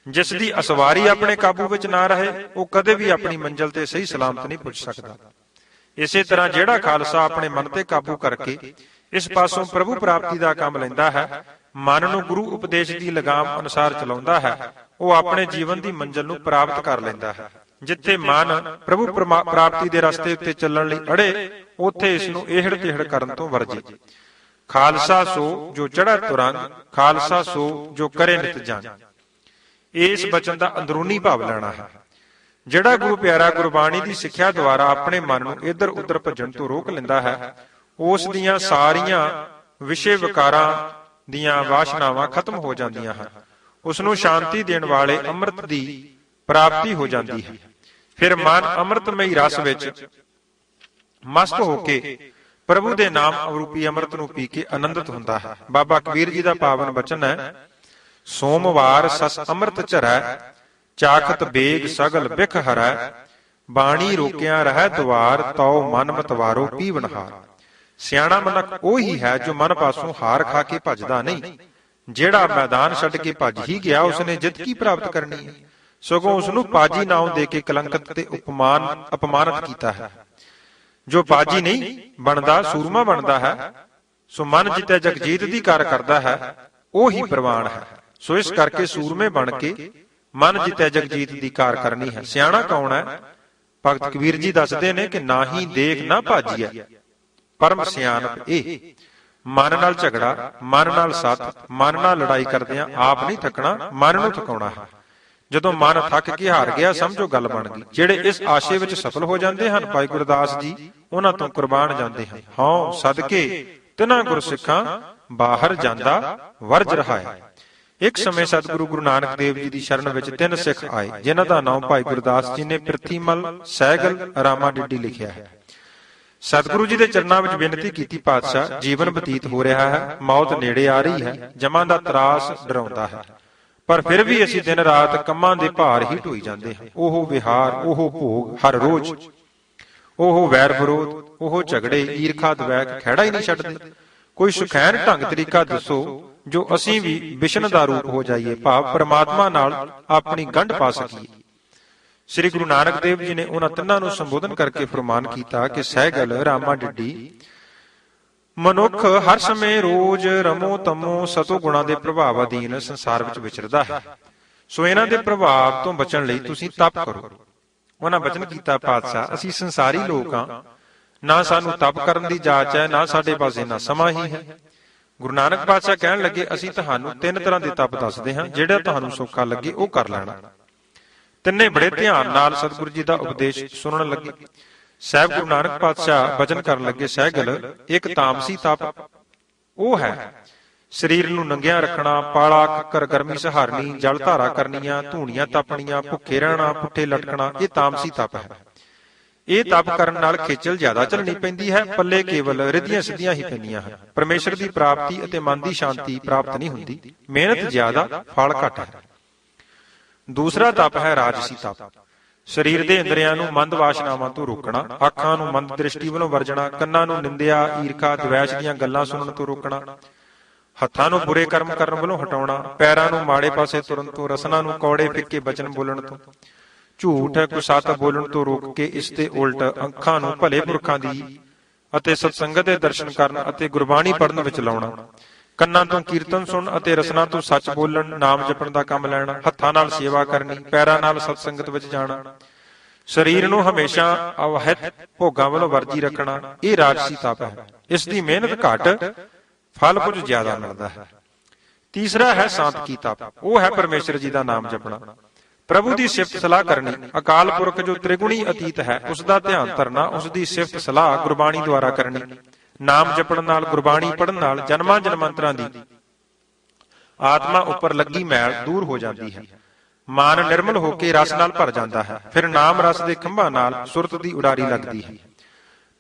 ਜਿਸ ਦੀ ਅਸਵਾਰੀ ਆਪਣੇ ਕਾਬੂ ਵਿੱਚ ਨਾ ਰਹੇ ਉਹ ਕਦੇ ਵੀ ਆਪਣੀ ਮੰਜ਼ਿਲ ਤੇ ਸਹੀ ਸਲਾਮਤ ਨਹੀਂ ਪੁੱਜ ਸਕਦਾ। ਇਸੇ ਤਰ੍ਹਾਂ ਜਿਹੜਾ ਖਾਲਸਾ ਆਪਣੇ ਮਨ ਤੇ ਕਾਬੂ ਕਰਕੇ ਇਸ ਪਾਸੋਂ ਪ੍ਰਭੂ ਪ੍ਰਾਪਤੀ ਦਾ ਕੰਮ ਲੈਂਦਾ ਹੈ, ਮਨ ਨੂੰ ਗੁਰੂ ਉਪਦੇਸ਼ ਦੀ ਲਗਾਮ ਅਨੁਸਾਰ ਚਲਾਉਂਦਾ ਹੈ, ਉਹ ਆਪਣੇ ਜੀਵਨ ਦੀ ਮੰਜ਼ਿਲ ਨੂੰ ਪ੍ਰਾਪਤ ਕਰ ਲੈਂਦਾ ਹੈ। ਜਿੱਥੇ ਮਨ ਪ੍ਰਭੂ ਪ੍ਰਾਪਤੀ ਦੇ ਰਸਤੇ ਉੱਤੇ ਚੱਲਣ ਲਈ ਅੜੇ, ਉੱਥੇ ਇਸ ਨੂੰ ਇਹੜ ਤਿਹੜ ਕਰਨ ਤੋਂ ਵਰਜੇ। ਖਾਲਸਾ ਸੋ ਜੋ ਚੜ੍ਹੈ ਤੁਰੰਗ, ਖਾਲਸਾ ਸੋ ਜੋ ਕਰੇ ਨਿਤ ਜੰਗ। ਇਸ ਬਚਨ ਦਾ ਅੰਦਰੂਨੀ ਭਾਵ ਲੈਣਾ ਹੈ। ਜਿਹੜਾ ਗੁਰੂ ਪਿਆਰਾ ਗੁਰਬਾਣੀ ਦੀ ਸਿੱਖਿਆ ਦੁਆਰਾ ਆਪਣੇ ਮਨ ਨੂੰ ਇੱਧਰ ਉੱਧਰ ਭੱਜਣ ਤੋਂ ਰੋਕ ਲੈਂਦਾ ਹੈ, ਉਸ ਦੀਆਂ ਸਾਰੀਆਂ ਵਿਸ਼ੇ ਵਿਕਾਰਾਂ ਦੀਆਂ ਵਾਸ਼ਨਾਵਾਂ ਖਤਮ ਹੋ ਜਾਂਦੀਆਂ ਹਨ। ਉਸ ਨੂੰ ਸ਼ਾਂਤੀ ਦੇਣ ਵਾਲੇ ਅੰਮ੍ਰਿਤ ਦੀ ਪ੍ਰਾਪਤੀ ਹੋ ਜਾਂਦੀ ਹੈ। ਫਿਰ ਮਨ ਅੰਮ੍ਰਿਤਮਈ ਰਸ ਵਿੱਚ ਮਸਤ ਹੋ ਕੇ ਪ੍ਰਭੂ ਦੇ ਨਾਮ ਰੂਪੀ ਅੰਮ੍ਰਿਤ ਨੂੰ ਪੀ ਕੇ ਆਨੰਦਿਤ ਹੁੰਦਾ ਹੈ। ਬਾਬਾ ਕਬੀਰ ਜੀ ਦਾ ਪਾਵਨ ਬਚਨ ਹੈ, ਸੋਮਵਾਰ ਸਸ ਅੰਮ੍ਰਿਤ ਝਰੈ, ਚਾਖਤ ਬੇਗ ਸਗਲ ਬਿਖ ਹਰੈ, ਬਾਣੀ ਰੋਕਿਆ ਰਹਿ ਦੁਆਰ, ਤਉ ਮਨ ਮਤਵਾਰੋ ਪੀਵਨਹਾਰ। ਸਿਆਣਾ ਮਨੁੱਖ ਉਹ ਹੀ ਹੈ ਜੋ ਮਨ ਪਾਸੋਂ ਹਾਰ ਖਾ ਕੇ ਭੱਜਦਾ ਨਹੀਂ। ਜਿਹੜਾ ਮੈਦਾਨ ਛੱਡ ਕੇ ਭੱਜ ਹੀ ਗਿਆ, ਉਸਨੇ ਜਿੱਤ ਕੀ ਪ੍ਰਾਪਤ ਕਰਨੀ ਹੈ? ਸਗੋਂ ਉਸਨੂੰ ਪਾਜੀ ਨਾਮ ਦੇ ਕੇ ਕਲੰਕਿਤ ਤੇ ਅਪਮਾਨਿਤ ਕੀਤਾ ਹੈ। ਜੋ ਪਾਜੀ ਨਹੀਂ ਬਣਦਾ, ਸੂਰਮਾ ਬਣਦਾ ਹੈ, ਸੋ ਮਨ ਜਿੱਤੇ ਜਗਜੀਤ ਦੀ ਕਾਰ ਕਰਦਾ ਹੈ, ਉਹ ਹੀ ਪ੍ਰਵਾਨ ਹੈ। ਸੋ ਇਸ ਕਰਕੇ ਸੂਰਮੇ ਬਣ ਕੇ ਮਨ ਜਿੱਤੇ ਜਗਜੀਤ ਦੀ ਕਾਰ ਕਰਨੀ ਹੈ। ਸਿਆਣਾ ਕੌਣ ਹੈ? ਭਗਤ ਕਬੀਰ ਜੀ ਦੱਸਦੇ ਨੇ ਕਿ ਨਾ ਹੀ ਦੇਖ ਨਾ ਭਾਜੀਐ, ਪਰਮ ਸਿਆਣਪ ਇਹ। ਮਨ ਨਾਲ ਝਗੜਾ, ਮਨ ਨਾਲ ਸੱਥ, ਮਨ ਨਾਲ ਲੜਾਈ ਕਰਦਿਆਂ ਆਪ ਨਹੀਂ ਥੱਕਣਾ, ਮਨ ਨੂੰ ਥਕਾਉਣਾ ਹੈ। ਜਦੋਂ ਮਨ ਥੱਕ ਕੇ ਹਾਰ ਗਿਆ, ਸਮਝੋ ਗੱਲ ਬਣ ਗਈ। ਜਿਹੜੇ ਇਸ ਆਸ਼ੇ ਵਿੱਚ ਸਫਲ ਹੋ ਜਾਂਦੇ ਹਨ, ਭਾਈ ਗੁਰਦਾਸ ਜੀ ਉਹਨਾਂ ਤੋਂ ਕੁਰਬਾਨ ਜਾਂਦੇ ਹਨ। ਹਉ ਸਦਕੇ ਤਿਨਾਂ ਗੁਰਸਿੱਖਾਂ ਬਾਹਰ ਜਾਂਦਾ ਵਰਜ ਰਹਾ ਹੈ। ਇੱਕ ਸਮੇਂ ਸਤਿਗੁਰੂ ਗੁਰੂ ਨਾਨਕ ਦੇਵ ਜੀ ਦੀ ਸ਼ਰਨ ਵਿੱਚ 3 ਸਿੱਖ ਆਏ, ਜਿਨ੍ਹਾਂ ਦਾ ਨਾਮ ਭਾਈ ਗੁਰਦਾਸ ਜੀ ਨੇ ਪ੍ਰਿਥੀਮਲ, ਸਹਿਗਲ, ਰਾਮਾ ਡਿੱਡੀ ਲਿਖਿਆ ਹੈ। ਸਤਿਗੁਰੂ ਜੀ ਦੇ ਚਰਨਾਂ ਵਿੱਚ ਬੇਨਤੀ ਕੀਤੀ, ਪਾਤਸ਼ਾਹ ਜੀਵਨ ਬਤੀਤ ਹੋ ਰਿਹਾ ਹੈ, ਮੌਤ ਨੇੜੇ ਆ ਰਹੀ ਹੈ, ਜਮਾਂ ਦਾ ਤਰਾਸ ਡਰਾਉਂਦਾ ਹੈ, ਪਰ ਫਿਰ ਵੀ ਅਸੀਂ ਦਿਨ ਰਾਤ ਕੰਮਾਂ ਦੇ ਭਾਰ ਹੀ ਢੋਈ ਜਾਂਦੇ ਹਾਂ। ਉਹ ਵਿਹਾਰ, ਉਹ ਭੋਗ ਹਰ ਰੋਜ਼, ਉਹ ਵੈਰ ਵਿਰੋਧ, ਉਹ ਝਗੜੇ, ਈਰਖਾ ਦਵੈਕ ਖਹਿੜਾ ਹੀ ਨਹੀਂ ਛੱਡਦੇ। ਕੋਈ ਸੁਖੈਨ ਢੰਗ ਤਰੀਕਾ ਦੱਸੋ ਜੋ ਅਸੀਂ ਵੀ ਵਿਸ਼ਨ ਦਾ ਰੂਪ ਹੋ ਜਾਈਏ, ਭਾਵ ਪ੍ਰਮਾਤਮਾ ਨਾਲ ਆਪਣੀ ਗੰਢ ਪਾ ਸਕੀਏ। ਸ੍ਰੀ ਗੁਰੂ ਨਾਨਕ ਦੇਵ ਜੀ ਨੇ ਉਹਨਾਂ ਤਿੰਨਾਂ ਨੂੰ ਸੰਬੋਧਨ ਕਰਕੇ ਫਰਮਾਨ ਕੀਤਾ ਕਿ ਸਹਿਗਲ, ਰਾਮਾ ਡਿੱਡੀ, ਮਨੁੱਖ ਹਰ ਸਮੇਂ ਰੋਜ਼ ਰਮੋ ਤਮੋ ਸਤੋ ਗੁਣਾਂ ਦੇ ਪ੍ਰਭਾਵ ਅਧੀਨ ਸੰਸਾਰ ਵਿੱਚ ਵਿਚਰਦਾ ਹੈ। ਸੋ ਇਹਨਾਂ ਦੇ ਪ੍ਰਭਾਵ ਤੋਂ ਬਚਣ ਲਈ ਤੁਸੀਂ ਤਪ ਕਰੋ। ਉਹਨਾਂ ਬਚਨ ਕੀਤਾ, ਪਾਤਸ਼ਾਹ ਅਸੀਂ ਸੰਸਾਰੀ ਲੋਕ ਹਾਂ, ਨਾ ਸਾਨੂੰ ਤਪ ਕਰਨ ਦੀ ਜਾਚ ਹੈ, ਨਾ ਸਾਡੇ ਪਾਸ ਇੰਨਾ ਸਮਾਂ ਹੀ ਹੈ। ਗੁਰੂ ਨਾਨਕ ਪਾਤਸ਼ਾਹ ਕਹਿਣ ਲੱਗੇ, ਅਸੀਂ ਤੁਹਾਨੂੰ 3 ਤਰ੍ਹਾਂ ਦੇ ਤਪ ਦੱਸਦੇ ਹਾਂ, ਜਿਹੜਾ ਤੁਹਾਨੂੰ ਸੌਖਾ ਲੱਗੇ ਉਹ ਕਰ ਲੈਣਾ। ਤਿੰਨੇ ਬੜੇ ਧਿਆਨ ਨਾਲ ਸਤਿਗੁਰੂ ਜੀ ਦਾ ਉਪਦੇਸ਼ ਸੁਣਨ ਲੱਗੇ। ਸਾਹਿਬ ਗੁਰੂ ਨਾਨਕ ਪਾਤਸ਼ਾਹ ਬਚਨ ਕਰਨ ਲੱਗੇ, ਸਹਿਗਲ ਇੱਕ ਤਾਮਸੀ ਤਪ ਉਹ ਹੈ ਸਰੀਰ ਨੂੰ ਨੰਗਿਆਂ ਰੱਖਣਾ, ਪਾਲਾ ਕੱਕਰ ਗਰਮੀ ਸਹਾਰਨੀ, ਜਲ ਧਾਰਾ ਕਰਨੀਆਂ, ਧੂਣੀਆਂ ਤਪਣੀਆਂ, ਭੁੱਖੇ ਰਹਿਣਾ, ਪੁੱਠੇ ਲਟਕਣਾ, ਇਹ ਤਾਮਸੀ ਤਪ ਹੈ। ਇਹ ਤਪ ਕਰਨ ਨਾਲ ਖੇਚਲ ਜ਼ਿਆਦਾ ਝੱਲਣੀ ਪੈਂਦੀ ਹੈ, ਪੱਲੇ ਕੇਵਲ ਰਿੱਧੀਆਂ ਸਿੱਧੀਆਂ ਹੀ ਪੈਂਦੀਆਂ ਹਨ। ਪਰਮੇਸ਼ਰ ਦੀ ਪ੍ਰਾਪਤੀ ਅਤੇ ਮਨ ਦੀ ਸ਼ਾਂਤੀ ਪ੍ਰਾਪਤ ਨਹੀਂ ਹੁੰਦੀ, ਮਿਹਨਤ ਜ਼ਿਆਦਾ, ਫਲ ਘੱਟ ਹੈ। ਦੂਸਰਾ ਤਪ ਹੈ ਰਾਜਸੀ ਤਪ। ਸਰੀਰ ਦੇ ਇੰਦਰੀਆਂ ਨੂੰ ਮੰਦ ਵਾਸ਼ਨਾਵਾਂ ਤੋਂ ਰੋਕਣਾ, ਅੱਖਾਂ ਨੂੰ ਮੰਦ ਦ੍ਰਿਸ਼ਟੀ ਵੱਲੋਂ ਵਰਜਣਾ, ਕੰਨਾਂ ਨੂੰ ਨਿੰਦਿਆ, ਈਰਖਾ, ਦਵੈਸ਼ ਦੀਆਂ ਗੱਲਾਂ ਸੁਣਨ ਤੋਂ ਰੋਕਣਾ, ਹੱਥਾਂ ਨੂੰ ਬੁਰੇ ਕਰਮ ਕਰਨ ਵੱਲੋਂ ਹਟਾਉਣਾ, ਪੈਰਾਂ ਨੂੰ ਮਾੜੇ ਪਾਸੇ ਤੁਰਨ ਤੋਂ, ਰਸਨਾ ਨੂੰ ਕੌੜੇ ਫਿੱਕੇ ਬਚਨ ਬੋਲਣ ਤੋਂ, ਝੂਠ ਕੋ ਸੱਚ ਬੋਲਣ ਤੋਂ ਰੋਕ ਕੇ ਇਸ ਦੇ ਉਲਟ ਅੱਖਾਂ ਨੂੰ ਭਲੇ ਪੁਰਖਾਂ ਦੀ ਅਤੇ ਸਤਸੰਗਤ ਦੇ ਦਰਸ਼ਨ ਕਰਨ ਅਤੇ ਗੁਰਬਾਣੀ ਪੜ੍ਹਨ ਵਿੱਚ ਲਾਉਣਾ, ਕੰਨਾਂ ਤੋਂ ਕੀਰਤਨ ਸੁਣਨ ਅਤੇ ਰਸਨਾ ਤੋਂ ਸੱਚ ਬੋਲਣ, ਨਾਮ ਜਪਣ ਦਾ ਕੰਮ ਲੈਣਾ, ਹੱਥਾਂ ਨਾਲ ਸੇਵਾ ਕਰਨੀ, ਪੈਰਾਂ ਨਾਲ ਸਤਸੰਗਤ ਵਿੱਚ ਜਾਣਾ, ਸਰੀਰ ਨੂੰ ਹਮੇਸ਼ਾ ਅਵਹਿਤ ਭੋਗਾਂ ਵੱਲੋਂ ਵਰਜੀ ਰੱਖਣਾ, ਇਹ ਰਾਜਸੀ ਤਪ ਹੈ। ਇਸ ਦੀ ਮਿਹਨਤ ਘੱਟ, ਫਲ ਕੁਝ ਜ਼ਿਆਦਾ ਮਿਲਦਾ ਹੈ। ਤੀਸਰਾ ਹੈ ਸਾਂਤਕੀ ਤਪ, ਉਹ ਹੈ ਪਰਮੇਸ਼ਰ ਜੀ ਦਾ ਨਾਮ ਜਪਣਾ, ਪ੍ਰਭੂ ਦੀ ਸਿਫਤ ਸਲਾਹ ਕਰਨੀ, ਅਕਾਲ ਪੁਰਖ ਜੋ ਤ੍ਰਿਗੁਣੀ ਅਤੀਤ ਹੈ ਉਸ ਦਾ ਧਿਆਨ ਧਰਨਾ, ਉਸ ਦੀ ਸਿਫਤ ਸਲਾਹ ਗੁਰਬਾਣੀ ਦੁਆਰਾ ਕਰਨੀ। ਨਾਮ ਜਪਣ ਨਾਲ, ਗੁਰਬਾਣੀ ਪੜ੍ਹਨ ਨਾਲ ਜਨਮਾਂ ਜਨਮਾਂਤਰਾਂ ਦੀ ਆਤਮਾ ਉੱਪਰ ਲੱਗੀ ਮੈਲ ਦੂਰ ਹੋ ਜਾਂਦੀ ਹੈ, ਮਨ ਨਿਰਮਲ ਹੋ ਕੇ ਰਸ ਨਾਲ ਭਰ ਜਾਂਦਾ ਹੈ। ਫਿਰ ਨਾਮ ਰਸ ਦੇ ਖੰਭਾਂ ਨਾਲ ਸੁਰਤ ਦੀ ਉਡਾਰੀ ਲੱਗਦੀ ਹੈ।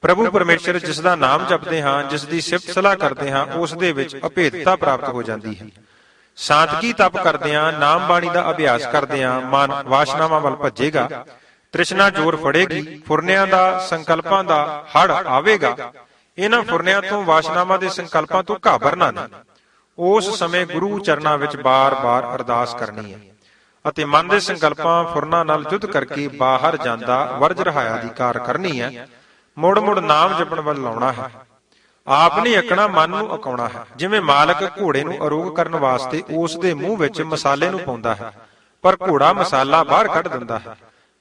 ਪ੍ਰਭੂ ਪਰਮੇਸ਼ਰ ਜਿਸ ਦਾ ਨਾਮ ਜਪਦੇ ਹਾਂ, ਜਿਸ ਦੀ ਸਿਫਤ ਸਲਾਹ ਕਰਦੇ ਹਾਂ, ਉਸ ਦੇ ਵਿੱਚ ਅਭੇਦਤਾ ਪ੍ਰਾਪਤ ਹੋ ਜਾਂਦੀ ਹੈ। ਸਾਂਤਕੀ ਤਪ ਕਰਦਿਆਂ, ਨਾਮ ਬਾਣੀ ਦਾ ਅਭਿਆਸ ਕਰਦਿਆਂ ਮਨ ਵਾਸ਼ਨਾਵਾਂ ਵੱਲ ਭੱਜੇਗਾ, ਤ੍ਰਿਸ਼ਨਾ ਜ਼ੋਰ ਫੜੇਗੀ, ਫੁਰਨਿਆਂ ਦਾ ਸੰਕਲਪਾਂ ਦਾ ਹੜ ਆਵੇਗਾ। ਇਹਨਾਂ ਫੁਰਨਿਆਂ ਤੋਂ, ਵਾਸ਼ਨਾਵਾਂ ਦੇ ਸੰਕਲਪਾਂ ਤੋਂ ਘਾਬਰਨਾ ਨਹੀਂ। ਉਸ ਸਮੇਂ ਗੁਰੂ ਚਰਨਾਂ ਵਿੱਚ ਬਾਰ-ਬਾਰ ਅਰਦਾਸ ਕਰਨੀ ਹੈ ਅਤੇ ਮਨ ਦੇ ਸੰਕਲਪਾਂ ਫੁਰਨਾਂ ਨਾਲ ਯੁੱਧ ਕਰਕੇ ਬਾਹਰ ਜਾਂਦਾ ਵਰਜ ਰਹਾਇਆ ਦੀ ਕਾਰ ਕਰਨੀ ਹੈ। ਮੁੜ-ਮੁੜ ਨਾਮ ਜਪਣ ਵੱਲ ਲਾਉਣਾ ਹੈ। ਆਪ ਨਹੀਂ ਅਕਣਾ, ਮਨ ਨੂੰ ਅਕਾਉਣਾ ਹੈ। ਜਿਵੇਂ ਮਾਲਕ ਘੋੜੇ ਨੂੰ ਅਰੋਗ ਕਰਨ ਵਾਸਤੇ ਉਸ ਦੇ ਮੂੰਹ ਵਿੱਚ ਮਸਾਲੇ ਨੂੰ ਪਾਉਂਦਾ ਹੈ, ਪਰ ਘੋੜਾ ਮਸਾਲਾ ਬਾਹਰ ਕੱਢ ਦਿੰਦਾ ਹੈ।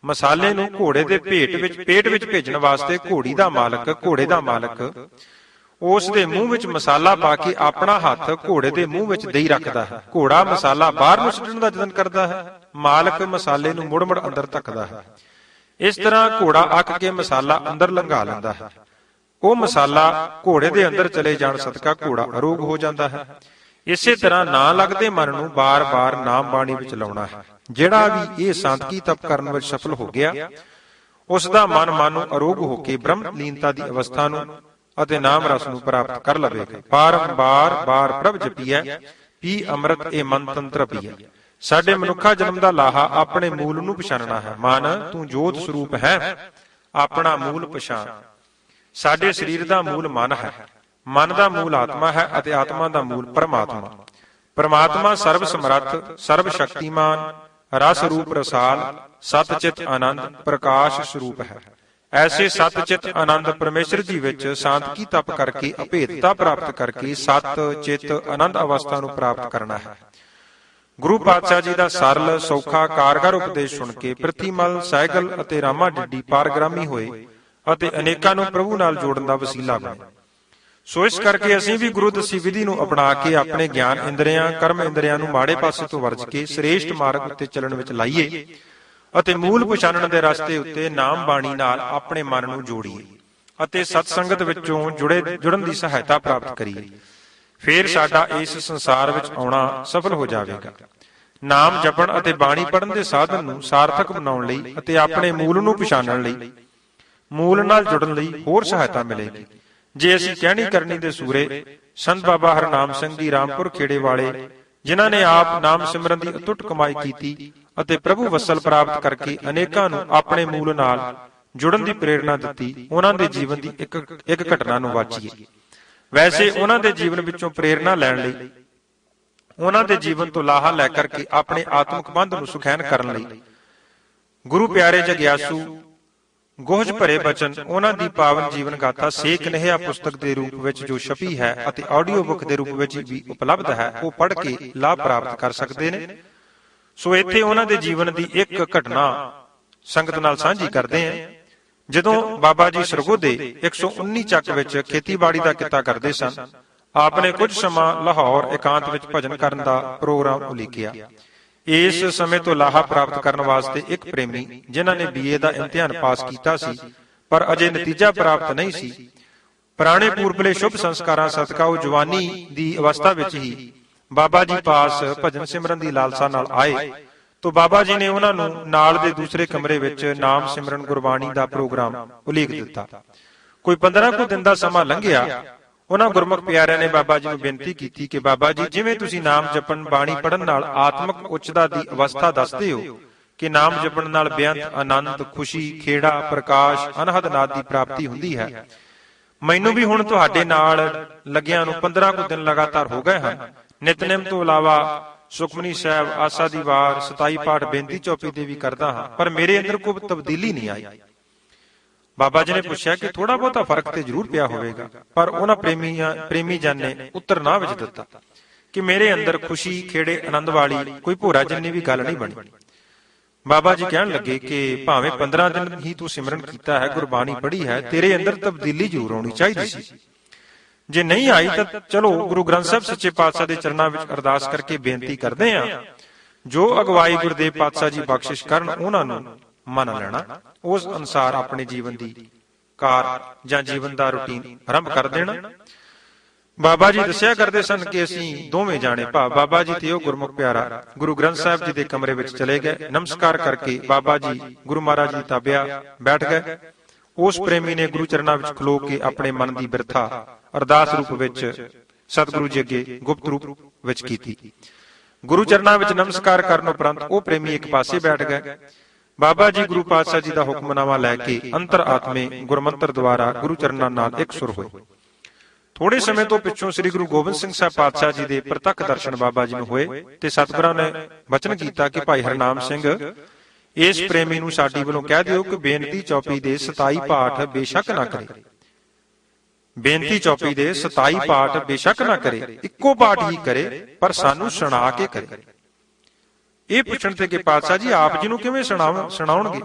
ਮਸਾਲੇ ਨੂੰ ਘੋੜੇ ਦੇ ਪੇਟ ਵਿੱਚ ਭੇਜਣ ਵਾਸਤੇ ਘੋੜੇ ਦਾ ਮਾਲਕ ਉਸ ਦੇ ਮੂੰਹ ਵਿੱਚ ਮਸਾਲਾ ਪਾ ਕੇ ਆਪਣਾ ਹੱਥ ਘੋੜੇ ਦੇ ਮੂੰਹ ਵਿੱਚ ਦੇਈ ਰੱਖਦਾ ਹੈ। ਘੋੜਾ ਮਸਾਲਾ ਬਾਹਰ ਨੂੰ ਸੁੱਟਣ ਦਾ ਯਤਨ ਕਰਦਾ ਹੈ, ਮਾਲਕ ਮਸਾਲੇ ਨੂੰ ਮੁੜ-ਮੁੜ ਅੰਦਰ ਧੱਕਦਾ ਹੈ। ਇਸ ਤਰ੍ਹਾਂ ਘੋੜਾ ਅੱਕ ਕੇ ਮਸਾਲਾ ਅੰਦਰ ਲੰਘਾ ਲੈਂਦਾ ਹੈ। ਉਹ ਮਸਾਲਾ ਘੋੜੇ ਦੇ ਅੰਦਰ ਚਲੇ ਜਾਣ ਸਦਕਾ ਘੋੜਾ ਅਰੋਗ ਹੋ ਜਾਂਦਾ ਹੈ। ਇਸੇ ਤਰ੍ਹਾਂ ਨਾ ਲੱਗਦੇ ਮਨ ਨੂੰ ਬਾਰ-ਬਾਰ ਨਾਮ ਬਾਣੀ ਵਿੱਚ ਲਾਉਣਾ ਹੈ। ਜਿਹੜਾ ਵੀ ਇਹ ਸਾਂਤਕੀ ਤਪ ਕਰਨ ਵਿੱਚ ਸਫਲ ਹੋ ਗਿਆ, ਉਸ ਦਾ ਮਨ ਨੂੰ ਅਰੋਗ ਹੋ ਕੇ ਬ੍ਰਹਮ ਲੀਨਤਾ ਦੀ ਅਵਸਥਾ ਨੂੰ ਅਤੇ ਨਾਮ ਰਸ ਨੂੰ ਪ੍ਰਾਪਤ ਕਰ ਲਵੇਗਾ। ਬਾਰ ਪ੍ਰਭ ਜਪੀਐ, ਪੀ ਅੰਮ੍ਰਿਤ ਇਹ ਮਨ ਤੰਤਰ ਪੀਐ। ਸਾਡੇ ਮਨੁੱਖਾ ਜਨਮ ਦਾ ਲਾਹਾ ਆਪਣੇ ਮੂਲ ਨੂੰ ਪਛਾਣਨਾ ਹੈ। ਮਨ ਤੂੰ ਜੋਤ ਸਰੂਪ ਹੈ, ਆਪਣਾ ਮੂਲ ਪਛਾਣ। ਸਾਡੇ ਸਰੀਰ ਦਾ ਮੂਲ ਮਨ ਹੈ, ਮਨ ਦਾ ਮੂਲ ਆਤਮਾ ਹੈ ਅਤੇ ਆਤਮਾ ਦਾ ਮੂਲ ਪਰਮਾਤਮਾ। ਪਰਮਾਤਮਾ ਸਰਬ ਸਮਰੱਥ, ਸਰਬ ਸ਼ਕਤੀਮਾਨ, ਰਸ ਰੂਪ ਰਸਾਲ, ਸਤ ਚਿਤ ਆਨੰਦ, ਪ੍ਰਕਾਸ਼ ਸਰੂਪ ਹੈ। ਐਸੇ ਸਤ ਚਿਤ ਆਨੰਦ ਪਰਮੇਸ਼ਰ ਜੀ ਵਿੱਚ ਸਾਂਤਕੀ ਤਪ ਕਰਕੇ ਅਭੇਦਤਾ ਪ੍ਰਾਪਤ ਕਰਕੇ ਸਤ ਚਿਤ ਆਨੰਦ ਅਵਸਥਾ ਨੂੰ ਪ੍ਰਾਪਤ ਕਰਨਾ ਹੈ। ਗੁਰੂ ਪਾਤਸ਼ਾਹ ਜੀ ਦਾ ਸਰਲ, ਸੌਖਾ, ਕਾਰਗਰ ਉਪਦੇਸ਼ ਸੁਣ ਕੇ ਪ੍ਰਿਥੀਮਲ, ਸਹਿਗਲ ਅਤੇ ਰਾਮਾ ਡਿੱਡੀ ਪਾਰਗ੍ਰਾਮੀ ਹੋਏ ਅਤੇ ਅਨੇਕਾਂ ਨੂੰ ਪ੍ਰਭੂ ਨਾਲ ਜੋੜਨ ਦਾ ਵਸੀਲਾ ਬਣੇ। ਸੋ ਇਸ ਕਰਕੇ ਅਸੀਂ ਵੀ ਗੁਰੂ ਦਸੀ ਵਿਧੀ ਨੂੰ ਅਪਣਾ ਕੇ ਆਪਣੇ ਗਿਆਨ ਇੰਦਰੀਆਂ, ਕਰਮ ਇੰਦਰੀਆਂ ਨੂੰ ਮਾੜੇ ਪਾਸੇ ਤੋਂ ਵਰਜ ਕੇ ਸ੍ਰੇਸ਼ਟ ਮਾਰਗ ਉੱਤੇ ਚੱਲਣ ਵਿੱਚ ਲਾਈਏ ਅਤੇ ਮੂਲ ਪਛਾਣਨ ਦੇ ਰਸਤੇ ਉੱਤੇ ਨਾਮ ਬਾਣੀ ਨਾਲ ਆਪਣੇ ਮਨ ਨੂੰ ਜੋੜੀਏ ਅਤੇ ਸਤ ਸੰਗਤ ਵਿੱਚੋਂ ਜੁੜਨ ਦੀ ਸਹਾਇਤਾ ਪ੍ਰਾਪਤ ਕਰੀਏ। ਫਿਰ ਸਾਡਾ ਇਸ ਸੰਸਾਰ ਵਿੱਚ ਆਉਣਾ ਸਫਲ ਹੋ ਜਾਵੇਗਾ। ਨਾਮ ਜਪਣ ਅਤੇ ਬਾਣੀ ਪੜ੍ਹਨ ਦੇ ਸਾਧਨ ਨੂੰ ਸਾਰਥਕ ਬਣਾਉਣ ਲਈ ਅਤੇ ਆਪਣੇ ਮੂਲ ਨੂੰ ਪਛਾਣਨ ਲਈ, ਮੂਲ ਨਾਲ ਜੁੜਨ ਲਈ ਹੋਰ ਸਹਾਇਤਾ ਮਿਲੇਗੀ। ਜੇ ਅਸੀਂ ਕਹਿਣੀ ਕਰਨੀ ਦੇ ਸੂਰੇ ਸੰਤ ਬਾਬਾ ਹਰਨਾਮ ਸਿੰਘ ਜੀ ਰਾਮਪੁਰ ਖੇੜੇ ਵਾਲੇ, ਜਿਨ੍ਹਾਂ ਨੇ ਆਪ ਨਾਮ ਸਿਮਰਨ ਦੀ ਅਟੁੱਟ ਕਮਾਈ ਕੀਤੀ ਅਤੇ ਪ੍ਰਭੂ ਵਸਲ ਪ੍ਰਾਪਤ ਕਰਕੇ ਅਨੇਕਾਂ ਨੂੰ ਆਪਣੇ ਮੂਲ ਨਾਲ ਜੁੜਨ ਦੀ ਪ੍ਰੇਰਣਾ ਦਿੱਤੀ, ਉਹਨਾਂ ਦੇ ਜੀਵਨ ਦੀ ਇੱਕ ਘਟਨਾ ਨੂੰ ਵਾਚੀਏ। ਵੈਸੇ ਉਹਨਾਂ ਦੇ ਜੀਵਨ ਵਿੱਚੋਂ ਪ੍ਰੇਰਣਾ ਲੈਣ ਲਈ, ਉਹਨਾਂ ਦੇ ਜੀਵਨ ਤੋਂ ਲਾਹਾ ਲੈ ਕਰਕੇ ਆਪਣੇ ਆਤਮਿਕ ਬੰਧ ਨੂੰ ਸੁਖੈਨ ਕਰਨ ਲਈ ਗੁਰੂ ਪਿਆਰੇ ਜਗਿਆਸੂ ਗੋਹਜ ਭਰੇ ਬਚਨ, ਉਹਨਾਂ ਦੀ ਪਾਵਨ ਜੀਵਨ ਗਾਥਾ ਸੇਕ ਨਹਿਆ ਪੁਸਤਕ ਦੇ ਰੂਪ ਵਿੱਚ ਜੋ ਛਪੀ ਹੈ ਅਤੇ ਆਡੀਓ ਬੁੱਕ ਦੇ ਰੂਪ ਵਿੱਚ ਵੀ ਉਪਲਬਧ ਹੈ, ਉਹ ਪੜ੍ਹ ਕੇ ਲਾਭ ਪ੍ਰਾਪਤ ਕਰ ਸਕਦੇ ਨੇ। ਸੋ ਇੱਥੇ ਉਹਨਾਂ ਦੇ ਜੀਵਨ ਦੀ ਇੱਕ ਘਟਨਾ ਸੰਗਤ ਨਾਲ ਸਾਂਝੀ ਕਰਦੇ ਹਾਂ। ਜਦੋਂ ਬਾਬਾ ਜੀ ਸਰਗੋਧੇ 119 ਚੱਕ ਵਿੱਚ ਖੇਤੀਬਾੜੀ ਦਾ ਕਿੱਤਾ ਕਰਦੇ ਸਨ, ਆਪ ਨੇ ਕੁਝ ਸਮਾਂ ਲਾਹੌਰ ਇਕਾਂਤ ਵਿੱਚ ਭਜਨ ਕਰਨ ਦਾ ਪ੍ਰੋਗਰਾਮ ਉਲੀਕਿਆ। ਇਸ ਸਮੇਂ ਤੋਂ ਲਾਹਾ ਪ੍ਰਾਪਤ ਕਰਨ ਵਾਸਤੇ ਇੱਕ ਪ੍ਰੇਮੀ, ਜਿਨ੍ਹਾਂ ਨੇ BA ਦਾ ਇਮਤਿਹਾਨ ਪਾਸ ਕੀਤਾ ਸੀ ਪਰ ਅਜੇ ਨਤੀਜਾ ਪ੍ਰਾਪਤ ਨਹੀਂ ਸੀ, ਪੁਰਾਣੇ ਪੂਰਬਲੇ ਸ਼ੁਭ ਸੰਸਕਾਰਾਂ ਸਦਕਾ ਉਹ ਜਵਾਨੀ ਦੀ ਅਵਸਥਾ ਵਿੱਚ ਹੀ ਬਾਬਾ ਜੀ ਪਾਸ ਭਜਨ ਸਿਮਰਨ ਦੀ ਲਾਲਸਾ ਨਾਲ ਆਏ। ਤੋ ਬਾਬਾ ਜੀ ਨੇ ਉਹਨਾਂ ਨੂੰ ਨਾਲ ਦੇ ਦੂਸਰੇ ਕਮਰੇ ਵਿੱਚ ਨਾਮ ਸਿਮਰਨ ਗੁਰਬਾਣੀ ਦਾ ਪ੍ਰੋਗਰਾਮ ਉਲੀਕ ਦਿੱਤਾ। ਕੋਈ 15 ਕੁ ਦਿਨ ਦਾ ਸਮਾਂ ਲੰਘਿਆ। ਉਹਨਾਂ ਗੁਰਮੁਖ ਪਿਆਰਿਆਂ ਨੇ ਬਾਬਾ ਜੀ ਨੂੰ ਬੇਨਤੀ ਕੀਤੀ ਕਿ ਬਾਬਾ ਜੀ, ਜਿਵੇਂ ਤੁਸੀਂ ਨਾਮ ਜਪਣ, ਬਾਣੀ ਪੜ੍ਹਨ ਨਾਲ ਆਤਮਿਕ ਉੱਚਤਾ ਦੀ ਅਵਸਥਾ ਦੱਸਦੇ ਹੋ ਕਿ ਨਾਮ ਜਪਣ ਨਾਲ ਬੇਅੰਤ ਆਨੰਦ, ਖੁਸ਼ੀ, ਖੇੜਾ, ਪ੍ਰਕਾਸ਼, ਅਨਹਦ ਨਾਦ ਦੀ ਪ੍ਰਾਪਤੀ ਹੁੰਦੀ ਹੈ, ਮੈਨੂੰ ਵੀ ਹੁਣ ਤੁਹਾਡੇ ਨਾਲ ਲੱਗਿਆਂ ਨੂੰ 15 ਕੁ ਦਿਨ ਲਗਾਤਾਰ ਹੋ ਗਏ ਹਨ। ਨਿਤਨੇਮ ਤੋਂ ਇਲਾਵਾ ਸੁਖਮਨੀ ਸਾਹਿਬ, ਆਸਾ ਦੀ ਵਾਰ, 27 ਪਾਠ ਬੇਨਤੀ ਚੌਪਈ ਦੇ ਵੀ ਕਰਦਾ ਹਾਂ, ਪਰ ਮੇਰੇ ਅੰਦਰ ਕੋਈ ਤਬਦੀਲੀ ਨਹੀਂ ਆਈ। ਬਾਬਾ ਜੀ ਨੇ ਪੁੱਛਿਆ ਕਿ ਥੋੜਾ ਬਹੁਤਾ ਫਰਕ ਤੇ ਜ਼ਰੂਰ ਪਿਆ ਹੋਵੇਗਾ, ਪਰ ਉਹਨਾਂ ਪ੍ਰੇਮੀ ਜਨ ਨੇ ਉੱਤਰ ਨਾ ਵਿੱਚ ਦਿੱਤਾ ਕਿ ਮੇਰੇ ਅੰਦਰ ਖੁਸ਼ੀ, ਖੇੜੇ, ਆਨੰਦ ਵਾਲੀ ਕੋਈ ਭੋਰਾ ਜਿੰਨੀ ਵੀ ਗੱਲ ਨਹੀਂ ਬਣੀ। ਬਾਬਾ ਜੀ ਕਹਿਣ ਲੱਗੇ ਕਿ ਭਾਵੇਂ 15 ਦਿਨ ਹੀ ਤੂੰ ਸਿਮਰਨ ਕੀਤਾ ਹੈ, ਗੁਰਬਾਣੀ ਪੜ੍ਹੀ ਹੈ, ਤੇਰੇ ਅੰਦਰ ਤਬਦੀਲੀ ਜ਼ਰੂਰ ਆਉਣੀ ਚਾਹੀਦੀ ਸੀ। ਜੇ ਨਹੀਂ ਆਈ ਤਾਂ ਚਲੋ ਗੁਰੂ ਗ੍ਰੰਥ ਸਾਹਿਬ ਸੱਚੇ ਪਾਤਸ਼ਾਹ ਦੇ ਚਰਨਾਂ ਵਿੱਚ ਅਰਦਾਸ ਕਰਕੇ ਬੇਨਤੀ ਕਰਦੇ ਹਾਂ, ਜੋ ਅਗਵਾਈ ਗੁਰਦੇਵ ਪਾਤਸ਼ਾਹ ਜੀ ਬਖਸ਼ਿਸ਼ ਕਰਨ ਉਹਨਾਂ ਨੂੰ ਮੰਨ ਲੈਣਾ, ਉਸ ਅਨੁਸਾਰ ਆਪਣੇ ਜੀਵਨ ਦੀ ਕਾਰ ਜਾਂ ਜੀਵਨ ਦਾ ਰੁਟੀਨ ਆਰੰਭ ਕਰ ਦੇਣਾ। ਬਾਬਾ ਜੀ ਦੱਸਿਆ ਕਰਦੇ ਸਨ ਕਿ ਅਸੀਂ ਦੋਵੇਂ ਜਾਣੇ ਭਾਵ ਬਾਬਾ ਜੀ ਤੇ ਉਹ ਗੁਰਮੁਖ ਪਿਆਰਾ ਗੁਰੂ ਗ੍ਰੰਥ ਸਾਹਿਬ ਜੀ ਦੇ ਕਮਰੇ ਵਿੱਚ ਚਲੇ ਗਏ। ਨਮਸਕਾਰ ਕਰਕੇ ਬਾਬਾ ਜੀ ਗੁਰੂ ਮਹਾਰਾਜ ਜੀ ਤਾਬਿਆ ਬੈਠ ਗਏ। ਉਸ ਪ੍ਰੇਮੀ ਨੇ ਗੁਰੂ ਚਰਨਾਂ ਵਿੱਚ ਖਲੋ ਕੇ ਆਪਣੇ ਮਨ ਦੀ ਬਿਰਥਾ ਅਰਦਾਸ ਰੂਪ ਵਿੱਚ ਸਤਿਗੁਰੂ ਜੀ ਅੱਗੇ ਗੁਪਤ ਰੂਪ ਵਿੱਚ ਕੀਤੀ। ਗੁਰੂ ਚਰਨਾਂ ਵਿੱਚ ਨਮਸਕਾਰ ਕਰਨ ਉਪਰੰਤ ਉਹ ਪ੍ਰੇਮੀ ਇੱਕ ਪਾਸੇ ਬੈਠ ਗਏ। ਬਾਬਾ ਜੀ ਗੁਰੂ ਪਾਤਸ਼ਾਹ ਜੀ ਦਾ ਹੁਕਮਨਾਮਾ ਲੈ ਕੇ ਅੰਤਰ ਆਤਮੇ ਗੁਰਮੰਤਰ ਦੁਆਰਾ ਗੁਰੂ ਚਰਨਾਂ ਨਾਲ ਇੱਕ ਸੁਰ ਹੋਏ। ਥੋੜੇ ਸਮੇਂ ਤੋਂ ਪਿੱਛੋਂ ਸ੍ਰੀ ਗੁਰੂ ਗੋਬਿੰਦ ਸਿੰਘ ਸਾਹਿਬ ਪਾਤਸ਼ਾਹ ਜੀ ਦੇ ਪ੍ਰਤੱਖ ਦਰਸ਼ਨ ਬਾਬਾ ਜੀ ਨੂੰ ਹੋਏ ਤੇ ਸਤਿਗੁਰਾਂ ਨੇ ਵਚਨ ਕੀਤਾ ਕਿ ਭਾਈ ਹਰਨਾਮ ਸਿੰਘ, ਇਸ ਪ੍ਰੇਮੀ ਨੂੰ ਸਾਡੀ ਵੱਲੋਂ ਕਹਿ ਦਿਓ ਕਿ ਬੇਨਤੀ ਚੌਪਈ ਦੇ 27 ਪਾਠ ਬੇਸ਼ੱਕ ਨਾ ਕਰੇ। ਬੇਨਤੀ ਚੌਪਈ ਦੇ 27 ਪਾਠ ਬੇਸ਼ੱਕ ਨਾ ਕਰੇ, ਇੱਕੋ ਪਾਠ ਹੀ ਕਰੇ, ਪਰ ਸਾਨੂੰ ਸੁਣਾ ਕੇ ਕਰੇ। ਇਹ ਪੁੱਛਣ ਤੇ ਕਿ ਪਾਤਸ਼ਾਹ ਜੀ ਆਪ ਜੀ ਨੂੰ ਕਿਵੇਂ ਸੁਣਾਉਣਗੇ?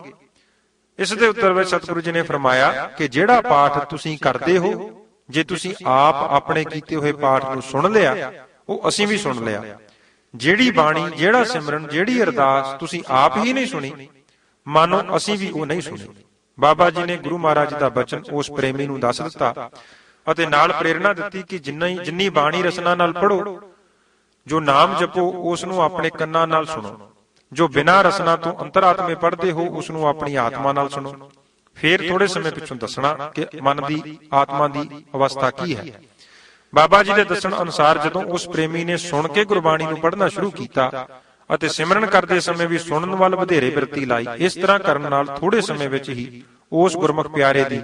ਇਸ ਦੇ ਉੱਤਰ ਵਿੱਚ ਸਤਿਗੁਰੂ ਜੀ ਨੇ ਫਰਮਾਇਆ ਕਿ ਜਿਹੜਾ ਪਾਠ ਤੁਸੀਂ ਕਰਦੇ ਹੋ, ਜੇ ਤੁਸੀਂ ਆਪ ਆਪਣੇ ਕੀਤੇ ਹੋਏ ਪਾਠ ਨੂੰ ਸੁਣ ਲਿਆ, ਉਹ ਅਸੀਂ ਵੀ ਸੁਣ ਲਿਆ। ਜਿਹੜੀ ਬਾਣੀ, ਜਿਹੜਾ ਸਿਮਰਨ, ਜਿਹੜੀ ਅਰਦਾਸ ਤੁਸੀਂ ਆਪ ਹੀ ਨਹੀਂ ਸੁਣੀ, ਮਾਨੋ ਅਸੀਂ ਵੀ ਉਹ ਨਹੀਂ ਸੁਣੀ। ਬਾਬਾ ਜੀ ਨੇ ਗੁਰੂ ਮਹਾਰਾਜ ਦਾ ਬਚਨ ਉਸ ਪ੍ਰੇਮੀ ਨੂੰ ਦੱਸ ਦਿੱਤਾ ਅਤੇ ਨਾਲ ਪ੍ਰੇਰਣਾ ਦਿੱਤੀ ਕਿ ਜਿੰਨੀ ਬਾਣੀ ਰਸਨਾ ਨਾਲ ਪੜੋ, ਜੋ ਨਾਮ ਜਪੋ, ਉਸ ਨੂੰ ਆਪਣੇ ਕੰਨਾਂ ਨਾਲ ਸੁਣੋ। ਜੋ ਬਿਨਾਂ ਰਸਨਾ ਤੋਂ ਅੰਤਰਾਤਮੇ ਪੜ੍ਹਦੇ ਹੋ, ਉਸ ਨੂੰ ਆਪਣੀ ਆਤਮਾ ਨਾਲ ਸੁਣੋ। ਫਿਰ ਥੋੜੇ ਸਮੇਂ ਪਿੱਛੋਂ ਦੱਸਣਾ ਕਿ ਮਨ ਦੀ, ਆਤਮਾ ਦੀ ਅਵਸਥਾ ਕੀ ਹੈ। ਬਾਬਾ ਜੀ ਦੇ ਦੱਸਣ ਅਨੁਸਾਰ ਜਦੋਂ ਉਸ ਪ੍ਰੇਮੀ ਨੇ ਸੁਣ ਕੇ ਗੁਰਬਾਣੀ ਨੂੰ ਪੜ੍ਹਨਾ ਸ਼ੁਰੂ ਕੀਤਾ ਅਤੇ ਸਿਮਰਨ ਕਰਦੇ ਸਮੇਂ ਵੀ ਸੁਣਨ ਵੱਲ ਵਧੇਰੇ ਬਿਰਤੀ ਲਾਈ, ਇਸ ਤਰ੍ਹਾਂ ਕਰਨ ਨਾਲ ਥੋੜੇ ਸਮੇਂ ਵਿੱਚ ਹੀ ਉਸ ਗੁਰਮੁਖ ਪਿਆਰੇ ਦੀ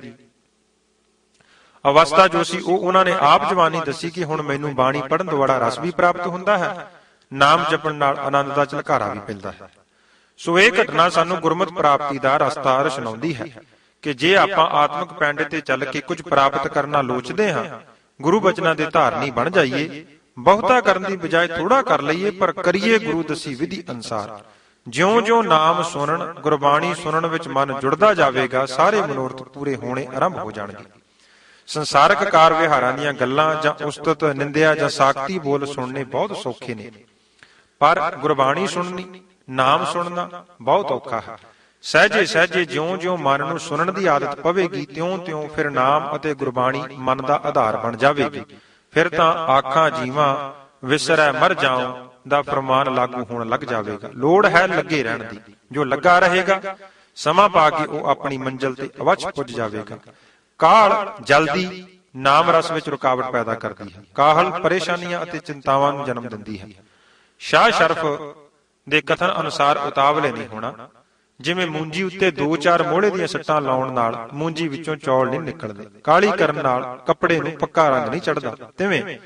ਅਵਸਥਾ ਜੋ ਸੀ ਉਹ ਉਹਨਾਂ ਨੇ ਆਪ ਜਵਾਨੀ ਦੱਸੀ ਕਿ ਹੁਣ ਮੈਨੂੰ ਬਾਣੀ ਪੜ੍ਹਨ ਦੁਆਰਾ ਰਸ ਵੀ ਪ੍ਰਾਪਤ ਹੁੰਦਾ ਹੈ, ਨਾਮ ਜਪਣ ਨਾਲ ਆਨੰਦ ਦਾ ਝਲਕਾਰਾ ਵੀ ਮਿਲਦਾ ਹੈ। ਸੋ ਇਹ ਘਟਨਾ ਸਾਨੂੰ ਗੁਰਮਤਿ ਪ੍ਰਾਪਤੀ ਦਾ ਰਸਤਾ ਰਚਨਾਉਂਦੀ ਹੈ ਕਿ ਜੇ ਆਪਾਂ ਆਤਮਿਕ ਪੈਂਡੇ ਤੇ ਚੱਲ ਕੇ ਕੁਝ ਪ੍ਰਾਪਤ ਕਰਨਾ ਲੋਚਦੇ ਹਾਂ, ਗੁਰੂ ਬਚਨਾਂ ਦੇ ਧਾਰਨੀ ਬਣ ਜਾਈਏ, ਬਹੁਤਾ ਕਰਨ ਦੀ ਬਜਾਏ ਥੋੜਾ ਕਰ ਲਈਏ, ਪਰ ਕਰੀਏ ਗੁਰੂ ਦਸੀ ਵਿਧੀ ਅਨੁਸਾਰ। ਜਿਉਂ-ਜਿਉਂ ਨਾਮ ਸੁਣਨ, ਗੁਰਬਾਣੀ ਸੁਣਨ ਵਿੱਚ ਮਨ ਜੁੜਦਾ ਜਾਵੇਗਾ, ਸਾਰੇ ਮਨੋਰਥ ਪੂਰੇ ਹੋਣੇ ਆਰੰਭ ਹੋ ਜਾਣਗੇ। ਸੰਸਾਰਕ ਕਾਰ ਵਿਹਾਰਾਂ ਦੀਆਂ ਗੱਲਾਂ ਜਾਂ ਉਸਤਤ, ਨਿੰਦਿਆ ਜਾਂ ਸਾਖਤੀ ਬੋਲ ਸੁਣਨੇ ਬਹੁਤ ਸੌਖੇ ਨੇ, ਪਰ ਗੁਰਬਾਣੀ ਸੁਣਨੀ, ਨਾਮ ਸੁਣਨਾ ਬਹੁਤ ਔਖਾ ਹੈ। ਸਹਿਜੇ ਸਹਿਜੇ ਜਿਉਂ-ਜਿਉਂ ਮਨ ਨੂੰ ਸੁਣਨ ਦੀ ਆਦਤ ਪਵੇਗੀ, ਤਿਉਂ-ਤਿਉਂ ਫਿਰ ਨਾਮ ਅਤੇ ਗੁਰਬਾਣੀ ਮਨ ਦਾ ਆਧਾਰ ਬਣ ਜਾਵੇਗੀ। ਫਿਰ ਤਾਂ ਆਖਾਂ ਜੀਵਾਂ ਵਿਸਰੈ ਮਰ ਜਾਉ ਦਾ ਫਰਮਾਨ ਲਾਗੂ ਹੋਣ ਲੱਗ ਜਾਵੇਗਾ। ਲੋੜ ਹੈ ਲੱਗੇ ਰਹਿਣ ਦੀ, ਜੋ ਲੱਗਾ ਰਹੇਗਾ ਸਮਾਂ ਪਾ ਕੇ ਉਹ ਆਪਣੀ ਮੰਜ਼ਿਲ ਤੇ ਅਵੱਛ ਪੁੱਜ ਜਾਵੇਗਾ। ਕਾਹਲ ਜਲਦੀ ਨਾਮ ਰਸ ਵਿੱਚ ਰੁਕਾਵਟ ਪੈਦਾ ਕਰਦੀ ਹੈ। ਕਾਹਲ ਪਰੇਸ਼ਾਨੀਆਂ ਅਤੇ ਚਿੰਤਾਵਾਂ ਨੂੰ ਜਨਮ ਦਿੰਦੀ ਹੈ। ਸ਼ਾਹ ਸ਼ਰਫ ਦੇ ਕਥਨ ਅਨੁਸਾਰ ਉਤਾਵਲੇ ਨਹੀਂ ਹੋਣਾ। ਜਿਵੇਂ ਮੂੰਜੀ ਉੱਤੇ 2-4 ਮੋਹੜੇ ਦੀਆਂ ਸੱਟਾਂ ਲਾਉਣ ਨਾਲ ਮੂੰਜੀ ਵਿੱਚੋਂ ਚੌਲ ਨਹੀਂ ਨਿਕਲਦੇ, ਕਾਲੀ ਕਰਨ ਨਾਲ ਕੱਪੜੇ ਨੂੰ ਪੱਕਾ ਰੰਗ ਨਹੀਂ ਚੜ੍ਹਦਾ, ਤਿਵੇਂ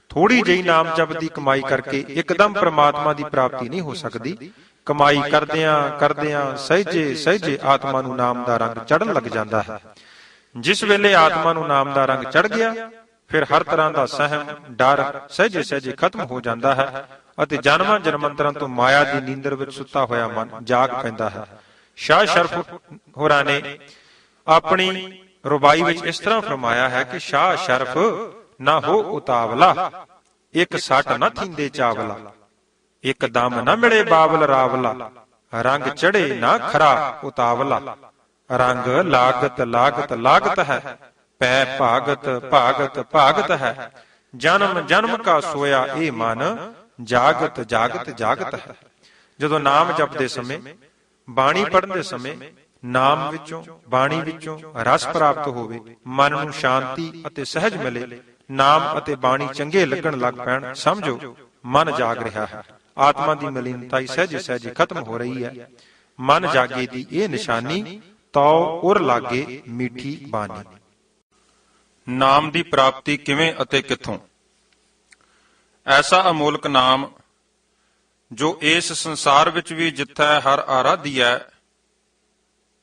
ਥੋੜੀ ਜਿਹੀ ਨਾਮ ਜਪ ਦੀ ਕਮਾਈ ਕਰਕੇ ਇੱਕਦਮ ਪ੍ਰਮਾਤਮਾ ਦੀ ਪ੍ਰਾਪਤੀ ਨਹੀਂ ਹੋ ਸਕਦੀ। ਕਮਾਈ ਕਰਦਿਆਂ ਕਰਦਿਆਂ ਸਹਿਜੇ ਸਹਿਜੇ ਆਤਮਾ ਨੂੰ ਨਾਮ ਦਾ ਰੰਗ ਚੜ੍ਹਨ ਲੱਗ ਜਾਂਦਾ ਹੈ। ਜਿਸ ਵੇਲੇ ਆਤਮਾ ਨੂੰ ਨਾਮ ਦਾ ਰੰਗ ਚੜ੍ਹ ਗਿਆ, ਫਿਰ ਹਰ ਤਰ੍ਹਾਂ ਦਾ ਸਹਿਮ, ਡਰ ਸਹਿਜੇ ਸਹਿਜੇ ਖਤਮ ਹੋ ਜਾਂਦਾ ਹੈ ਅਤੇ ਜਨਮਾਂ ਜਨਮੰਤਰਾਂ ਤੋਂ ਮਾਇਆ ਦੀ ਨੀਂਦਰ ਵਿੱਚ ਸੁੱਤਾ ਹੋਇਆ ਮਨ ਜਾਗ ਪੈਂਦਾ ਹੈ। ਸ਼ਾਹ ਸ਼ਰਫ ਹੋਰਾਂ ਨੇ ਆਪਣੀ ਰੁਬਾਈ ਵਿੱਚ ਇਸ ਤਰ੍ਹਾਂ ਫਰਮਾਇਆ ਹੈ ਕਿ ਸ਼ਾਹ ਸ਼ਰਫ ਨਾ ਹੋ ਉਤਾਵਲਾ, ਇੱਕ ਸੱਟ ਨਾ ਥੀਂਦੇ ਚਾਵਲਾ, ਇੱਕ ਦਮ ਨਾ ਮਿਲੇ ਬਾਬਲ ਰਾਵਲਾ, ਰੰਗ ਚੜੇ ਨਾ ਖਰਾ ਉਤਾਵਲਾ, ਰੰਗ ਲਾਗਤ ਲਾਗਤ ਲਾਗਤ ਹੈ, ਪੈ ਭਾਗਤ ਭਾਗਤ ਭਾਗਤ ਹੈ, ਜਨਮ ਜਨਮ ਕਾ ਸੋਇਆ ਇਹ ਮਨ, ਜਾਗਤ ਜਾਗਤ ਜਾਗਤ ਹੈ। ਜਦੋਂ ਨਾਮ ਜਪਦੇ ਸਮੇਂ, ਬਾਣੀ ਪੜ੍ਹਨ ਦੇ ਸਮੇਂ ਨਾਮ ਵਿੱਚੋਂ, ਬਾਣੀ ਵਿੱਚੋਂ ਰਸ ਪ੍ਰਾਪਤ ਹੋਵੇ, ਮਨ ਨੂੰ ਸ਼ਾਂਤੀ ਅਤੇ ਸਹਿਜ ਮਿਲੇ, ਨਾਮ ਅਤੇ ਬਾਣੀ ਚੰਗੇ ਲੱਗਣ ਲੱਗ ਪੈਣ, ਸਮਝੋ ਮਨ ਜਾਗ ਰਿਹਾ ਹੈ। ਆਤਮਾ ਦੀ ਮਲੀਨਤਾਈ ਸਹਿਜੇ ਸਹਿਜੇ ਖਤਮ ਹੋ ਰਹੀ ਹੈ। ਮਨ ਜਾਗੇ ਦੀ ਇਹ ਨਿਸ਼ਾਨੀ, ਤਉ ਉਰ ਲਾਗੇ ਮਿੱਠੀ ਬਾਣੀ। ਨਾਮ ਦੀ ਪ੍ਰਾਪਤੀ ਕਿਵੇਂ ਅਤੇ ਕਿੱਥੋਂ? ਐਸਾ ਅਮੋਲਕ ਨਾਮ ਜੋ ਇਸ ਸੰਸਾਰ ਵਿੱਚ ਵੀ ਜਿੱਥੈ ਹਰ ਆਰਾਧੀਐ,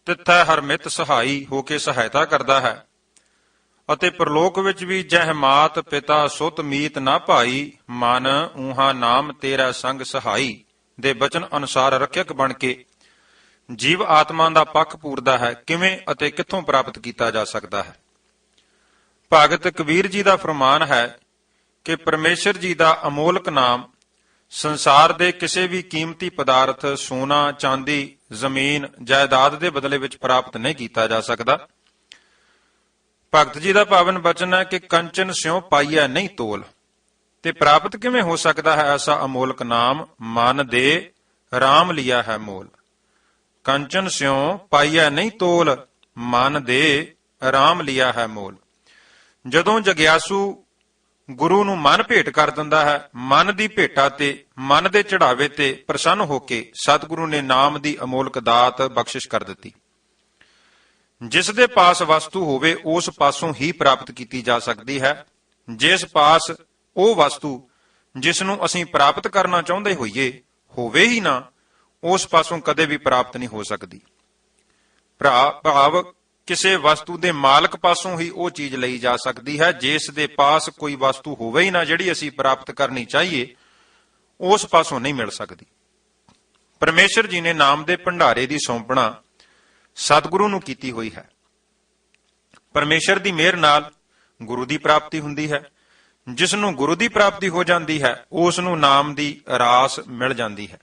ਤਿੱਥੈ ਹਰ ਮਿੱਤ ਸਹਾਈ ਹੋ ਕੇ ਸਹਾਇਤਾ ਕਰਦਾ ਹੈ, ਅਤੇ ਪ੍ਰਲੋਕ ਵਿੱਚ ਵੀ ਜਹ ਮਾਤ ਪਿਤਾ ਸੁਤ ਮੀਤ ਨਾ ਭਾਈ, ਮਨ ਊਹਾ ਨਾਮ ਤੇਰਾ ਸੰਗ ਸਹਾਈ ਦੇ ਬਚਨ ਅਨੁਸਾਰ ਰੱਖਿਅਕ ਬਣ ਕੇ ਜੀਵ ਆਤਮਾ ਦਾ ਪੱਖ ਪੂਰਦਾ ਹੈ। ਕਿਵੇਂ ਅਤੇ ਕਿੱਥੋਂ ਪ੍ਰਾਪਤ ਕੀਤਾ ਜਾ ਸਕਦਾ ਹੈ? ਭਗਤ ਕਬੀਰ ਜੀ ਦਾ ਫਰਮਾਨ ਹੈ ਕਿ ਪਰਮੇਸ਼ਰ ਜੀ ਦਾ ਅਮੋਲਕ ਨਾਮ ਸੰਸਾਰ ਦੇ ਕਿਸੇ ਵੀ ਕੀਮਤੀ ਪਦਾਰਥ, ਸੋਨਾ, ਚਾਂਦੀ, ਜ਼ਮੀਨ, ਜਾਇਦਾਦ ਦੇ ਬਦਲੇ ਵਿੱਚ ਪ੍ਰਾਪਤ ਨਹੀਂ ਕੀਤਾ ਜਾ ਸਕਦਾ। ਭਗਤ ਜੀ ਦਾ ਪਾਵਨ ਬਚਨ ਹੈ ਕਿ ਕੰਚਨ ਸਿਉ ਪਾਈਐ ਨਹੀਂ ਤੋਲ। ਤੇ ਪ੍ਰਾਪਤ ਕਿਵੇਂ ਹੋ ਸਕਦਾ ਹੈ ਐਸਾ ਅਮੋਲਕ ਨਾਮ? ਮਨ ਦੇ ਰਾਮ ਲਿਆ ਹੈ ਮੋਲ। ਕੰਚਨ ਸਿਉ ਪਾਈਐ ਨਹੀਂ ਤੋਲ, ਮਨ ਦੇ ਰਾਮ ਲਿਆ ਹੈ ਮੋਲ। ਜਦੋਂ ਜਗਿਆਸੂ ਗੁਰੂ ਨੂੰ ਮਨ ਭੇਟ ਕਰ ਦਿੰਦਾ ਹੈ, ਮਨ ਦੀ ਭੇਟਾ ਤੇ ਮਨ ਦੇ ਚੜਾਵੇ ਤੇ ਪ੍ਰਸੰਨ ਹੋ ਕੇ ਸਤਿਗੁਰੂ ਨੇ ਨਾਮ ਦੀ ਅਮੋਲਕ ਦਾਤ ਬਖਸ਼ਿਸ਼ ਕਰ ਦਿੱਤੀ। ਜਿਸ ਦੇ ਪਾਸ ਵਸਤੂ ਹੋਵੇ ਉਸ ਪਾਸੋਂ ਹੀ ਪ੍ਰਾਪਤ ਕੀਤੀ ਜਾ ਸਕਦੀ ਹੈ। ਜਿਸ ਪਾਸ ਉਹ ਵਸਤੂ ਜਿਸ ਨੂੰ ਅਸੀਂ ਪ੍ਰਾਪਤ ਕਰਨਾ ਚਾਹੁੰਦੇ ਹੋਈਏ ਹੋਵੇ ਹੀ ਨਾ, ਉਸ ਪਾਸੋਂ ਕਦੇ ਵੀ ਪ੍ਰਾਪਤ ਨਹੀਂ ਹੋ ਸਕਦੀ। ਭਾਵ ਕਿਸੇ ਵਸਤੂ ਦੇ ਮਾਲਕ ਪਾਸੋਂ ਹੀ ਉਹ ਚੀਜ਼ ਲਈ ਜਾ ਸਕਦੀ ਹੈ। ਜਿਸ ਦੇ ਪਾਸ ਕੋਈ ਵਸਤੂ ਹੋਵੇ ਹੀ ਨਾ ਜਿਹੜੀ ਅਸੀਂ ਪ੍ਰਾਪਤ ਕਰਨੀ ਚਾਹੀਏ, ਉਸ ਪਾਸੋਂ ਨਹੀਂ ਮਿਲ ਸਕਦੀ। ਪਰਮੇਸ਼ਰ ਜੀ ਨੇ ਨਾਮ ਦੇ ਭੰਡਾਰੇ ਦੀ ਸੌਂਪਣਾ ਸਤਿਗੁਰੂ ਨੂੰ ਕੀਤੀ ਹੋਈ ਹੈ। ਪਰਮੇਸ਼ਰ ਦੀ ਮਿਹਰ ਨਾਲ ਗੁਰੂ ਦੀ ਪ੍ਰਾਪਤੀ ਹੁੰਦੀ ਹੈ। ਜਿਸ ਨੂੰ ਗੁਰੂ ਦੀ ਪ੍ਰਾਪਤੀ ਹੋ ਜਾਂਦੀ ਹੈ, ਉਸ ਨੂੰ ਨਾਮ ਦੀ ਰਾਸ ਮਿਲ ਜਾਂਦੀ ਹੈ।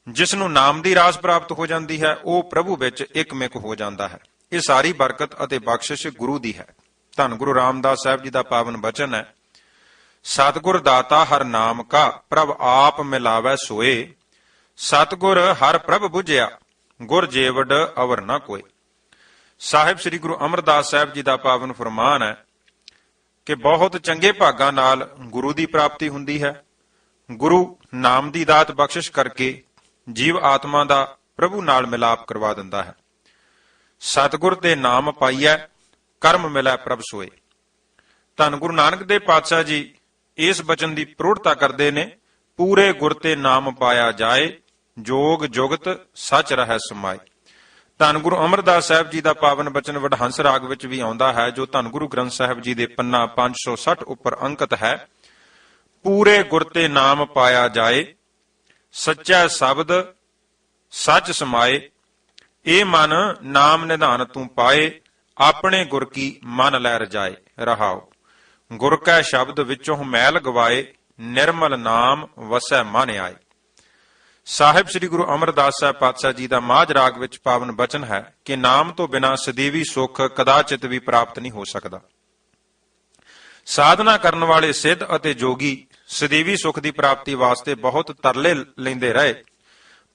ਜਿਸ ਨੂੰ ਨਾਮ ਦੀ ਰਾਸ ਪ੍ਰਾਪਤ ਹੋ ਜਾਂਦੀ ਹੈ, ਉਹ ਪ੍ਰਭੂ ਵਿੱਚ ਇਕਮਿਕ ਹੋ ਜਾਂਦਾ ਹੈ। ਇਹ ਸਾਰੀ ਬਰਕਤ ਅਤੇ ਬਖਸ਼ਿਸ਼ ਗੁਰੂ ਦੀ ਹੈ। ਧੰਨ ਗੁਰੂ ਰਾਮਦਾਸ ਸਾਹਿਬ ਜੀ ਦਾ ਪਾਵਨ ਬਚਨ ਹੈ, ਸਤਿਗੁਰ ਦਾਤਾ ਹਰ ਨਾਮ ਕਾ ਪ੍ਰਭ ਆਪ ਮਿਲਾਵੈ ਸੋਏ, ਸਤਿਗੁਰ ਹਰ ਪ੍ਰਭ ਬੁਝਿਆ ਗੁਰ ਜੇਵਡ ਅਵਰ ਨਾ ਕੋਏ। ਸਾਹਿਬ ਸ੍ਰੀ ਗੁਰੂ ਅਮਰਦਾਸ ਸਾਹਿਬ ਜੀ ਦਾ ਪਾਵਨ ਫਰਮਾਨ ਹੈ ਕਿ ਬਹੁਤ ਚੰਗੇ ਭਾਗਾਂ ਨਾਲ ਗੁਰੂ ਦੀ ਪ੍ਰਾਪਤੀ ਹੁੰਦੀ ਹੈ। ਗੁਰੂ ਨਾਮ ਦੀ ਦਾਤ ਬਖਸ਼ਿਸ਼ ਕਰਕੇ ਜੀਵ ਆਤਮਾ ਦਾ ਪ੍ਰਭੂ ਨਾਲ ਮਿਲਾਪ ਕਰਵਾ ਦਿੰਦਾ ਹੈ। ਸਤਿਗੁਰ ਦੇ ਨਾਮ ਪਾਈਐ ਕਰਮ ਮਿਲੈ ਪ੍ਰਭ ਸੋਏ। ਧੰਨ ਗੁਰੂ ਨਾਨਕ ਦੇਵ ਪਾਤਸ਼ਾਹ ਜੀ ਇਸ ਬਚਨ ਦੀ ਪ੍ਰੋੜਤਾ ਕਰਦੇ ਨੇ, ਪੂਰੇ ਗੁਰ ਤੇ ਨਾਮ ਪਾਇਆ ਜਾਏ, ਜੋਗ ਜੁਗਤ ਸੱਚ ਰਹਿ ਸਮਾਏ। ਧੰਨ ਗੁਰੂ ਅਮਰਦਾਸ ਸਾਹਿਬ ਜੀ ਦਾ ਪਾਵਨ ਬਚਨ ਵਡਹੰਸ ਰਾਗ ਵਿੱਚ ਵੀ ਆਉਂਦਾ ਹੈ, ਜੋ ਧੰਨ ਗੁਰੂ ਗ੍ਰੰਥ ਸਾਹਿਬ ਜੀ ਦੇ ਪੰਨਾ 560 ਉੱਪਰ ਅੰਕਿਤ ਹੈ। ਪੂਰੇ ਗੁਰ ਤੇ ਨਾਮ ਪਾਇਆ ਜਾਏ, ਸੱਚਾ ਸ਼ਬਦ ਸੱਚ ਸਮਾਏ, ਇਹ ਮਨ ਨਾਮ ਨਿਧਾਨ ਤੂੰ ਪਾਏ, ਆਪਣੇ ਗੁਰ ਕੀ ਮਨ ਲੈ ਰਜਾਏ। ਰਹਾਉ ਗੁਰ ਕੈ ਸ਼ਬਦ ਵਿੱਚੋਂ ਮੈਲ ਗਵਾਏ, ਨਿਰਮਲ ਨਾਮ ਵਸੈ ਮਨ ਆਏ। ਸਾਹਿਬ ਸ੍ਰੀ ਗੁਰੂ ਅਮਰਦਾਸ ਸਾਹਿਬ ਪਾਤਸ਼ਾਹ ਜੀ ਦਾ ਮਾਝ ਰਾਗ ਵਿੱਚ ਪਾਵਨ ਬਚਨ ਹੈ ਕਿ ਨਾਮ ਤੋਂ ਬਿਨਾਂ ਸਦੀਵੀ ਸੁੱਖ ਕਦਾਚਿਤ ਵੀ ਪ੍ਰਾਪਤ ਨਹੀਂ ਹੋ ਸਕਦਾ। ਸਾਧਨਾ ਕਰਨ ਵਾਲੇ ਸਿੱਧ ਅਤੇ ਜੋਗੀ ਸਦੀਵੀ ਸੁੱਖ ਦੀ ਪ੍ਰਾਪਤੀ ਵਾਸਤੇ ਬਹੁਤ ਤਰਲੇ ਲੈਂਦੇ ਰਹੇ,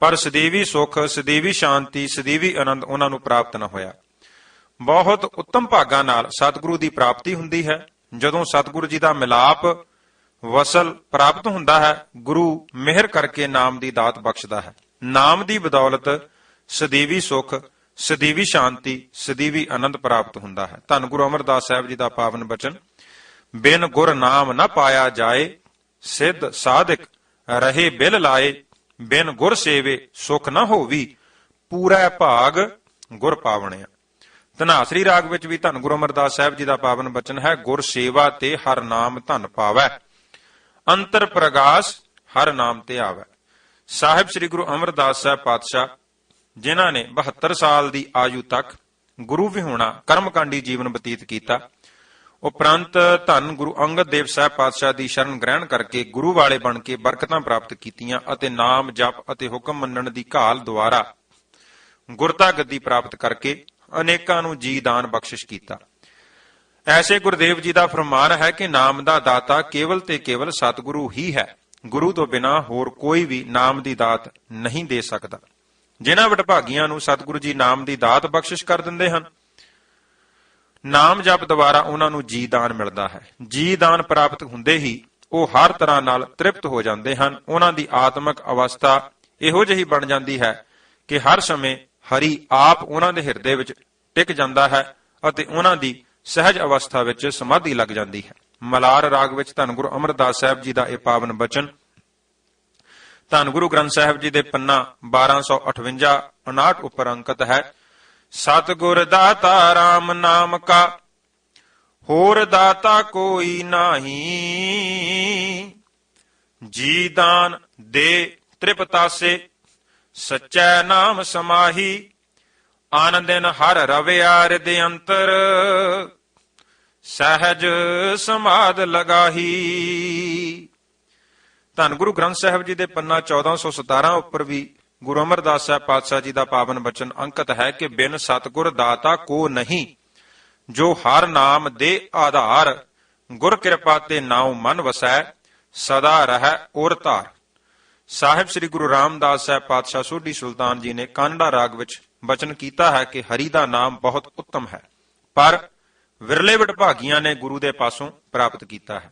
ਪਰ ਸਦੀਵੀ ਸੁੱਖ, ਸਦੀਵੀ ਸ਼ਾਂਤੀ, ਸਦੀਵੀ ਆਨੰਦ ਉਹਨਾਂ ਨੂੰ ਪ੍ਰਾਪਤ ਨਾ ਹੋਇਆ। ਬਹੁਤ ਉੱਤਮ ਭਾਗਾਂ ਨਾਲ ਸਤਿਗੁਰੂ ਦੀ ਪ੍ਰਾਪਤੀ ਹੁੰਦੀ ਹੈ। ਜਦੋਂ ਸਤਿਗੁਰੂ ਜੀ ਦਾ ਮਿਲਾਪ ਵਸਲ ਪ੍ਰਾਪਤ ਹੁੰਦਾ ਹੈ, ਗੁਰੂ ਮਿਹਰ ਕਰਕੇ ਨਾਮ ਦੀ ਦਾਤ ਬਖਸ਼ਦਾ ਹੈ। ਨਾਮ ਦੀ ਬਦੌਲਤ ਸਦੀਵੀ ਸੁੱਖ, ਸਦੀਵੀ ਸ਼ਾਂਤੀ, ਸਦੀਵੀ ਆਨੰਦ ਪ੍ਰਾਪਤ ਹੁੰਦਾ ਹੈ। ਧੰਨ ਗੁਰੂ ਅਮਰਦਾਸ ਸਾਹਿਬ ਜੀ ਦਾ ਪਾਵਨ ਬਚਨ, ਬਿਨ ਗੁਰ ਨਾਮ ਨਾ ਪਾਇਆ ਜਾਏ, ਸਿੱਧ ਸਾਧਕ ਰਹੇ ਬਿਲ ਲਾਏ, ਬਿਨ ਗੁਰ ਸੇਵੇ ਸੁਖ ਨਾ ਹੋਵੀ, ਪੂਰਾ ਭਾਗ ਗੁਰ ਪਾਵਣਿਆ। ਧਨਾਸਰੀ ਰਾਗ ਵਿੱਚ ਵੀ ਧੰਨ ਗੁਰੂ ਅਮਰਦਾਸ ਸਾਹਿਬ ਜੀ ਦਾ ਪਾਵਨ ਬਚਨ ਹੈ, ਗੁਰ ਸੇਵਾ ਤੇ ਹਰ ਨਾਮ ਧਨ ਪਾਵੈ, ਅੰਤਰ ਪ੍ਰਗਾਸ ਹਰ ਨਾਮ ਤੇ ਆਵੈ। ਸਾਹਿਬ ਸ੍ਰੀ ਗੁਰੂ ਅਮਰਦਾਸ ਸਾਹਿਬ ਪਾਤਸ਼ਾਹ ਜਿਨ੍ਹਾਂ ਨੇ 72 ਸਾਲ ਦੀ ਆਯੂ ਤੱਕ ਗੁਰੂ ਵਿਹੂਣਾ ਕਰਮਕਾਂਡੀ ਜੀਵਨ ਬਤੀਤ ਕੀਤਾ, ਉਪਰੰਤ ਧੰਨ ਗੁਰੂ ਅੰਗਦ ਦੇਵ ਸਾਹਿਬ ਪਾਤਸ਼ਾਹ ਦੀ ਸ਼ਰਨ ਗ੍ਰਹਿਣ ਕਰਕੇ ਗੁਰੂ ਵਾਲੇ ਬਣ ਕੇ ਬਰਕਤਾਂ ਪ੍ਰਾਪਤ ਕੀਤੀਆਂ ਅਤੇ ਨਾਮ ਜਪ ਅਤੇ ਹੁਕਮ ਮੰਨਣ ਦੀ ਘਾਲ ਦੁਆਰਾ ਗੁਰਤਾ ਗੱਦੀ ਪ੍ਰਾਪਤ ਕਰਕੇ ਅਨੇਕਾਂ ਨੂੰ ਜੀ ਦਾਨ ਬਖਸ਼ਿਸ਼ ਕੀਤਾ। ਐਸੇ ਗੁਰਦੇਵ ਜੀ ਦਾ ਫਰਮਾਨ ਹੈ ਕਿ ਨਾਮ ਦਾ ਦਾਤਾ ਕੇਵਲ ਤੇ ਕੇਵਲ ਸਤਿਗੁਰੂ ਹੀ ਹੈ। ਗੁਰੂ ਤੋਂ ਬਿਨਾਂ ਹੋਰ ਕੋਈ ਵੀ ਨਾਮ ਦੀ ਦਾਤ ਨਹੀਂ ਦੇ ਸਕਦਾ। ਜਿਨ੍ਹਾਂ ਵਡਭਾਗੀਆਂ ਨੂੰ ਸਤਿਗੁਰੂ ਜੀ ਨਾਮ ਦੀ ਦਾਤ ਬਖਸ਼ਿਸ਼ ਕਰ ਦਿੰਦੇ ਹਨ, ਨਾਮ ਜਪ ਦੁਆਰਾ ਉਹਨਾਂ ਨੂੰ ਜੀ ਦਾਨ ਮਿਲਦਾ ਹੈ। ਜੀ ਦਾਨ ਪ੍ਰਾਪਤ ਹੁੰਦੇ ਹੀ ਉਹ ਹਰ ਤਰ੍ਹਾਂ ਨਾਲ ਤ੍ਰਿਪਤ ਹੋ ਜਾਂਦੇ ਹਨ। ਉਹਨਾਂ ਦੀ ਆਤਮਿਕ ਅਵਸਥਾ ਇਹੋ ਜਿਹੀ ਬਣ ਜਾਂਦੀ ਹੈ ਕਿ ਹਰ ਸਮੇਂ ਹਰੀ ਆਪ ਉਹਨਾਂ ਦੇ ਹਿਰਦੇ ਵਿੱਚ ਟਿਕ ਜਾਂਦਾ ਹੈ ਅਤੇ ਉਹਨਾਂ ਦੀ ਸਹਿਜ ਅਵਸਥਾ ਵਿੱਚ ਸਮਾਧੀ ਲੱਗ ਜਾਂਦੀ ਹੈ। ਮਲਾਰ ਰਾਗ ਵਿੱਚ ਧੰਨ ਗੁਰੂ ਅਮਰਦਾਸ ਸਾਹਿਬ ਜੀ ਦਾ ਇਹ ਪਾਵਨ ਬਚਨ, ਧੰਨ ਗੁਰੂ ਗ੍ਰੰਥ ਸਾਹਿਬ ਜੀ ਦੇ ਪੰਨਾ 1258 59 ਉੱਪਰ ਅੰਕਿਤ ਹੈ। ਸਤਿਗੁਰ ਦਾਤਾ RAM ਨਾਮ ਕਾ, ਹੋਰ ਦਾਤਾ ਕੋਈ ਨਾਹੀ। ਜੀ ਦਾਨ ਦੇ ਤ੍ਰਿਪਤਾਸੇ, ਸੱਚੈ ਨਾਮ ਸਮਾਹੀ। ਆਨ ਦਿਨ ਹਰ ਰਵਿਆ ਹਿਰਦੇ ਅੰਤਰ, ਸਹਿਜ ਸਮਾਧ ਲਗਾਹੀ। ਧੰਨ ਗੁਰੂ ਗ੍ਰੰਥ ਸਾਹਿਬ ਜੀ ਦੇ ਪੰਨਾ 1417 ਉੱਪਰ ਵੀ ਗੁਰੂ ਅਮਰਦਾਸ ਸਾਹਿਬ ਪਾਤਸ਼ਾਹ ਜੀ ਦਾ ਪਾਵਨ ਬਚਨ ਅੰਕਿਤ ਹੈ ਕਿ ਬਿਨ ਸਤਿਗੁਰ ਦਾਤਾ ਕੋ ਨਹੀਂ, ਜੋ ਹਰ ਨਾਮ ਦੇ ਆਧਾਰ। ਗੁਰ ਕਿਰਪਾ ਤੇ ਨਾਉ ਮਨ ਵਸੈ, ਸਦਾ ਰਹਿ ਔਰ ਧਾਰ। ਸਾਹਿਬ ਸ੍ਰੀ ਗੁਰੂ ਰਾਮਦਾਸ ਸਾਹਿਬ ਪਾਤਸ਼ਾਹ ਸੋਢੀ ਸੁਲਤਾਨ ਜੀ ਨੇ ਕਾਨੜਾ ਰਾਗ ਵਿੱਚ ਬਚਨ ਕੀਤਾ ਹੈ ਕਿ ਹਰੀ ਦਾ ਨਾਮ ਬਹੁਤ ਉੱਤਮ ਹੈ, ਪਰ ਵਿਰਲੇ ਵਡਭਾਗੀਆਂ ਨੇ ਗੁਰੂ ਦੇ ਪਾਸੋਂ ਪ੍ਰਾਪਤ ਕੀਤਾ ਹੈ।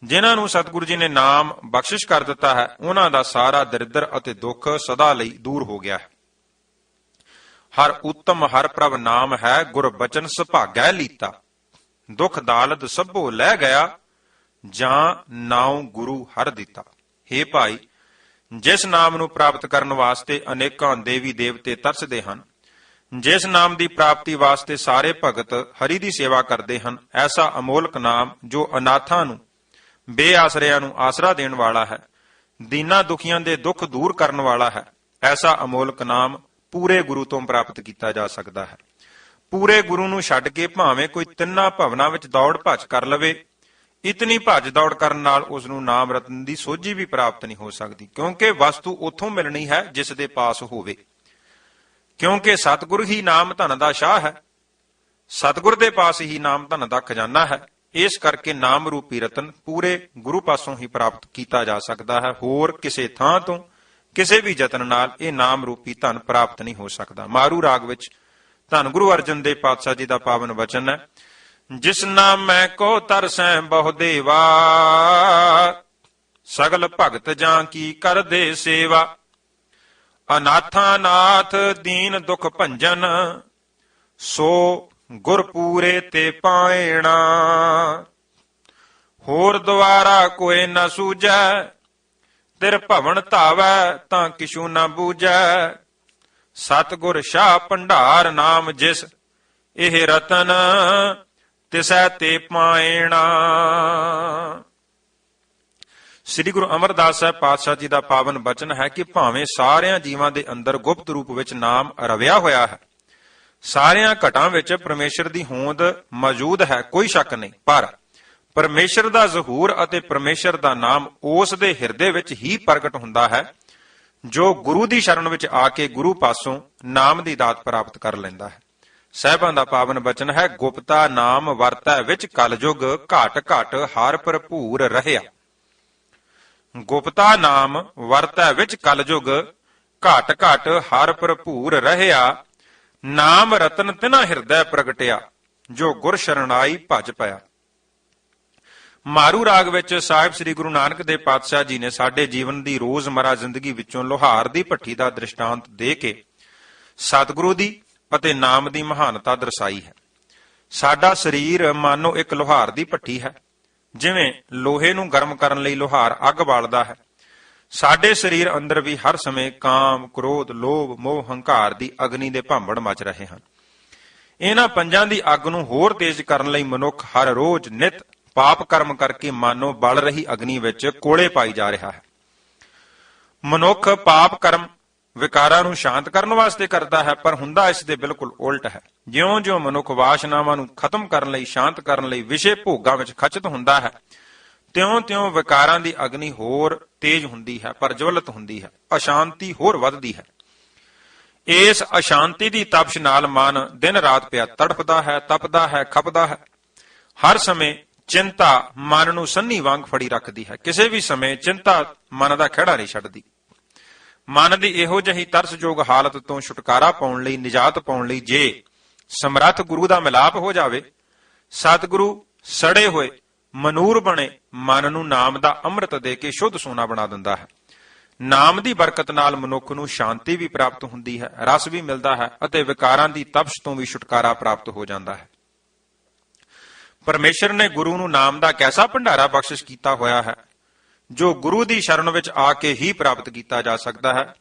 ਜਿਨ੍ਹਾਂ ਨੂੰ ਸਤਿਗੁਰੂ ਜੀ ਨੇ ਨਾਮ ਬਖਸ਼ਿਸ਼ ਕਰ ਦਿੱਤਾ ਹੈ, ਉਹਨਾਂ ਦਾ ਸਾਰਾ ਦਰਿਦਰ ਅਤੇ ਦੁੱਖ ਸਦਾ ਲਈ ਦੂਰ ਹੋ ਗਿਆ ਹੈ। ਹਰ ਉੱਤਮ ਹਰ ਪ੍ਰਭ ਨਾਮ ਹੈ, ਗੁਰ ਬਚਨ ਸੁਭਾਗੈ ਲੀਤਾ। ਦੁੱਖ ਦਾਲਦ ਸਭੋ ਲੈ ਗਿਆ, ਜਾਂ ਨਾਉ ਗੁਰੂ ਹਰ ਦਿੱਤਾ। ਹੇ ਭਾਈ, ਜਿਸ ਨਾਮ ਨੂੰ ਪ੍ਰਾਪਤ ਕਰਨ ਵਾਸਤੇ ਅਨੇਕਾਂ ਦੇਵੀ ਦੇਵਤੇ ਤਰਸਦੇ ਹਨ, ਜਿਸ ਨਾਮ ਦੀ ਪ੍ਰਾਪਤੀ ਵਾਸਤੇ ਸਾਰੇ ਭਗਤ ਹਰੀ ਦੀ ਸੇਵਾ ਕਰਦੇ ਹਨ, ਐਸਾ ਅਮੋਲਕ ਨਾਮ ਜੋ ਅਨਾਥਾਂ ਨੂੰ, ਬੇਆਸਰਿਆਂ ਨੂੰ ਆਸਰਾ ਦੇਣ ਵਾਲਾ ਹੈ, ਦੀਨਾਂ ਦੁਖੀਆਂ ਦੇ ਦੁੱਖ ਦੂਰ ਕਰਨ ਵਾਲਾ ਹੈ, ਐਸਾ ਅਮੋਲਕ ਨਾਮ ਪੂਰੇ ਗੁਰੂ ਤੋਂ ਪ੍ਰਾਪਤ ਕੀਤਾ ਜਾ ਸਕਦਾ ਹੈ। ਪੂਰੇ ਗੁਰੂ ਨੂੰ ਛੱਡ ਕੇ ਭਾਵੇਂ ਕੋਈ ਤਿੰਨਾਂ ਭਵਨਾਂ ਵਿੱਚ ਦੌੜ ਭੱਜ ਕਰ ਲਵੇ, ਇਤਨੀ ਭੱਜ ਦੌੜ ਕਰਨ ਨਾਲ ਉਸ ਨੂੰ ਨਾਮ ਰਤਨ ਦੀ ਸੋਝੀ ਵੀ ਪ੍ਰਾਪਤ ਨਹੀਂ ਹੋ ਸਕਦੀ, ਕਿਉਂਕਿ ਵਸਤੂ ਉੱਥੋਂ ਮਿਲਣੀ ਹੈ ਜਿਸ ਦੇ ਪਾਸ ਹੋਵੇ। ਕਿਉਂਕਿ ਸਤਿਗੁਰ ਹੀ ਨਾਮ ਧਨ ਦਾ ਸ਼ਾਹ ਹੈ, ਸਤਿਗੁਰ ਦੇ ਪਾਸ ਹੀ ਨਾਮ ਧਨ ਦਾ ਖਜ਼ਾਨਾ ਹੈ। ਇਸ ਕਰਕੇ ਨਾਮ ਰੂਪੀ ਰਤਨ ਪੂਰੇ ਗੁਰੂ ਪਾਸੋਂ ਹੀ ਪ੍ਰਾਪਤ ਕੀਤਾ ਜਾ ਸਕਦਾ ਹੈ। ਹੋਰ ਕਿਸੇ ਥਾਂ ਤੋਂ ਕਿਸੇ ਵੀ ਯਤਨ ਨਾਲ ਇਹ ਨਾਮ ਰੂਪੀ ਧਨ ਪ੍ਰਾਪਤ ਨਹੀਂ ਹੋ ਸਕਦਾ। ਮਾਰੂ ਰਾਗ ਵਿੱਚ ਧੰਨ ਗੁਰੂ ਅਰਜਨ ਦੇਵ ਪਾਤਸ਼ਾਹ ਜੀ ਦਾ ਪਾਵਨ ਵਚਨ ਹੈ, ਜਿਸ ਨਾਮੈ ਕੋ ਤਰਸੈ ਬਹੁ ਦੇਵਾ, ਸਗਲ ਭਗਤ ਜਾਂ ਕੀ ਕਰਦੇ ਸੇਵਾ। ਅਨਾਥਾਂ ਨਾਥ ਦੀਨ ਦੁਖ ਭੰਜਨ, ਸੋ ਗੁਰ ਪੂਰੇ ਤੇ ਪਾਇਣਾ। ਹੋਰ ਦੁਆਰਾ ਕੋਇ ਨ ਸੂਝੈ, ਤਿਰ ਭਵਨ ਧਾਵੈ ਤਾਂ ਕਿਛੂ ਨ ਬੂਝੈ। ਸਤਿਗੁਰ ਸ਼ਾਹ ਭੰਡਾਰ ਨਾਮ ਜਿਸ, ਇਹ ਰਤਨ ਤਿਸੈ ਤੇ ਪਾਇਣਾ। ਸ੍ਰੀ ਗੁਰੂ ਅਮਰਦਾਸ ਸਾਹਿਬ ਪਾਤਸ਼ਾਹ ਜੀ ਦਾ ਪਾਵਨ ਬਚਨ ਹੈ ਕਿ ਭਾਵੇਂ ਸਾਰਿਆਂ ਜੀਵਾਂ ਦੇ ਅੰਦਰ ਗੁਪਤ ਰੂਪ ਵਿੱਚ ਨਾਮ ਰਵਿਆ ਹੋਇਆ ਹੈ, ਸਾਰਿਆਂ ਘਟਾਂ ਵਿੱਚ ਪਰਮੇਸ਼ਰ ਦੀ ਹੋਂਦ ਮੌਜੂਦ ਹੈ, ਕੋਈ ਸ਼ੱਕ ਨਹੀਂ, ਪਰ ਪਰਮੇਸ਼ਰ ਦਾ ਜ਼ਹੂਰ ਅਤੇ ਪਰਮੇਸ਼ਰ ਦਾ ਨਾਮ ਉਸ ਦੇ ਹਿਰਦੇ ਵਿੱਚ ਹੀ ਪ੍ਰਗਟ ਹੁੰਦਾ ਹੈ, ਜੋ ਗੁਰੂ ਦੀ ਸ਼ਰਨ ਵਿੱਚ ਆ ਕੇ ਗੁਰੂ ਪਾਸੋਂ ਨਾਮ ਦੀ ਦਾਤ ਪ੍ਰਾਪਤ ਕਰ ਲੈਂਦਾ ਹੈ। ਸਾਹਿਬਾਂ ਦਾ ਪਾਵਨ ਬਚਨ ਹੈ, ਗੁਪਤਾ ਨਾਮ ਵਰਤੈ ਵਿੱਚ ਕਲਯੁਗ, ਘਟ ਘਟ ਹਰ ਭਰਪੂਰ ਰਹਿਆ। ਗੁਪਤਾ ਨਾਮ ਵਰਤੈ ਵਿੱਚ ਕਲਯੁਗ, ਘਟ ਘਟ ਹਰ ਭਰਪੂਰ ਰਹਿਆ। ਨਾਮ ਰਤਨ ਤਿਨਾ ਹਿਰਦੈ ਪ੍ਰਗਟਿਆ, ਜੋ ਗੁਰ ਸ਼ਰਣਾਈ ਭਜ ਪਿਆ। ਮਾਰੂ ਰਾਗ ਵਿੱਚ ਸਾਹਿਬ ਸ੍ਰੀ ਗੁਰੂ ਨਾਨਕ ਦੇਵ ਪਾਤਸ਼ਾਹ ਜੀ ਨੇ ਸਾਡੇ ਜੀਵਨ ਦੀ ਰੋਜ਼ਮਰਾ ਜ਼ਿੰਦਗੀ ਵਿੱਚੋਂ ਲੋਹਾਰ ਦੀ ਭੱਠੀ ਦਾ ਦ੍ਰਿਸ਼ਟਾਂਤ ਦੇ ਕੇ ਸਤਿਗੁਰੂ ਦੀ ਅਤੇ ਨਾਮ ਦੀ ਮਹਾਨਤਾ ਦਰਸਾਈ ਹੈ। ਸਾਡਾ ਸਰੀਰ ਮਾਨੋ ਇੱਕ ਲੋਹਾਰ ਦੀ ਭੱਠੀ ਹੈ। ਜਿਵੇਂ ਲੋਹੇ ਨੂੰ ਗਰਮ ਕਰਨ ਲਈ ਲੋਹਾਰ ਅੱਗ ਬਾਲਦਾ ਹੈ, ਸਾਡੇ ਸਰੀਰ ਅੰਦਰ ਵੀ ਹਰ ਸਮੇਂ ਕਾਮ, ਕ੍ਰੋਧ, ਲੋਭ, ਮੋਹ, ਹੰਕਾਰ ਦੀ ਅਗਨੀ ਦੇ ਭਾਂਬੜ ਮਚ ਰਹੇ ਹਨ। ਇਹਨਾਂ ਪੰਜਾਂ ਦੀ ਅੱਗ ਨੂੰ ਹੋਰ ਤੇਜ਼ ਕਰਨ ਲਈ ਮਨੁੱਖ ਹਰ ਰੋਜ਼ ਨਿਤ ਪਾਪ ਕਰਮ ਕਰਕੇ ਮਾਨੋ ਬਲ ਰਹੀ ਅਗਨੀ ਵਿੱਚ ਕੋਲੇ ਪਾਈ ਜਾ ਰਿਹਾ ਹੈ। ਮਨੁੱਖ ਪਾਪ ਕਰਮ ਵਿਕਾਰਾਂ ਨੂੰ ਸ਼ਾਂਤ ਕਰਨ ਵਾਸਤੇ ਕਰਦਾ ਹੈ, ਪਰ ਹੁੰਦਾ ਇਸ ਦੇ ਬਿਲਕੁਲ ਉਲਟ ਹੈ। ਜਿਉਂ-ਜਿਉਂ ਮਨੁੱਖ ਵਾਸ਼ਨਾਵਾਂ ਨੂੰ ਖਤਮ ਕਰਨ ਲਈ, ਸ਼ਾਂਤ ਕਰਨ ਲਈ ਵਿਸ਼ੇ ਭੋਗਾਂ ਵਿੱਚ ਖਚਿਤ ਹੁੰਦਾ ਹੈ, ਤਿਉਂ-ਤਿਉਂ ਵਿਕਾਰਾਂ ਦੀ ਅਗਨੀ ਹੋਰ ਤੇਜ਼ ਹੁੰਦੀ ਹੈ, ਪ੍ਰਜਵਲਿਤ ਹੁੰਦੀ ਹੈ, ਅਸ਼ਾਂਤੀ ਹੋਰ ਵੱਧਦੀ ਹੈ। ਇਸ ਅਸ਼ਾਂਤੀ ਦੀ ਤਪਸ਼ ਨਾਲ ਮਨ ਦਿਨ ਰਾਤ ਪਿਆ ਤੜਫਦਾ ਹੈ, ਤਪਦਾ ਹੈ, ਖਪਦਾ ਹੈ। ਹਰ ਸਮੇਂ ਚਿੰਤਾ ਮਨ ਨੂੰ ਸੰਨੀ ਵਾਂਗ ਫੜੀ ਰੱਖਦੀ ਹੈ। ਕਿਸੇ ਵੀ ਸਮੇਂ ਚਿੰਤਾ ਮਨ ਦਾ ਖਹਿੜਾ ਨਹੀਂ ਛੱਡਦੀ। ਮਨ ਦੀ ਇਹੋ ਜਿਹੀ ਤਰਸਯੋਗ ਹਾਲਤ ਤੋਂ ਛੁਟਕਾਰਾ ਪਾਉਣ ਲਈ, ਨਿਜਾਤ ਪਾਉਣ ਲਈ ਜੇ ਸਮਰੱਥ ਗੁਰੂ ਦਾ ਮਿਲਾਪ ਹੋ ਜਾਵੇ, ਸਤਿਗੁਰੂ ਸੜੇ ਹੋਏ ਮਨੂਰ ਬਣੇ ਮਨ ਨੂੰ ਨਾਮ ਦਾ ਅੰਮ੍ਰਿਤ ਦੇ ਕੇ ਸ਼ੁੱਧ ਸੋਨਾ ਬਣਾ ਦਿੰਦਾ ਹੈ। ਨਾਮ ਦੀ ਬਰਕਤ ਨਾਲ ਮਨੁੱਖ ਨੂੰ ਸ਼ਾਂਤੀ ਵੀ ਪ੍ਰਾਪਤ ਹੁੰਦੀ ਹੈ, ਰਸ ਵੀ ਮਿਲਦਾ ਹੈ ਅਤੇ ਵਿਕਾਰਾਂ ਦੀ ਤਪਸ਼ ਤੋਂ ਵੀ ਛੁਟਕਾਰਾ ਪ੍ਰਾਪਤ ਹੋ ਜਾਂਦਾ ਹੈ। ਪਰਮੇਸ਼ਰ ਨੇ ਗੁਰੂ ਨੂੰ ਨਾਮ ਦਾ ਕੈਸਾ ਭੰਡਾਰਾ ਬਖਸ਼ਿਸ਼ ਕੀਤਾ ਹੋਇਆ ਹੈ ਜੋ ਗੁਰੂ ਦੀ ਸ਼ਰਨ ਵਿੱਚ ਆ ਕੇ ਹੀ ਪ੍ਰਾਪਤ ਕੀਤਾ ਜਾ ਸਕਦਾ ਹੈ।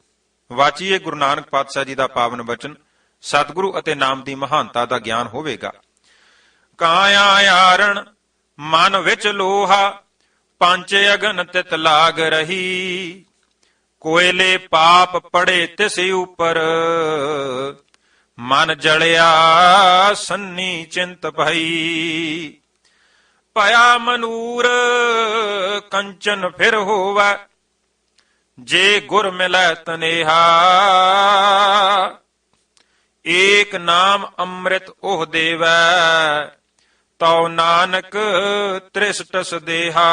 ਵਾਚੀਏ ਗੁਰੂ ਨਾਨਕ ਪਾਤਸ਼ਾਹ ਜੀ ਦਾ ਪਾਵਨ ਬਚਨ। ਸਤਿਗੁਰੂ ਅਤੇ ਨਾਮ ਦੀ ਮਹਾਨਤਾ ਦਾ ਗਿਆਨ ਹੋਵੇਗਾ। ਕਾਇਆ ਆਰਣ ਮਨ ਵਿੱਚ ਲੋਹਾ, ਪੰਜ ਅਗਨ ਤਿਤ ਲਾਗ ਰਹੀ। ਕੋਇਲੇ ਪਾਪ ਪੜੇ ਤਿਸ ਉਪਰ, ਮਨ ਜਲਿਆ ਸੰਨੀ ਚਿੰਤ ਭਈ। ਭਇਆ ਮਨੂਰ ਕੰਚਨ ਫਿਰ ਹੋਵੈ, ਜੇ ਗੁਰ ਮਿਲੈ ਤਨੇਹਾ। ਏਕ ਨਾਮ ਅੰਮ੍ਰਿਤ ਉਹ ਦੇਵੈ, ਤਉ ਨਾਨਕ ਤ੍ਰਿਸ਼ਟਸ ਦੇਹਾ।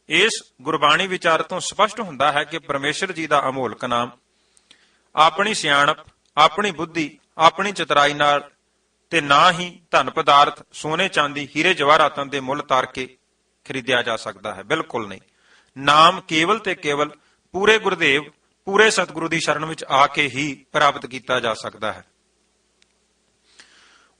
ਇਸ ਗੁਰਬਾਣੀ ਵਿਚਾਰ ਤੋਂ ਸਪਸ਼ਟ ਹੁੰਦਾ ਹੈ ਕਿ ਪਰਮੇਸ਼ਰ ਜੀ ਦਾ ਅਮੋਲਕ ਨਾਮ ਆਪਣੀ ਸਿਆਣਪ, ਆਪਣੀ ਬੁੱਧੀ, ਆਪਣੀ ਚਤੁਰਾਈ ਨਾਲ ਤੇ ਨਾ ਹੀ ਧਨ ਪਦਾਰਥ, ਸੋਨੇ ਚਾਂਦੀ, ਹੀਰੇ ਜਵਾਹਰਾਤਾਂ ਦੇ ਮੁੱਲ ਤਾਰ ਕੇ ਖਰੀਦਿਆ ਜਾ ਸਕਦਾ ਹੈ। ਬਿਲਕੁਲ ਨਹੀਂ। ਨਾਮ ਕੇਵਲ ਤੇ ਕੇਵਲ ਪੂਰੇ ਗੁਰਦੇਵ, ਪੂਰੇ ਸਤਿਗੁਰੂ ਦੀ ਸ਼ਰਨ ਵਿੱਚ ਆ ਕੇ ਹੀ ਪ੍ਰਾਪਤ ਕੀਤਾ ਜਾ ਸਕਦਾ ਹੈ।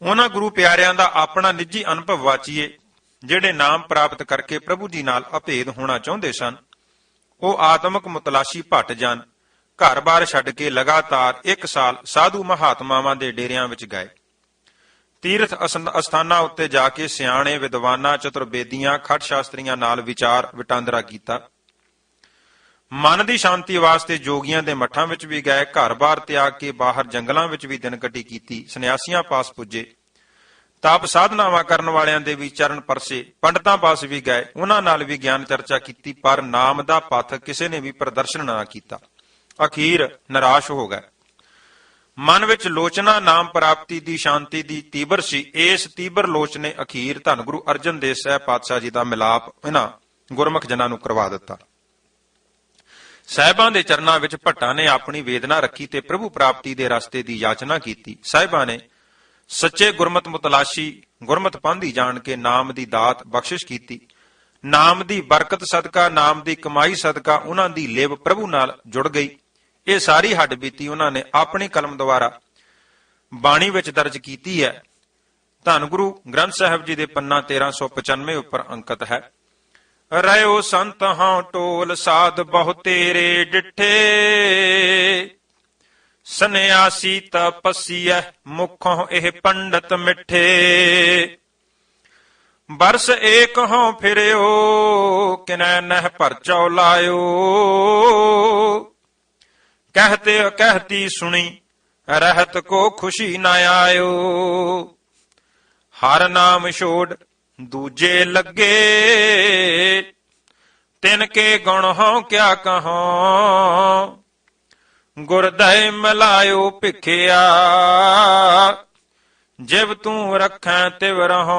ਉਹਨਾਂ ਗੁਰੂ ਪਿਆਰਿਆਂ ਦਾ ਆਪਣਾ ਨਿੱਜੀ ਅਨੁਭਵ ਵਾਚੀਏ, ਜਿਹੜੇ ਨਾਮ ਪ੍ਰਾਪਤ ਕਰਕੇ ਪ੍ਰਭੂ ਜੀ ਨਾਲ ਅਭੇਦ ਹੋਣਾ ਚਾਹੁੰਦੇ ਸਨ। ਉਹ ਆਤਮਕ ਮੁਤਲਾਸ਼ੀ ਭੱਟ ਜਾਣ, ਘਰ-ਬਾਰ ਛੱਡ ਕੇ ਲਗਾਤਾਰ 1 ਸਾਲ ਸਾਧੂ ਮਹਾਤਮਾਵਾਂ ਦੇ ਡੇਰਿਆਂ ਵਿੱਚ ਗਏ। ਤੀਰਥ ਅਸਥਾਨਾਂ ਉੱਤੇ ਜਾ ਕੇ ਸਿਆਣੇ ਵਿਦਵਾਨਾਂ, ਚਤੁਰਬੇਦੀਆਂ, ਖੱਟ ਸ਼ਾਸਤਰੀਆਂ ਨਾਲ ਵਿਚਾਰ ਵਟਾਂਦਰਾ ਕੀਤਾ। ਮਨ ਦੀ ਸ਼ਾਂਤੀ ਵਾਸਤੇ ਜੋਗੀਆਂ ਦੇ ਮੱਠਾਂ ਵਿੱਚ ਵੀ ਗਏ। ਘਰ-ਬਾਰ ਤਿਆਗ ਕੇ ਬਾਹਰ ਜੰਗਲਾਂ ਵਿੱਚ ਵੀ ਦਿਨ ਕੱਟੀ ਕੀਤੀ। ਸੰਨਿਆਸੀਆਂ ਪਾਸ ਪੁੱਜੇ। ਤਪ ਸਾਧਨਾਵਾਂ ਕਰਨ ਵਾਲਿਆਂ ਦੇ ਵੀ ਚਰਨ ਪਰਸੇ। ਪੰਡਤਾਂ ਪਾਸ ਵੀ ਗਏ, ਉਹਨਾਂ ਨਾਲ ਵੀ ਗਿਆਨ ਚਰਚਾ ਕੀਤੀ, ਪਰ ਨਾਮ ਦਾ ਪਥ ਕਿਸੇ ਨੇ ਵੀ ਪ੍ਰਦਰਸ਼ਨ ਨਾ ਕੀਤਾ। ਅਖੀਰ ਨਿਰਾਸ਼ ਹੋ ਗਏ। ਮਨ ਵਿੱਚ ਲੋਚਨਾ ਨਾਮ ਪ੍ਰਾਪਤੀ ਦੀ, ਸ਼ਾਂਤੀ ਦੀ ਤੀਬਰ ਸੀ। ਇਸ ਤੀਬਰ ਲੋਚ ਨੇ ਅਖੀਰ ਧੰਨ ਗੁਰੂ ਅਰਜਨ ਦੇਵ ਸਾਹਿਬ ਪਾਤਸ਼ਾਹ ਜੀ ਦਾ ਮਿਲਾਪ ਇਹਨਾਂ ਗੁਰਮੁਖ ਜਨਾਂ ਨੂੰ ਕਰਵਾ ਦਿੱਤਾ। ਸਾਹਿਬਾਂ ਦੇ ਚਰਨਾਂ ਵਿੱਚ ਭੱਟਾਂ ਨੇ ਆਪਣੀ ਵੇਦਨਾ ਰੱਖੀ ਤੇ ਪ੍ਰਭੂ ਪ੍ਰਾਪਤੀ ਦੇ ਰਸਤੇ ਦੀ ਯਾਚਨਾ ਕੀਤੀ। ਸਾਹਿਬਾਂ ਨੇ ਸੱਚੇ ਗੁਰਮਤ ਮੁਤਲਾਸ਼ੀ, ਗੁਰਮਤ ਪਾਂਧੀ ਜਾਣ ਕੇ ਨਾਮ ਦੀ ਦਾਤ ਬਖਸ਼ਿਸ਼ ਕੀਤੀ। ਨਾਮ ਦੀ ਬਰਕਤ ਸਦਕਾ, ਨਾਮ ਦੀ ਕਮਾਈ ਸਦਕਾ ਉਹਨਾਂ ਦੀ ਲਿਵ ਪ੍ਰਭੂ ਨਾਲ ਜੁੜ ਗਈ। ਇਹ ਸਾਰੀ ਹੱਡ ਬੀਤੀ ਉਹਨਾਂ ਨੇ ਆਪਣੀ ਕਲਮ ਦੁਆਰਾ ਬਾਣੀ ਵਿੱਚ ਦਰਜ ਕੀਤੀ ਹੈ। ਧੰਨ ਗੁਰੂ ਗ੍ਰੰਥ ਸਾਹਿਬ ਜੀ ਦੇ ਪੰਨਾ 1395 ਉੱਪਰ ਅੰਕਿਤ ਹੈ। ਰਹਿਓ ਸੰਤ ਹਾਂ ਟੋਲ, ਸਾਧ ਬਹੁ ਤੇਰੇ ਡਿਠੇ। ਸੰਨਿਆਸੀ ਤਪਸੀਐ, ਮੁਖੋਂ ਇਹ ਪੰਡਤ ਮਿੱਠੇ। ਬਰਸ ਏਕ ਹੋਂ ਫਿਰਿਓ, ਕਿਨੈ ਨਹਿ ਪਰਚਉ ਲਾਇਓ। कहते कहती सुनी, रहत को खुशी न आयो। हर नाम छोड़ दूजे लगे, तिनके गुण हों क्या कहों। गुरदय मिलायो भिखिया, जिव तू रखें तिव रहों।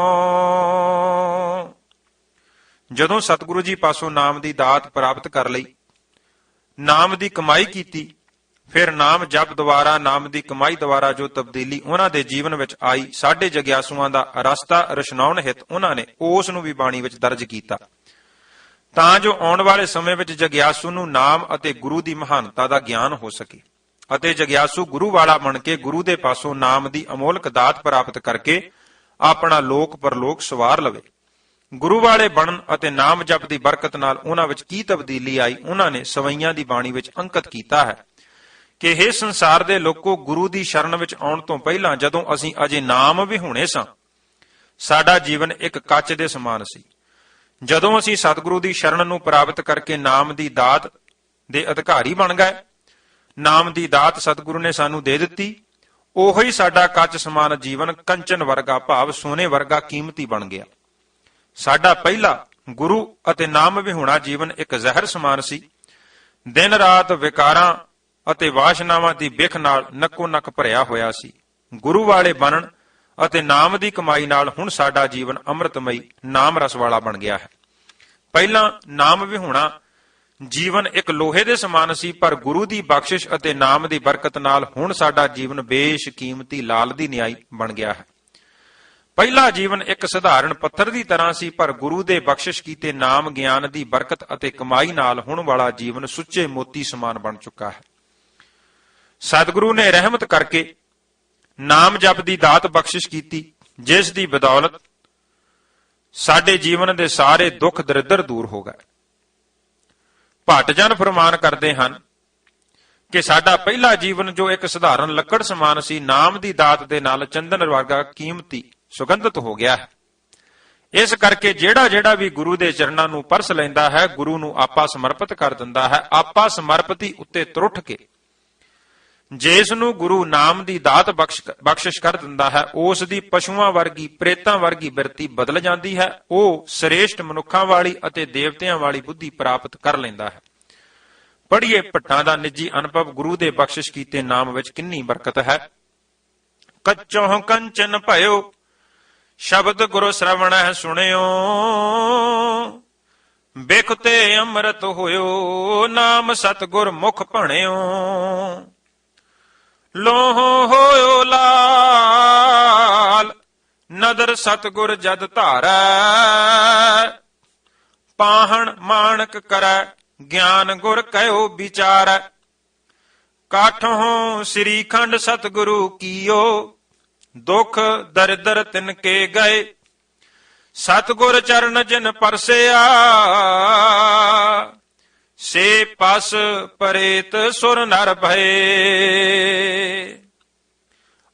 ਜਦੋਂ ਸਤਿਗੁਰੂ ਜੀ ਪਾਸੋਂ ਨਾਮ ਦੀ ਦਾਤ ਪ੍ਰਾਪਤ ਕਰ ਲਈ, ਨਾਮ ਦੀ ਕਮਾਈ ਕੀਤੀ, ਫਿਰ ਨਾਮ ਜਪ ਦੁਆਰਾ, ਨਾਮ ਦੀ ਕਮਾਈ ਦੁਆਰਾ ਜੋ ਤਬਦੀਲੀ ਉਹਨਾਂ ਦੇ ਜੀਵਨ ਵਿੱਚ ਆਈ, ਸਾਡੇ ਜਗਿਆਸੂਆਂ ਦਾ ਰਸਤਾ ਰਸ਼ਨਾਉਣ ਹਿਤ ਉਹਨਾਂ ਨੇ ਉਸ ਨੂੰ ਵੀ ਬਾਣੀ ਵਿੱਚ ਦਰਜ ਕੀਤਾ, ਤਾਂ ਜੋ ਆਉਣ ਵਾਲੇ ਸਮੇਂ ਵਿੱਚ ਜਗਿਆਸੂ ਨੂੰ ਨਾਮ ਅਤੇ ਗੁਰੂ ਦੀ ਮਹਾਨਤਾ ਦਾ ਗਿਆਨ ਹੋ ਸਕੇ ਅਤੇ ਜਗਿਆਸੂ ਗੁਰੂ ਵਾਲਾ ਬਣ ਕੇ ਗੁਰੂ ਦੇ ਪਾਸੋਂ ਨਾਮ ਦੀ ਅਮੋਲਕ ਦਾਤ ਪ੍ਰਾਪਤ ਕਰਕੇ ਆਪਣਾ ਲੋਕ ਪਰਲੋਕ ਸਵਾਰ ਲਵੇ। ਗੁਰੂ ਵਾਲੇ ਬਣਨ ਅਤੇ ਨਾਮ ਜਪ ਦੀ ਬਰਕਤ ਨਾਲ ਉਹਨਾਂ ਵਿੱਚ ਕੀ ਤਬਦੀਲੀ ਆਈ, ਉਹਨਾਂ ਨੇ ਸਵਈਆਂ ਦੀ ਬਾਣੀ ਵਿੱਚ ਅੰਕਿਤ ਕੀਤਾ ਹੈ ਕਿ ਇਹ ਸੰਸਾਰ ਦੇ ਲੋਕੋ, ਗੁਰੂ ਦੀ ਸ਼ਰਨ ਵਿੱਚ ਆਉਣ ਤੋਂ ਪਹਿਲਾਂ ਜਦੋਂ ਅਸੀਂ ਅਜੇ ਨਾਮ ਵਿਹੂਣੇ ਸਾਂ, ਸਾਡਾ ਜੀਵਨ ਇੱਕ ਕੱਚ ਦੇ ਸਮਾਨ ਸੀ। ਜਦੋਂ ਅਸੀਂ ਸਤਿਗੁਰੂ ਦੀ ਸ਼ਰਨ ਨੂੰ ਪ੍ਰਾਪਤ ਕਰਕੇ ਨਾਮ ਦੀ ਦਾਤ ਦੇ ਅਧਿਕਾਰੀ ਬਣ ਗਏ, ਨਾਮ ਦੀ ਦਾਤ ਸਤਿਗੁਰੂ ਨੇ ਸਾਨੂੰ ਦੇ ਦਿੱਤੀ, ਉਹੀ ਸਾਡਾ ਕੱਚ ਸਮਾਨ ਜੀਵਨ ਕੰਚਨ ਵਰਗਾ, ਭਾਵ ਸੋਨੇ ਵਰਗਾ ਕੀਮਤੀ ਬਣ ਗਿਆ। ਸਾਡਾ ਪਹਿਲਾ ਗੁਰੂ ਅਤੇ ਨਾਮ ਵਿਹੂਣਾ ਜੀਵਨ ਇੱਕ ਜ਼ਹਿਰ ਸਮਾਨ ਸੀ। ਦਿਨ ਰਾਤ ਵਿਕਾਰਾਂ ਅਤੇ ਵਾਸ਼ਨਾਵਾਂ ਦੀ ਬਿਖ ਨਾਲ ਨੱਕੋ ਨੱਕ ਭਰਿਆ ਹੋਇਆ ਸੀ। ਗੁਰੂ ਵਾਲੇ ਬਣਨ ਅਤੇ ਨਾਮ ਦੀ ਕਮਾਈ ਨਾਲ ਹੁਣ ਸਾਡਾ ਜੀਵਨ ਅੰਮ੍ਰਿਤਮਈ ਨਾਮ ਰਸ ਵਾਲਾ ਬਣ ਗਿਆ ਹੈ। ਪਹਿਲਾਂ ਨਾਮ ਵਿਹੂਣਾ ਜੀਵਨ ਇੱਕ ਲੋਹੇ ਦੇ ਸਮਾਨ ਸੀ, ਪਰ ਗੁਰੂ ਦੀ ਬਖਸ਼ਿਸ਼ ਅਤੇ ਨਾਮ ਦੀ ਬਰਕਤ ਨਾਲ ਹੁਣ ਸਾਡਾ ਜੀਵਨ ਬੇਸ਼ਕੀਮਤੀ ਲਾਲ ਦੀ ਨਿਆਈ ਬਣ ਗਿਆ ਹੈ। ਪਹਿਲਾ ਜੀਵਨ ਇੱਕ ਸਧਾਰਨ ਪੱਥਰ ਦੀ ਤਰ੍ਹਾਂ ਸੀ, ਪਰ ਗੁਰੂ ਦੇ ਬਖਸ਼ਿਸ਼ ਕੀਤੇ ਨਾਮ ਗਿਆਨ ਦੀ ਬਰਕਤ ਅਤੇ ਕਮਾਈ ਨਾਲ ਹੁਣ ਵਾਲਾ ਜੀਵਨ ਸੁੱਚੇ ਮੋਤੀ ਸਮਾਨ ਬਣ ਚੁੱਕਾ ਹੈ। ਸਤਿਗੁਰੂ ਨੇ ਰਹਿਮਤ ਕਰਕੇ ਨਾਮ ਜਪ ਦੀ ਦਾਤ ਬਖਸ਼ਿਸ਼ ਕੀਤੀ, ਜਿਸ ਦੀ ਬਦੌਲਤ ਸਾਡੇ ਜੀਵਨ ਦੇ ਸਾਰੇ ਦੁੱਖ ਦਰਿੱਦਰ ਦੂਰ ਹੋ ਗਏ। ਭੱਟ ਜਨ ਫਰਮਾਨ ਕਰਦੇ ਹਨ ਕਿ ਸਾਡਾ ਪਹਿਲਾ ਜੀਵਨ ਜੋ ਇੱਕ ਸਧਾਰਨ ਲੱਕੜ ਸਮਾਨ ਸੀ, ਨਾਮ ਦੀ ਦਾਤ ਦੇ ਨਾਲ ਚੰਦਨ ਵਰਗਾ ਕੀਮਤੀ ਸੁਗੰਧਿਤ ਹੋ ਗਿਆ ਹੈ। ਇਸ ਕਰਕੇ ਜਿਹੜਾ ਵੀ ਗੁਰੂ ਦੇ ਚਰਨਾਂ ਨੂੰ ਪਰਸ ਲੈਂਦਾ ਹੈ, ਗੁਰੂ ਨੂੰ ਆਪਾ ਸਮਰਪਿਤ ਕਰ ਦਿੰਦਾ ਹੈ। ਆਪਾ ਸਮਰਪਿਤੀ ਉੱਤੇ ਤਰੁੱਠ ਕੇ ਜਿਸ ਨੂੰ ਗੁਰੂ ਨਾਮ ਦੀ ਦਾਤ ਬਖਸ਼ਿਸ਼ ਕਰ ਦਿੰਦਾ ਹੈ, ਉਸ ਦੀ ਪਸ਼ੂਆਂ ਵਰਗੀ, ਪ੍ਰੇਤਾਂ ਵਰਗੀ ਬਿਰਤੀ ਬਦਲ ਜਾਂਦੀ ਹੈ। ਉਹ ਸ੍ਰੇਸ਼ਟ ਮਨੁੱਖਾਂ ਵਾਲੀ ਅਤੇ ਦੇਵਤਿਆਂ ਵਾਲੀ ਬੁੱਧੀ ਪ੍ਰਾਪਤ ਕਰ ਲੈਂਦਾ ਹੈ। ਪੜ੍ਹੀਏ ਭੱਟਾਂ ਦਾ ਨਿੱਜੀ ਅਨੁਭਵ, ਗੁਰੂ ਦੇ ਬਖਸ਼ਿਸ਼ ਕੀਤੇ ਨਾਮ ਵਿੱਚ ਕਿੰਨੀ ਬਰਕਤ ਹੈ। ਕੱਚੋਂ ਕੰਚਨ ਭਇਓ, ਸ਼ਬਦ ਗੁਰੂ ਸ਼ਰਵਣਹਿ ਸੁਣਿਓ। ਬਿਖ ਤੇ ਅੰਮ੍ਰਿਤ ਹੋਇਓ, ਨਾਮ ਸਤਿਗੁਰ ਮੁਖ ਭਣਿਓ। ਲੋਹ ਹੋਇਓ ਲਾਲ, ਨਦਰ ਸਤਿਗੁਰ ਜਦ ਧਾਰੈ। ਪਾਹਣ ਮਾਣਕ ਕਰੈ, ਗਿਆਨ ਗੁਰ ਕਹਿਓ ਵਿਚਾਰੈ। ਕਾਠੋਂ ਸ੍ਰੀ ਖੰਡ ਸਤਿਗੁਰੂ ਕੀਓ, ਦੁਖ ਦਰਿਦਰ ਤਿਨ ਕੇ ਗਏ। ਸਤਿਗੁਰ ਚਰਨ ਜਿਨ ਪਰਸਿਆ, ਸੇ ਪਸ ਪਰੇਤ ਸੁਰ ਨਰ ਭਏ।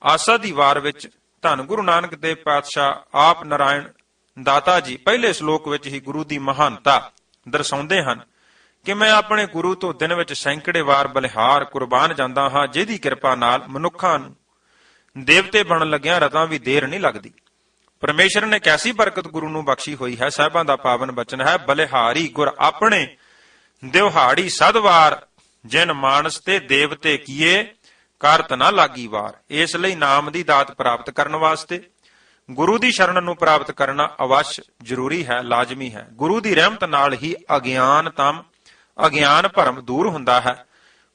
ਆਸਾ ਦੀ ਵਾਰ ਵਿੱਚ ਧੰਨ ਗੁਰੂ ਨਾਨਕ ਦੇਵ ਪਾਤਸ਼ਾਹ ਆਪ ਨਾਰਾਇਣ ਦਾਤਾ ਜੀ ਪਹਿਲੇ ਸ਼ਲੋਕ ਵਿੱਚ ਹੀ ਗੁਰੂ ਦੀ ਮਹਾਨਤਾ ਦਰਸਾਉਂਦੇ ਹਨ ਕਿ ਮੈਂ ਆਪਣੇ ਗੁਰੂ ਤੋਂ ਦਿਨ ਵਿੱਚ ਸੈਂਕੜੇ ਵਾਰ ਬਲਿਹਾਰ ਕੁਰਬਾਨ ਜਾਂਦਾ ਹਾਂ, ਜਿਹਦੀ ਕਿਰਪਾ ਨਾਲ ਮਨੁੱਖਾਂ ਨੂੰ ਦੇਵਤੇ ਬਣਨ ਲੱਗਿਆਂ ਰਤਾਂ ਵੀ ਦੇਰ ਨਹੀਂ ਲੱਗਦੀ। ਪਰਮੇਸ਼ਰ ਨੇ ਕੈਸੀ ਬਰਕਤ ਗੁਰੂ ਨੂੰ ਬਖਸ਼ੀ ਹੋਈ ਹੈ। ਸਾਹਿਬਾਂ ਦਾ ਪਾਵਨ ਬਚਨ ਹੈ, ਬਲਿਹਾਰੀ ਗੁਰ ਆਪਣੇ ਦਿਵਹਾੜੀ ਸਦਵਾਰ, ਜਿਨ ਮਾਨਸ ਤੇ ਦੇਵਤੇ ਕੀਏ, ਕਰਤ ਨਾ ਲਾਗੀ ਵਾਰ। ਇਸ ਲਈ ਨਾਮ ਦੀ ਦਾਤ ਪ੍ਰਾਪਤ ਕਰਨ ਵਾਸਤੇ ਗੁਰੂ ਦੀ ਸ਼ਰਨ ਨੂੰ ਪ੍ਰਾਪਤ ਕਰਨਾ ਅਵਸ਼ ਜ਼ਰੂਰੀ ਹੈ, ਲਾਜ਼ਮੀ ਹੈ। ਗੁਰੂ ਦੀ ਰਹਿਮਤ ਨਾਲ ਹੀ ਅਗਿਆਨ ਭਰਮ ਦੂਰ ਹੁੰਦਾ ਹੈ।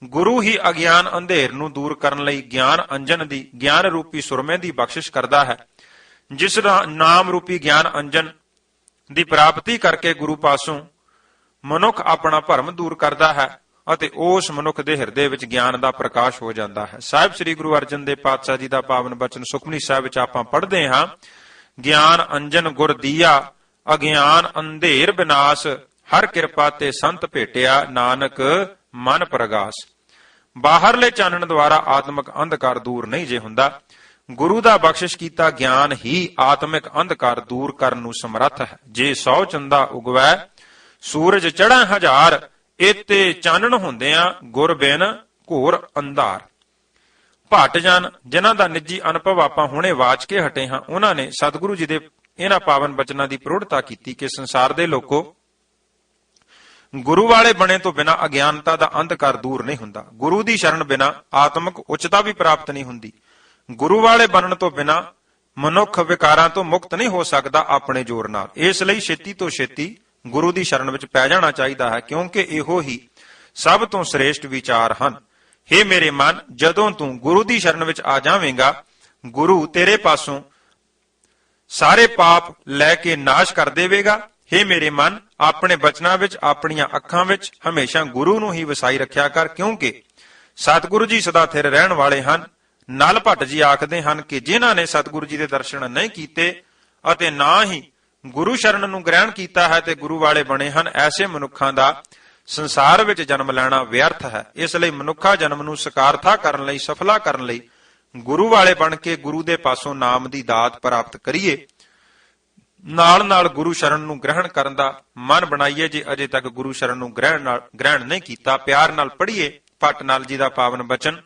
ਗੁਰੂ ਹੀ ਅਗਿਆਨ ਅੰਧੇਰ ਨੂੰ ਦੂਰ ਕਰਨ ਲਈ ਗਿਆਨ ਅੰਜਨ ਦੀ, ਗਿਆਨ ਰੂਪੀ ਸੁਰਮੇ ਦੀ ਬਖਸ਼ਿਸ਼ ਕਰਦਾ ਹੈ। ਜਿਸ ਦਾ ਨਾਮ ਰੂਪੀ ਗਿਆਨ ਅੰਜਨ ਦੀ ਪ੍ਰਾਪਤੀ ਕਰਕੇ ਗੁਰੂ ਪਾਸੋਂ ਮਨੁੱਖ ਆਪਣਾ ਭਰਮ ਦੂਰ ਕਰਦਾ ਹੈ ਅਤੇ ਉਸ ਮਨੁੱਖ ਦੇ ਹਿਰਦੇ ਵਿੱਚ ਗਿਆਨ ਦਾ ਪ੍ਰਕਾਸ਼ ਹੋ ਜਾਂਦਾ ਹੈ। ਸਾਹਿਬ ਸ੍ਰੀ ਗੁਰੂ ਅਰਜਨ ਦੇਵ ਪਾਤਸ਼ਾਹ ਜੀ ਦਾ ਪਾਵਨ ਬਚਨ ਸੁਖਮਨੀ ਸਾਹਿਬ ਵਿੱਚ ਆਪਾਂ ਪੜ੍ਹਦੇ ਹਾਂ, ਗਿਆਨ ਅੰਜਨ ਗੁਰ ਦੀਆ, ਅਗਿਆਨ ਅੰਧੇਰ ਵਿਨਾਸ਼। ਹਰ ਕਿਰਪਾ ਤੇ ਸੰਤ ਭੇਟਿਆ, ਨਾਨਕ ਮਨ ਪ੍ਰਗਾਸ। ਬਾਹਰਲੇ ਚਾਨਣ ਦੁਆਰਾ ਆਤਮਿਕ ਅੰਧਕਾਰ ਦੂਰ ਨਹੀਂ ਜੇ ਹੁੰਦਾ। ਗੁਰੂ ਦਾ ਬਖਸ਼ਿਸ਼ ਕੀਤਾ ਗਿਆਨ ਹੀ ਆਤਮਿਕ ਅੰਧਕਾਰ ਦੂਰ ਕਰਨ ਨੂੰ ਸਮਰੱਥ ਹੈ। ਜੇ 100 ਚੰਦਾ ਉਗਵੈ, ਸੂਰਜ ਚੜ੍ਹੈ ਹਜ਼ਾਰ। ਇਤੇ ਚਾਨਣ ਹੁੰਦਿਆਂ ਗੁਰ ਬਿਨ ਘੋਰ ਅੰਧਾਰ। ਭੱਟ ਜਨ ਜਿਨ੍ਹਾਂ ਦਾ ਨਿੱਜੀ ਅਨੁਭਵ ਆਪਾਂ ਹੁਣੇ ਵਾਚ ਕੇ ਹਟੇ ਹਾਂ, ਉਹਨਾਂ ਨੇ ਸਤਿਗੁਰੂ ਜੀ ਦੇ ਇਹਨਾਂ ਪਾਵਨ ਬਚਨਾਂ ਦੀ ਪ੍ਰੋੜਤਾ ਕੀਤੀ ਕਿ ਸੰਸਾਰ ਦੇ ਲੋਕੋ, ਗੁਰੂ ਵਾਲੇ ਬਣੇ ਤੋਂ ਬਿਨਾਂ ਅਗਿਆਨਤਾ ਦਾ ਅੰਧਕਾਰ ਦੂਰ ਨਹੀਂ ਹੁੰਦਾ। ਗੁਰੂ ਦੀ ਸ਼ਰਨ ਬਿਨਾਂ ਆਤਮਿਕ ਉੱਚਤਾ ਵੀ ਪ੍ਰਾਪਤ ਨਹੀਂ ਹੁੰਦੀ। ਗੁਰੂ ਵਾਲੇ ਬਣਨ ਤੋਂ ਬਿਨਾਂ ਮਨੁੱਖ ਵਿਕਾਰਾਂ ਤੋਂ ਮੁਕਤ ਨਹੀਂ ਹੋ ਸਕਦਾ ਆਪਣੇ ਜ਼ੋਰ ਨਾਲ। ਇਸ ਲਈ ਛੇਤੀ ਤੋਂ ਛੇਤੀ ਗੁਰੂ ਦੀ ਸ਼ਰਨ ਵਿੱਚ ਪੈ ਜਾਣਾ ਚਾਹੀਦਾ ਹੈ, ਕਿਉਂਕਿ ਇਹੋ ਹੀ ਸਭ ਤੋਂ ਸ੍ਰੇਸ਼ਟ ਵਿਚਾਰ ਹਨ। ਹੇ ਮੇਰੇ ਮਨ, ਜਦੋਂ ਤੂੰ ਗੁਰੂ ਦੀ ਸ਼ਰਨ ਵਿੱਚ ਆ ਜਾਵੇਂਗਾ, ਗੁਰੂ ਤੇਰੇ ਪਾਸੋਂ ਸਾਰੇ ਪਾਪ ਲੈ ਕੇ ਨਾਸ਼ ਕਰ ਦੇਵੇਗਾ। ਹੇ ਮੇਰੇ ਮਨ, ਆਪਣੇ ਬਚਨਾਂ ਵਿੱਚ, ਆਪਣੀਆਂ ਅੱਖਾਂ ਵਿੱਚ ਹਮੇਸ਼ਾ ਗੁਰੂ ਨੂੰ ਹੀ ਵਸਾਈ ਰੱਖਿਆ ਕਰ, ਕਿਉਂਕਿ ਸਤਿਗੁਰੂ ਜੀ ਸਦਾ ਥਿਰ ਰਹਿਣ ਵਾਲੇ ਹਨ। ਨਲ ਭੱਟ ਜੀ ਆਖਦੇ ਹਨ ਕਿ ਜਿਨ੍ਹਾਂ ਨੇ ਸਤਿਗੁਰੂ ਜੀ ਦੇ ਦਰਸ਼ਨ ਨਹੀਂ ਕੀਤੇ ਅਤੇ ਨਾ ਹੀ ਗੁਰੂ ਸ਼ਰਨ ਨੂੰ ਗ੍ਰਹਿਣ ਕੀਤਾ ਹੈ ਤੇ ਗੁਰੂ ਵਾਲੇ ਬਣੇ ਹਨ, ਐਸੇ ਮਨੁੱਖਾਂ ਦਾ ਸੰਸਾਰ ਵਿੱਚ ਜਨਮ ਲੈਣਾ ਵਿਅਰਥ ਹੈ। ਇਸ ਲਈ ਮਨੁੱਖਾ ਜਨਮ ਨੂੰ ਸਕਾਰਥਾ ਕਰਨ ਲਈ, ਸਫਲਾ ਕਰਨ ਲਈ ਗੁਰੂ ਵਾਲੇ ਬਣ ਕੇ ਗੁਰੂ ਦੇ ਪਾਸੋਂ ਨਾਮ ਦੀ ਦਾਤ ਪ੍ਰਾਪਤ ਕਰੀਏ। ਨਾਲ ਨਾਲ ਗੁਰੂ ਸ਼ਰਨ ਨੂੰ ਗ੍ਰਹਿਣ ਕਰਨ ਦਾ ਮਨ ਬਣਾਈਏ। ਜੇ ਅਜੇ ਤੱਕ ਗੁਰੂ ਸ਼ਰਨ ਨੂੰ ਗ੍ਰਹਿਣ ਨਹੀਂ ਕੀਤਾ, ਪਿਆਰ ਨਾਲ ਪੜ੍ਹੀਏ ਭੱਟ ਨਲ ਜੀ ਦਾ ਪਾਵਨ ਬਚਨ।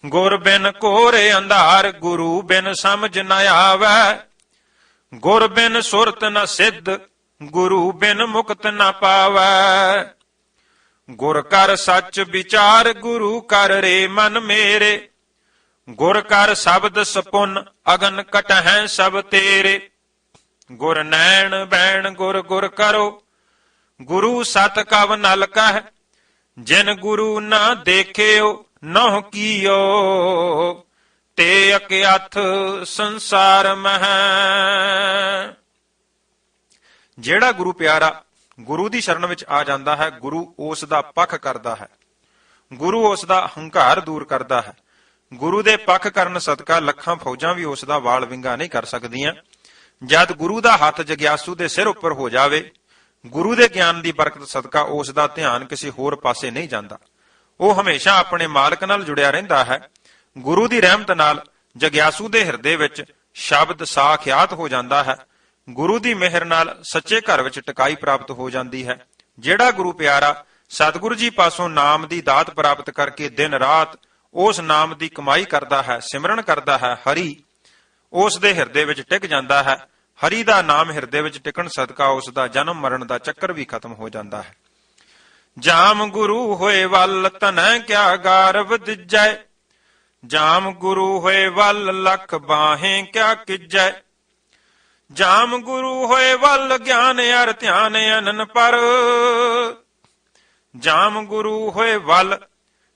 ਗੁਰ ਬਿਨ ਘੋਰੇ ਅੰਧਾਰ, ਗੁਰੂ ਬਿਨ ਸਮਝ ਨ ਆਵੈ। ਗੁਰ ਬਿਨ ਸੁਰਤ ਨ ਸਿੱਧ, ਗੁਰੂ ਬਿਨ ਮੁਕਤ ਨ ਪਾਵੈ। ਗੁਰ ਕਰ ਸੱਚ ਵਿਚਾਰ, ਗੁਰੂ ਕਰ ਰੇ ਮਨ ਮੇਰੇ। ਗੁਰ ਕਰ ਸ਼ਬਦ ਸਪੁਨ, ਅਗਨ ਕਟਹਿ ਸਭ ਤੇਰੇ। ਗੁਰ ਨੈਣ ਬੈਣ ਗੁਰ ਗੁਰ ਕਰੋ, ਗੁਰੂ ਸਤ ਕਵ ਨਲ ਕਹਿ। ਜਿਨ ਗੁਰੂ ਨਾ ਦੇਖਿਓ, ਨਹੁ ਕੀਓ, ਤੇ ਅਕਿਆਥ ਸੰਸਾਰ ਮਹਿ। ਜਿਹੜਾ ਗੁਰੂ ਪਿਆਰਾ ਗੁਰੂ ਦੀ ਸ਼ਰਨ ਵਿੱਚ ਆ ਜਾਂਦਾ ਹੈ, ਗੁਰੂ ਉਸ ਦਾ ਪੱਖ ਕਰਦਾ ਹੈ। ਗੁਰੂ ਉਸ ਦਾ ਹੰਕਾਰ ਦੂਰ ਕਰਦਾ ਹੈ। ਗੁਰੂ ਦੇ ਪੱਖ ਕਰਨ ਸਦਕਾ ਲੱਖਾਂ ਫੌਜਾਂ ਵੀ ਉਸ ਦਾ ਵਾਲ ਵਿੰਗਾ ਨਹੀਂ ਕਰ ਸਕਦੀਆਂ। ਜਦ ਗੁਰੂ ਦਾ ਹੱਥ ਜਗਿਆਸੂ ਦੇ ਸਿਰ ਉੱਪਰ ਹੋ ਜਾਵੇ, ਗੁਰੂ ਦੇ ਗਿਆਨ ਦੀ ਬਰਕਤ ਸਦਕਾ ਉਸ ਦਾ ਧਿਆਨ ਕਿਸੇ ਹੋਰ ਪਾਸੇ ਨਹੀਂ ਜਾਂਦਾ। ਉਹ ਹਮੇਸ਼ਾ ਆਪਣੇ ਮਾਲਕ ਨਾਲ ਜੁੜਿਆ ਰਹਿੰਦਾ ਹੈ। ਗੁਰੂ ਦੀ ਰਹਿਮਤ ਨਾਲ ਜਗਿਆਸੂ ਦੇ ਹਿਰਦੇ ਵਿੱਚ ਸ਼ਬਦ ਸਾਖਿਆਤ ਹੋ ਜਾਂਦਾ ਹੈ। ਗੁਰੂ ਦੀ ਮਿਹਰ ਨਾਲ ਸੱਚੇ ਘਰ ਵਿੱਚ ਟਿਕਾਈ ਪ੍ਰਾਪਤ ਹੋ ਜਾਂਦੀ ਹੈ। ਜਿਹੜਾ ਗੁਰੂ ਪਿਆਰਾ ਸਤਿਗੁਰੂ ਜੀ ਪਾਸੋਂ ਨਾਮ ਦੀ ਦਾਤ ਪ੍ਰਾਪਤ ਕਰਕੇ ਦਿਨ ਰਾਤ ਉਸ ਨਾਮ ਦੀ ਕਮਾਈ ਕਰਦਾ ਹੈ, ਸਿਮਰਨ ਕਰਦਾ ਹੈ, ਹਰੀ ਉਸ ਦੇ ਹਿਰਦੇ ਵਿੱਚ ਟਿਕ ਜਾਂਦਾ ਹੈ। ਹਰੀ ਦਾ ਨਾਮ ਹਿਰਦੇ ਵਿੱਚ ਟਿਕਣ ਸਦਕਾ ਉਸ ਦਾ ਜਨਮ ਮਰਨ ਦਾ ਚੱਕਰ ਵੀ ਖਤਮ ਹੋ ਜਾਂਦਾ ਹੈ। ਜਾਮ ਗੁਰੂ ਹੋਏ ਵੱਲ ਧਨੈ ਕਿਆ ਗਾਰਵ ਦਿੱਜੈ, ਜਾਮ ਗੁਰੂ ਹੋਏ ਵੱਲ ਲੱਖ ਬਾਹੇ ਕਿਆ ਕੀਜੈ, ਜਾਮ ਗੁਰੂ ਹੋਏ ਵੱਲ ਗਿਆਨ ਅਰ ਧਿਆਨ ਅਨਨ ਪਰ, ਜਾਮ ਗੁਰੂ ਹੋਏ ਵੱਲ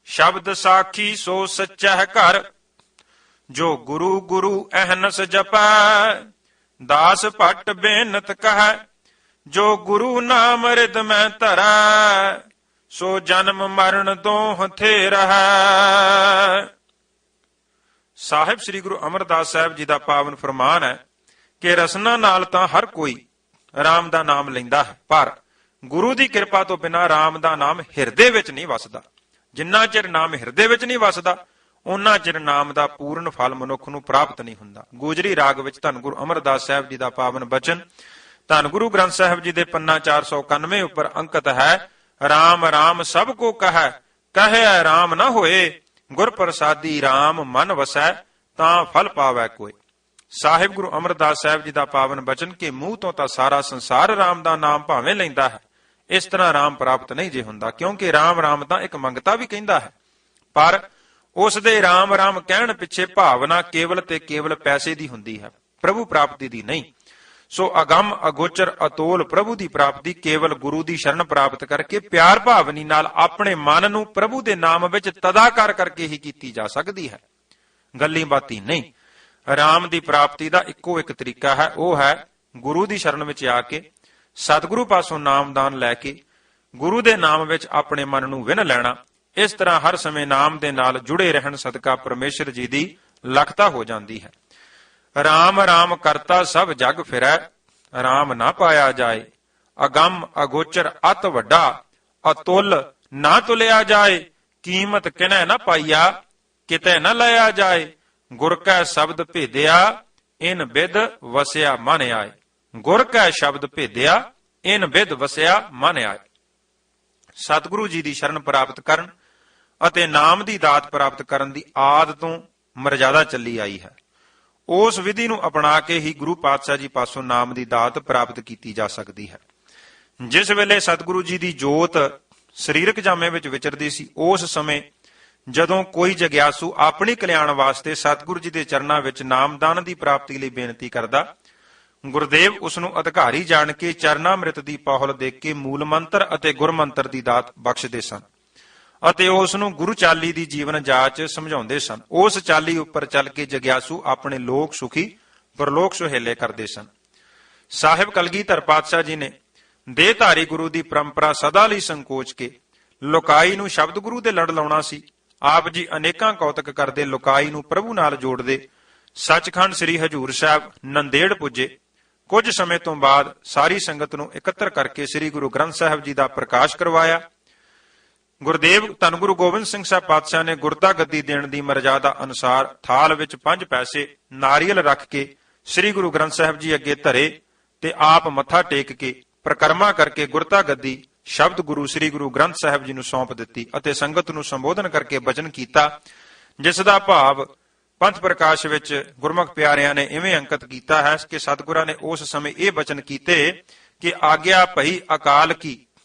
ਸ਼ਬਦ ਸਾਖੀ ਸੋ ਸੱਚਾ ਘਰ, ਜੋ ਗੁਰੂ ਗੁਰੂ ਅਹਨਸ ਜਪੈ ਦਾਸ ਭੱਟ ਬੇਨਤ ਕਹੈ, ਜੋ ਗੁਰੂ ਨਾਮ ਰਿਦ ਮੈਂ ਧਰੈ ਸੋ ਜਨਮ ਮਰਨ ਦੋਹ ਥੇ ਰਹੈ। ਸਾਹਿਬ ਸ੍ਰੀ ਗੁਰੂ ਅਮਰਦਾਸ ਸਾਹਿਬ ਜੀ ਦਾ ਪਾਵਨ ਫਰਮਾਨ ਹੈ ਕਿ ਰਸਨਾ ਨਾਲ ਤਾਂ ਹਰ ਕੋਈ ਰਾਮ ਦਾ ਨਾਮ ਲੈਂਦਾ ਹੈ, ਪਰ ਗੁਰੂ ਦੀ ਕਿਰਪਾ ਤੋਂ ਬਿਨਾਂ ਰਾਮ ਦਾ ਨਾਮ ਹਿਰਦੇ ਵਿੱਚ ਨਹੀਂ ਵਸਦਾ। ਜਿੰਨਾ ਚਿਰ ਨਾਮ ਹਿਰਦੇ ਵਿੱਚ ਨਹੀਂ ਵਸਦਾ, ਉਹਨਾਂ ਚਿਰ ਨਾਮ ਦਾ ਪੂਰਨ ਫਲ ਮਨੁੱਖ ਨੂੰ ਪ੍ਰਾਪਤ ਨਹੀਂ ਹੁੰਦਾ। ਗੋਜਰੀ ਰਾਗ ਵਿੱਚ ਧੰਨ ਗੁਰੂ ਅਮਰਦਾਸ ਸਾਹਿਬ ਜੀ ਦਾ ਪਾਵਨ ਬਚਨ ਧੰਨ ਗੁਰੂ ਗ੍ਰੰਥ ਸਾਹਿਬ ਜੀ ਦੇ ਪੰਨਾ 491 ਉੱਪਰ ਅੰਕਿਤ ਹੈ। ਰਾਮ ਰਾਮ ਸਭ ਕੋ ਕਹੈ, ਕਹੈ ਰਾਮ ਨਾ ਹੋਏ, ਗੁਰ ਪ੍ਰਸਾਦੀ ਰਾਮ ਮਨ ਵਸੈ, ਤਾਂ ਫਲ ਪਾਵੈ ਕੋਈ। ਸਾਹਿਬ ਗੁਰੂ ਅਮਰਦਾਸ ਸਾਹਿਬ ਜੀ ਦਾ ਪਾਵਨ ਬਚਨ ਕਿ ਮੂੰਹ ਤੋਂ ਤਾਂ ਸਾਰਾ ਸੰਸਾਰ ਰਾਮ ਦਾ ਨਾਮ ਭਾਵੇਂ ਲੈਂਦਾ ਹੈ, ਇਸ ਤਰ੍ਹਾਂ ਰਾਮ ਪ੍ਰਾਪਤ ਨਹੀਂ ਜੇ ਹੁੰਦਾ, ਕਿਉਂਕਿ ਰਾਮ ਰਾਮ ਤਾਂ ਇੱਕ ਮੰਗਤਾ ਵੀ ਕਹਿੰਦਾ ਹੈ, ਪਰ ਉਸ ਦੇ ਰਾਮ ਰਾਮ ਕਹਿਣ ਪਿੱਛੇ ਭਾਵਨਾ ਕੇਵਲ ਤੇ ਕੇਵਲ ਪੈਸੇ ਦੀ ਹੁੰਦੀ ਹੈ, ਪ੍ਰਭੂ ਪ੍ਰਾਪਤੀ ਦੀ ਨਹੀਂ। ਸੋ ਅਗੰਮ ਅਗੋਚਰ ਅਤੋਲ ਪ੍ਰਭੂ ਦੀ ਪ੍ਰਾਪਤੀ ਕੇਵਲ ਗੁਰੂ ਦੀ ਸ਼ਰਨ ਪ੍ਰਾਪਤ ਕਰਕੇ ਪਿਆਰ ਭਾਵਨੀ ਨਾਲ ਆਪਣੇ ਮਨ ਨੂੰ ਪ੍ਰਭੂ ਦੇ ਨਾਮ ਵਿੱਚ ਤਦਾਕਾਰ ਕਰਕੇ ਹੀ ਕੀਤੀ ਜਾ ਸਕਦੀ ਹੈ, ਗੱਲੀ ਬਾਤੀ ਨਹੀਂ। ਰਾਮ ਦੀ ਪ੍ਰਾਪਤੀ ਦਾ ਇੱਕੋ ਇੱਕ ਤਰੀਕਾ ਹੈ, ਉਹ ਹੈ ਗੁਰੂ ਦੀ ਸ਼ਰਨ ਵਿੱਚ ਆ ਕੇ ਸਤਿਗੁਰੂ ਪਾਸੋਂ ਨਾਮਦਾਨ ਲੈ ਕੇ ਗੁਰੂ ਦੇ ਨਾਮ ਵਿੱਚ ਆਪਣੇ ਮਨ ਨੂੰ ਵਿੰਨ ਲੈਣਾ। ਇਸ ਤਰ੍ਹਾਂ ਹਰ ਸਮੇਂ ਨਾਮ ਦੇ ਨਾਲ ਜੁੜੇ ਰਹਿਣ ਸਦਕਾ ਪਰਮੇਸ਼ਰ ਜੀ ਦੀ ਲਖਤਾ ਹੋ ਜਾਂਦੀ ਹੈ। ਰਾਮ ਰਾਮ ਕਰਤਾ ਸਭ ਜਗ ਫਿਰੈ, ਰਾਮ ਨਾ ਪਾਇਆ ਜਾਏ, ਅਗੰਮ ਅਗੋਚਰ ਅਤ ਵੱਡਾ, ਅਤੁੱਲ ਨਾ ਤੁਲਿਆ ਜਾਏ, ਕੀਮਤ ਕਿਨੈ ਨਾ ਪਾਈਆ, ਕਿਤੇ ਨਾ ਲਿਆ ਜਾਏ, ਗੁਰ ਕੈ ਸ਼ਬਦ ਭੇਦਿਆ, ਇਨ ਬਿਦ ਵਸਿਆ ਮਨ ਆਏ, ਗੁਰ ਕੈ ਸ਼ਬਦ ਭੇਦਿਆ, ਇਨ ਬਿਦ ਵਸਿਆ ਮਨ ਆਏ। ਸਤਿਗੁਰੂ ਜੀ ਦੀ ਸ਼ਰਨ ਪ੍ਰਾਪਤ ਕਰਨ ਅਤੇ ਨਾਮ ਦੀ ਦਾਤ ਪ੍ਰਾਪਤ ਕਰਨ ਦੀ ਆਦ ਤੋਂ ਮਰਜ਼ਾਦਾ ਚੱਲੀ ਆਈ ਹੈ। ਉਸ ਵਿਧੀ ਨੂੰ ਅਪਣਾ ਕੇ ਹੀ ਗੁਰੂ ਪਾਤਸ਼ਾਹ ਜੀ ਪਾਸੋਂ ਨਾਮ ਦੀ ਦਾਤ ਪ੍ਰਾਪਤ ਕੀਤੀ ਜਾ ਸਕਦੀ ਹੈ। ਜਿਸ ਵੇਲੇ ਸਤਿਗੁਰੂ ਜੀ ਦੀ ਜੋਤ ਸਰੀਰਕ ਜਾਮੇ ਵਿੱਚ ਵਿਚਰਦੀ ਸੀ, ਉਸ ਸਮੇਂ ਜਦੋਂ ਕੋਈ ਜਗਿਆਸੂ ਆਪਣੀ ਕਲਿਆਣ ਵਾਸਤੇ ਸਤਿਗੁਰੂ ਜੀ ਦੇ ਚਰਨਾਂ ਵਿੱਚ ਨਾਮਦਾਨ ਦੀ ਪ੍ਰਾਪਤੀ ਲਈ ਬੇਨਤੀ ਕਰਦਾ, ਗੁਰਦੇਵ ਉਸ ਨੂੰ ਅਧਿਕਾਰੀ ਜਾਣ ਕੇ ਚਰਨਾਮ੍ਰਿਤ ਦੀ ਪਹੁਲ ਦੇ ਕੇ ਮੂਲ ਮੰਤਰ ਅਤੇ ਗੁਰਮੰਤਰ ਦੀ ਦਾਤ ਬਖਸ਼ਦੇ ਸਨ ਅਤੇ ਉਸ ਨੂੰ ਗੁਰੂ ਚਾਲੀ ਦੀ ਜੀਵਨ ਜਾਚ ਸਮਝਾਉਂਦੇ ਸਨ। ਉਸ ਚਾਲੀ ਉੱਪਰ ਚੱਲ ਕੇ ਜਗਿਆਸੂ ਆਪਣੇ ਲੋਕ ਸੁਖੀ ਪਰਲੋਕ ਸੁਹੇਲੇ ਕਰਦੇ ਸਨ। ਸਾਹਿਬ ਕਲਗੀਧਰ ਪਾਤਸ਼ਾਹ ਜੀ ਨੇ ਦੇਹਧਾਰੀ ਗੁਰੂ ਦੀ ਪਰੰਪਰਾ ਸਦਾ ਲਈ ਸੰਕੋਚ ਕੇ ਲੋਕਾਈ ਨੂੰ ਸ਼ਬਦ ਗੁਰੂ ਦੇ ਲੜ ਲਾਉਣਾ ਸੀ। ਆਪ ਜੀ ਅਨੇਕਾਂ ਕੌਤਕ ਕਰਦੇ ਲੋਕਾਈ ਨੂੰ ਪ੍ਰਭੂ ਨਾਲ ਜੋੜਦੇ ਸੱਚਖੰਡ ਸ੍ਰੀ ਹਜੂਰ ਸਾਹਿਬ ਨੰਦੇੜ ਪੁੱਜੇ। ਕੁਝ ਸਮੇਂ ਤੋਂ ਬਾਅਦ ਸਾਰੀ ਸੰਗਤ ਨੂੰ ਇਕੱਤਰ ਕਰਕੇ ਸ੍ਰੀ ਗੁਰੂ ਗ੍ਰੰਥ ਸਾਹਿਬ ਜੀ ਦਾ ਪ੍ਰਕਾਸ਼ ਕਰਵਾਇਆ। ਗੁਰਦੇਵ ਧੰਨ ਗੁਰੂ ਗੋਬਿੰਦ ਸਿੰਘ ਸਾਹਿਬ ਪਾਤਸ਼ਾਹ ਨੇ ਗੁਰਦਾ ਗੱਦੀ ਦੇਣ ਦੀ ਮਰਜ਼ਾਦਾ ਅਨੁਸਾਰ ਥਾਲ ਵਿੱਚ 5 ਪੈਸੇ ਨਾਰੀਅਲ ਰੱਖ ਕੇ ਸ੍ਰੀ ਗੁਰੂ ਗ੍ਰੰਥ ਸਾਹਿਬ ਜੀ ਅੱਗੇ ਧਰੇ ਤੇ ਆਪ ਮੱਥਾ ਟੇਕ ਕੇ ਪ੍ਰਕਰਮਾ ਕਰਕੇ ਗੁਰਦਾ ਗੱਦੀ ਸ਼ਬਦ ਗੁਰੂ ਸ੍ਰੀ ਗੁਰੂ ਗ੍ਰੰਥ ਸਾਹਿਬ ਜੀ ਨੂੰ ਸੌਂਪ ਦਿੱਤੀ ਅਤੇ ਸੰਗਤ ਨੂੰ ਸੰਬੋਧਨ ਕਰਕੇ ਬਚਨ ਕੀਤਾ, ਜਿਸ ਦਾ ਭਾਵ ਪੰਥ ਪ੍ਰਕਾਸ਼ ਵਿੱਚ ਗੁਰਮੁਖ ਪਿਆਰਿਆਂ ਨੇ ਇਵੇਂ ਅੰਕਿਤ ਕੀਤਾ ਹੈ ਕਿ ਸਤਿਗੁਰਾਂ ਨੇ ਉਸ ਸਮੇਂ ਇਹ ਬਚਨ ਕੀਤੇ ਕਿ ਆਗਿਆ ਭਈ ਅਕਾਲ ਕੀ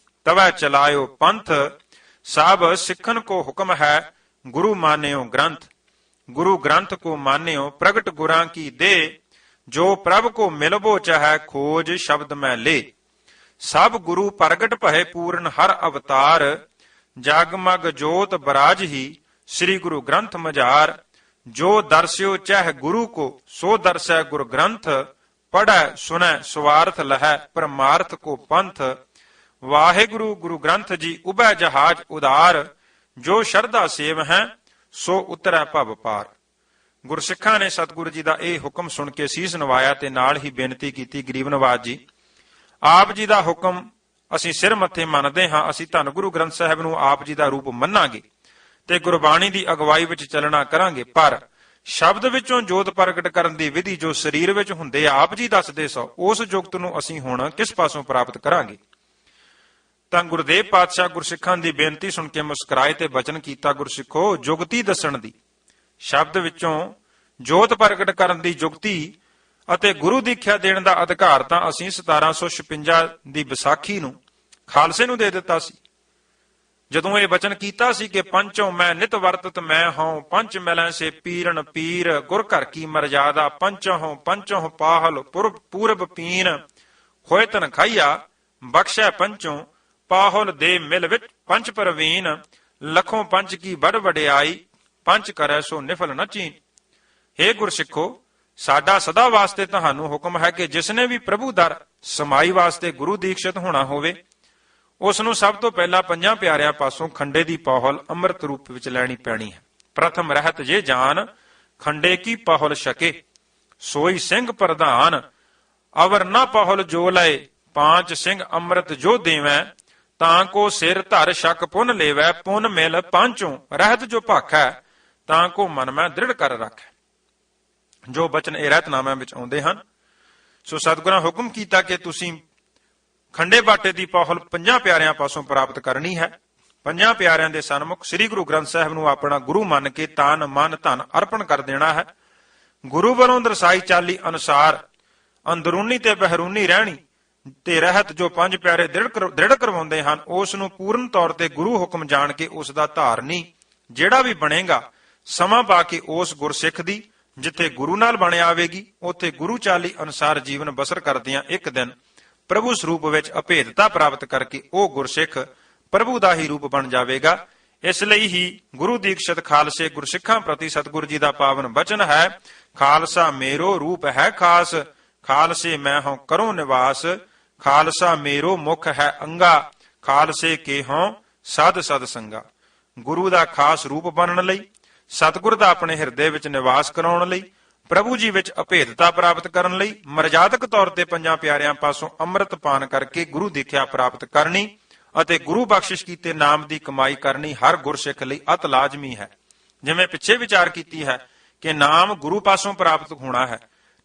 ਤਵੈ ਚਲਾਇਓ ਪੰਥ, ਸਭ ਸਿੱਖਨ ਕੋ ਹੁਕਮ ਹੈ ਗੁਰੂ ਮਾਨਿਓ ਗ੍ਰੰਥ, ਗੁਰੂ ਗ੍ਰੰਥ ਕੋ ਮਾਨਿਓ ਪ੍ਰਗਟ ਗੁਰਾਂ ਕੀ ਦੇ, ਜੋ ਪ੍ਰਭ ਕੋ ਮਿਲਬੋ ਚਾਹੈ ਖੋਜ ਸ਼ਬਦ ਮੈਂ ਲੇ, ਸਭ ਗੁਰੂ ਪ੍ਰਗਟ ਭਏ ਪੂਰਨ ਹਰ ਅਵਤਾਰ, ਜਗਮਗ ਜੋਤ ਬਰਾਜ ਹੀ ਸ੍ਰੀ ਗੁਰੂ ਗ੍ਰੰਥ ਮਝਾਰ, ਜੋ ਦਰਸਿਓ ਚਾਹ ਗੁਰੂ ਕੋ ਸੋ ਦਰਸੈ ਗੁਰ ਗ੍ਰੰਥ, ਪੜੈ ਸੁਨੈ ਸੁਵਾਰਥ ਲਹੈ ਪਰਮਾਰਥ ਕੋ ਪੰਥ, ਵਾਹਿਗੁਰੂ ਗੁਰੂ ਗ੍ਰੰਥ ਜੀ ਉਭੈ ਜਹਾਜ ਉਦਾਰ, ਜੋ ਸ਼ਰਧਾ ਸੇਵ ਹੈ ਸੋ ਉਤਰੈ ਭਵ ਪਾਰ। ਗੁਰਸਿੱਖਾਂ ਨੇ ਸਤਿਗੁਰੂ ਜੀ ਦਾ ਇਹ ਹੁਕਮ ਸੁਣ ਕੇ ਸੀਸ ਨਵਾਇਆ ਤੇ ਨਾਲ ਹੀ ਬੇਨਤੀ ਕੀਤੀ, ਗਰੀਬ ਨਵਾਜ ਜੀ, ਆਪ ਜੀ ਦਾ ਹੁਕਮ ਅਸੀਂ ਸਿਰ ਮੱਥੇ ਮੰਨਦੇ ਹਾਂ। ਅਸੀਂ ਧੰਨ ਗੁਰੂ ਗ੍ਰੰਥ ਸਾਹਿਬ ਨੂੰ ਆਪ ਜੀ ਦਾ ਰੂਪ ਮੰਨਾਂਗੇ ਤੇ ਗੁਰਬਾਣੀ ਦੀ ਅਗਵਾਈ ਵਿੱਚ ਚੱਲਣਾ ਕਰਾਂਗੇ, ਪਰ ਸ਼ਬਦ ਵਿੱਚੋਂ ਜੋਤ ਪ੍ਰਗਟ ਕਰਨ ਦੀ ਵਿਧੀ ਜੋ ਸਰੀਰ ਵਿੱਚ ਹੁੰਦੇ ਆਪ ਜੀ ਦੱਸਦੇ ਸੋ, ਉਸ ਜੁਗਤ ਨੂੰ ਅਸੀਂ ਹੁਣ ਕਿਸ ਪਾਸੋਂ ਪ੍ਰਾਪਤ ਕਰਾਂਗੇ। ਤਾਂ ਗੁਰਦੇਵ ਪਾਤਸ਼ਾਹ ਗੁਰਸਿੱਖਾਂ ਦੀ ਬੇਨਤੀ ਸੁਣ ਕੇ ਮੁਸਕਰਾਏ ਤੇ ਬਚਨ ਕੀਤਾ, ਗੁਰਸਿੱਖੋ, ਜੁਗਤੀ ਦੱਸਣ ਦੀ, ਸ਼ਬਦ ਵਿੱਚੋਂ ਜੋਤ ਪ੍ਰਗਟ ਕਰਨ ਦੀ ਜੁਗਤੀ ਅਤੇ ਗੁਰੂ ਦੀਖਿਆ ਦੇਣ ਦਾ ਅਧਿਕਾਰ ਤਾਂ ਅਸੀਂ 1756 ਦੀ ਵਿਸਾਖੀ ਨੂੰ ਖਾਲਸੇ ਨੂੰ ਦੇ ਦਿੱਤਾ ਸੀ। ਜਦੋਂ ਇਹ ਬਚਨ ਕੀਤਾ ਸੀ ਕਿ ਪੰਚੋਂ ਮੈਂ ਨਿਤ ਵਰਤਤ ਮੈਂ ਹਉ, ਪੰਚ ਮਿਲੈ ਸੇ ਪੀਰਨ ਪੀਰ, ਗੁਰ ਘਰ ਕੀ ਮਰਜ਼ਾਦਾ, ਪੰਚੋਂ ਪਾਹਲ ਪੂਰਬ ਪੀਨ, ਹੋਏ ਤਨ ਖਾਈਆ ਬਖਸ਼ੈ ਪੰਚੋਂ, ਪਾਹਲ ਦੇ ਮਿਲ ਵਿੱਚ ਪੰਚ ਪ੍ਰਵੀਨ, ਲਖੋਂ ਪੰਚ ਕੀ ਬੜ ਵਡਿਆਈ, ਪੰਚ ਕਰੈ ਸੋ ਨਿਫਲ ਨ ਚੀਨ। ਹੇ ਗੁਰਸਿੱਖੋ, ਸਾਡਾ ਸਦਾ ਵਾਸਤੇ ਤੁਹਾਨੂੰ ਹੁਕਮ ਹੈ ਕਿ ਜਿਸਨੇ ਵੀ ਪ੍ਰਭੂ ਦਰ ਸਮਾਈ ਵਾਸਤੇ ਗੁਰੂ ਦੀਕਸ਼ਿਤ ਹੋਣਾ ਹੋਵੇ, ਉਸ ਨੂੰ ਸਭ ਤੋਂ ਪਹਿਲਾਂ ਪੰਜਾਂ ਪਿਆਰਿਆਂ ਪਾਸੋਂ ਖੰਡੇ ਦੀ ਪਹੁਲ ਅੰਮ੍ਰਿਤ ਰੂਪ ਵਿੱਚ ਲੈਣੀ ਪੈਣੀ ਹੈ। ਪ੍ਰਥਮ ਰਹਿਤ ਜੇ ਜਾਨ, ਖੰਡੇ ਕੀ ਪਹੁਲ ਛਕੇ, ਸੋਈ ਸਿੰਘ ਪ੍ਰਧਾਨ, ਅਵਰ ਨਾ ਪਹੁਲ ਜੋ ਲਏ, ਪਾਂਚ ਸਿੰਘ ਅੰਮ੍ਰਿਤ ਜੋ ਦੇਵੈ, ਤਾਂ ਕੋ ਸਿਰ ਧਰ ਛਕ ਪੁੰਨ ਲੇਵੈ, ਪੁੰਨ ਮਿਲ ਪਾਂਚੋਂ ਰਹਿਤ ਜੋ ਭਾਖੈ, ਤਾਂ ਕੋ ਮਨ ਮੈਂ ਦ੍ਰਿੜ ਕਰ ਰੱਖੈ। ਜੋ ਬਚਨ ਇਹ ਰਹਿਤਨਾਮਿਆਂ ਵਿੱਚ ਆਉਂਦੇ ਹਨ। ਸੋ ਸਤਿਗੁਰਾਂ ਹੁਕਮ ਕੀਤਾ ਕਿ ਤੁਸੀਂ ਖੰਡੇ ਬਾਟੇ ਦੀ ਪਹੁਲ ਪੰਜਾਂ ਪਿਆਰਿਆਂ ਪਾਸੋਂ ਪ੍ਰਾਪਤ ਕਰਨੀ ਹੈ। ਪੰਜਾਂ ਪਿਆਰਿਆਂ ਦੇ ਸਨਮੁਖ ਸ੍ਰੀ ਗੁਰੂ ਗ੍ਰੰਥ ਸਾਹਿਬ ਨੂੰ ਆਪਣਾ ਗੁਰੂ ਮੰਨ ਕੇ ਤਨ ਮਨ ਧਨ ਅਰਪਣ ਕਰ ਦੇਣਾ ਹੈ। ਗੁਰੂ ਵੱਲੋਂ ਦਰਸਾਈ ਚਾਲੀ ਅਨੁਸਾਰ ਅੰਦਰੂਨੀ ਤੇ ਬਹਿਰੂਨੀ ਰਹਿਣੀ ਤੇ ਰਹਿਤ ਜੋ ਪੰਜ ਪਿਆਰੇ ਦ੍ਰਿੜ ਕਰਵਾਉਂਦੇ ਹਨ, ਉਸ ਨੂੰ ਪੂਰਨ ਤੌਰ ਤੇ ਗੁਰੂ ਹੁਕਮ ਜਾਣ ਕੇ ਉਸ ਦਾ ਧਾਰਨੀ ਜਿਹੜਾ ਵੀ ਬਣੇਗਾ, ਸਮਾਂ ਪਾ ਕੇ ਉਸ ਗੁਰਸਿੱਖ ਦੀ ਜਿੱਥੇ ਗੁਰੂ ਨਾਲ ਬਣ ਆਵੇਗੀ, ਉੱਥੇ ਗੁਰੂ ਚਾਲੀ ਅਨੁਸਾਰ ਜੀਵਨ ਬਸਰ ਕਰਦਿਆਂ ਇੱਕ ਦਿਨ ਪ੍ਰਭੂ ਸਰੂਪ ਵਿੱਚ ਅਭੇਦਤਾ ਪ੍ਰਾਪਤ ਕਰਕੇ ਉਹ ਗੁਰਸਿੱਖ ਪ੍ਰਭੂ ਦਾ ਹੀ ਰੂਪ ਬਣ ਜਾਵੇਗਾ। ਇਸ ਲਈ ਹੀ ਗੁਰੂ ਦੀਕਸ਼ਿਤ ਖਾਲਸੇ ਗੁਰਸਿੱਖਾਂ ਪ੍ਰਤੀ ਸਤਿਗੁਰੂ ਜੀ ਦਾ ਪਾਵਨ ਬਚਨ ਹੈ, ਖਾਲਸਾ ਮੇਰੋ ਰੂਪ ਹੈ ਖਾਸ, ਖਾਲਸੇ ਮੈਂ ਹਉ ਕਰੋ ਨਿਵਾਸ, ਖਾਲਸਾ ਮੇਰੋ ਮੁਖ ਹੈ ਅੰਗਾ, ਖਾਲਸੇ ਕੇ ਹਉ ਸਦ ਸਦ ਸੰਗਾ। ਗੁਰੂ ਦਾ ਖਾਸ ਰੂਪ ਬਣਨ ਲਈ, ਸਤਿਗੁਰ ਦਾ ਆਪਣੇ ਹਿਰਦੇ ਵਿੱਚ ਨਿਵਾਸ ਕਰਾਉਣ ਲਈ, ਪ੍ਰਭੂ ਜੀ ਵਿੱਚ ਅਭੇਦਤਾ ਪ੍ਰਾਪਤ ਕਰਨ ਲਈ, ਮਰਜ਼ਾਦਕ ਤੌਰ ਤੇ ਪੰਜਾਂ ਪਿਆਰਿਆਂ ਪਾਸੋਂ ਅੰਮ੍ਰਿਤ ਪਾਨ ਕਰਕੇ ਗੁਰੂ ਦੀਖਿਆ ਪ੍ਰਾਪਤ ਕਰਨੀ ਅਤੇ ਗੁਰੂ ਬਖਸ਼ਿਸ਼ ਕੀਤੇ ਨਾਮ ਦੀ ਕਮਾਈ ਕਰਨੀ ਹਰ ਗੁਰਸਿੱਖ ਲਈ ਅਤ ਲਾਜ਼ਮੀ ਹੈ। ਜਿਵੇਂ ਪਿੱਛੇ ਵਿਚਾਰ ਕੀਤੀ ਹੈ ਕਿ ਨਾਮ ਗੁਰੂ ਪਾਸੋਂ ਪ੍ਰਾਪਤ ਹੋਣਾ ਹੈ।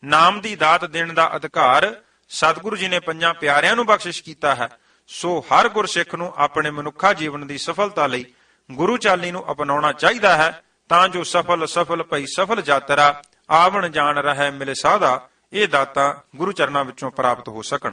ਨਾਮ ਦੀ ਦਾਤ ਦੇਣ ਦਾ ਅਧਿਕਾਰ ਸਤਿਗੁਰੂ ਜੀ ਨੇ ਪੰਜਾਂ ਪਿਆਰਿਆਂ ਨੂੰ ਬਖਸ਼ਿਸ਼ ਕੀਤਾ ਹੈ। ਸੋ ਹਰ ਗੁਰਸਿੱਖ ਨੂੰ ਆਪਣੇ ਮਨੁੱਖਾ ਜੀਵਨ ਦੀ ਸਫਲਤਾ ਲਈ ਗੁਰੂ ਚਾਲੀ ਨੂੰ ਅਪਣਾਉਣਾ ਚਾਹੀਦਾ ਹੈ, ਤਾਂ ਜੋ ਸਫਲ ਭਈ ਸਫਲ ਯਾਤਰਾ ਆਵਣ ਜਾਣ ਰਹਿ ਮਿਲੇ ਸਾਧਾ ਇਹ ਦਾਤਾਂ ਗੁਰੂ ਚਰਨਾਂ ਵਿੱਚੋਂ ਪ੍ਰਾਪਤ ਹੋ ਸਕਣ।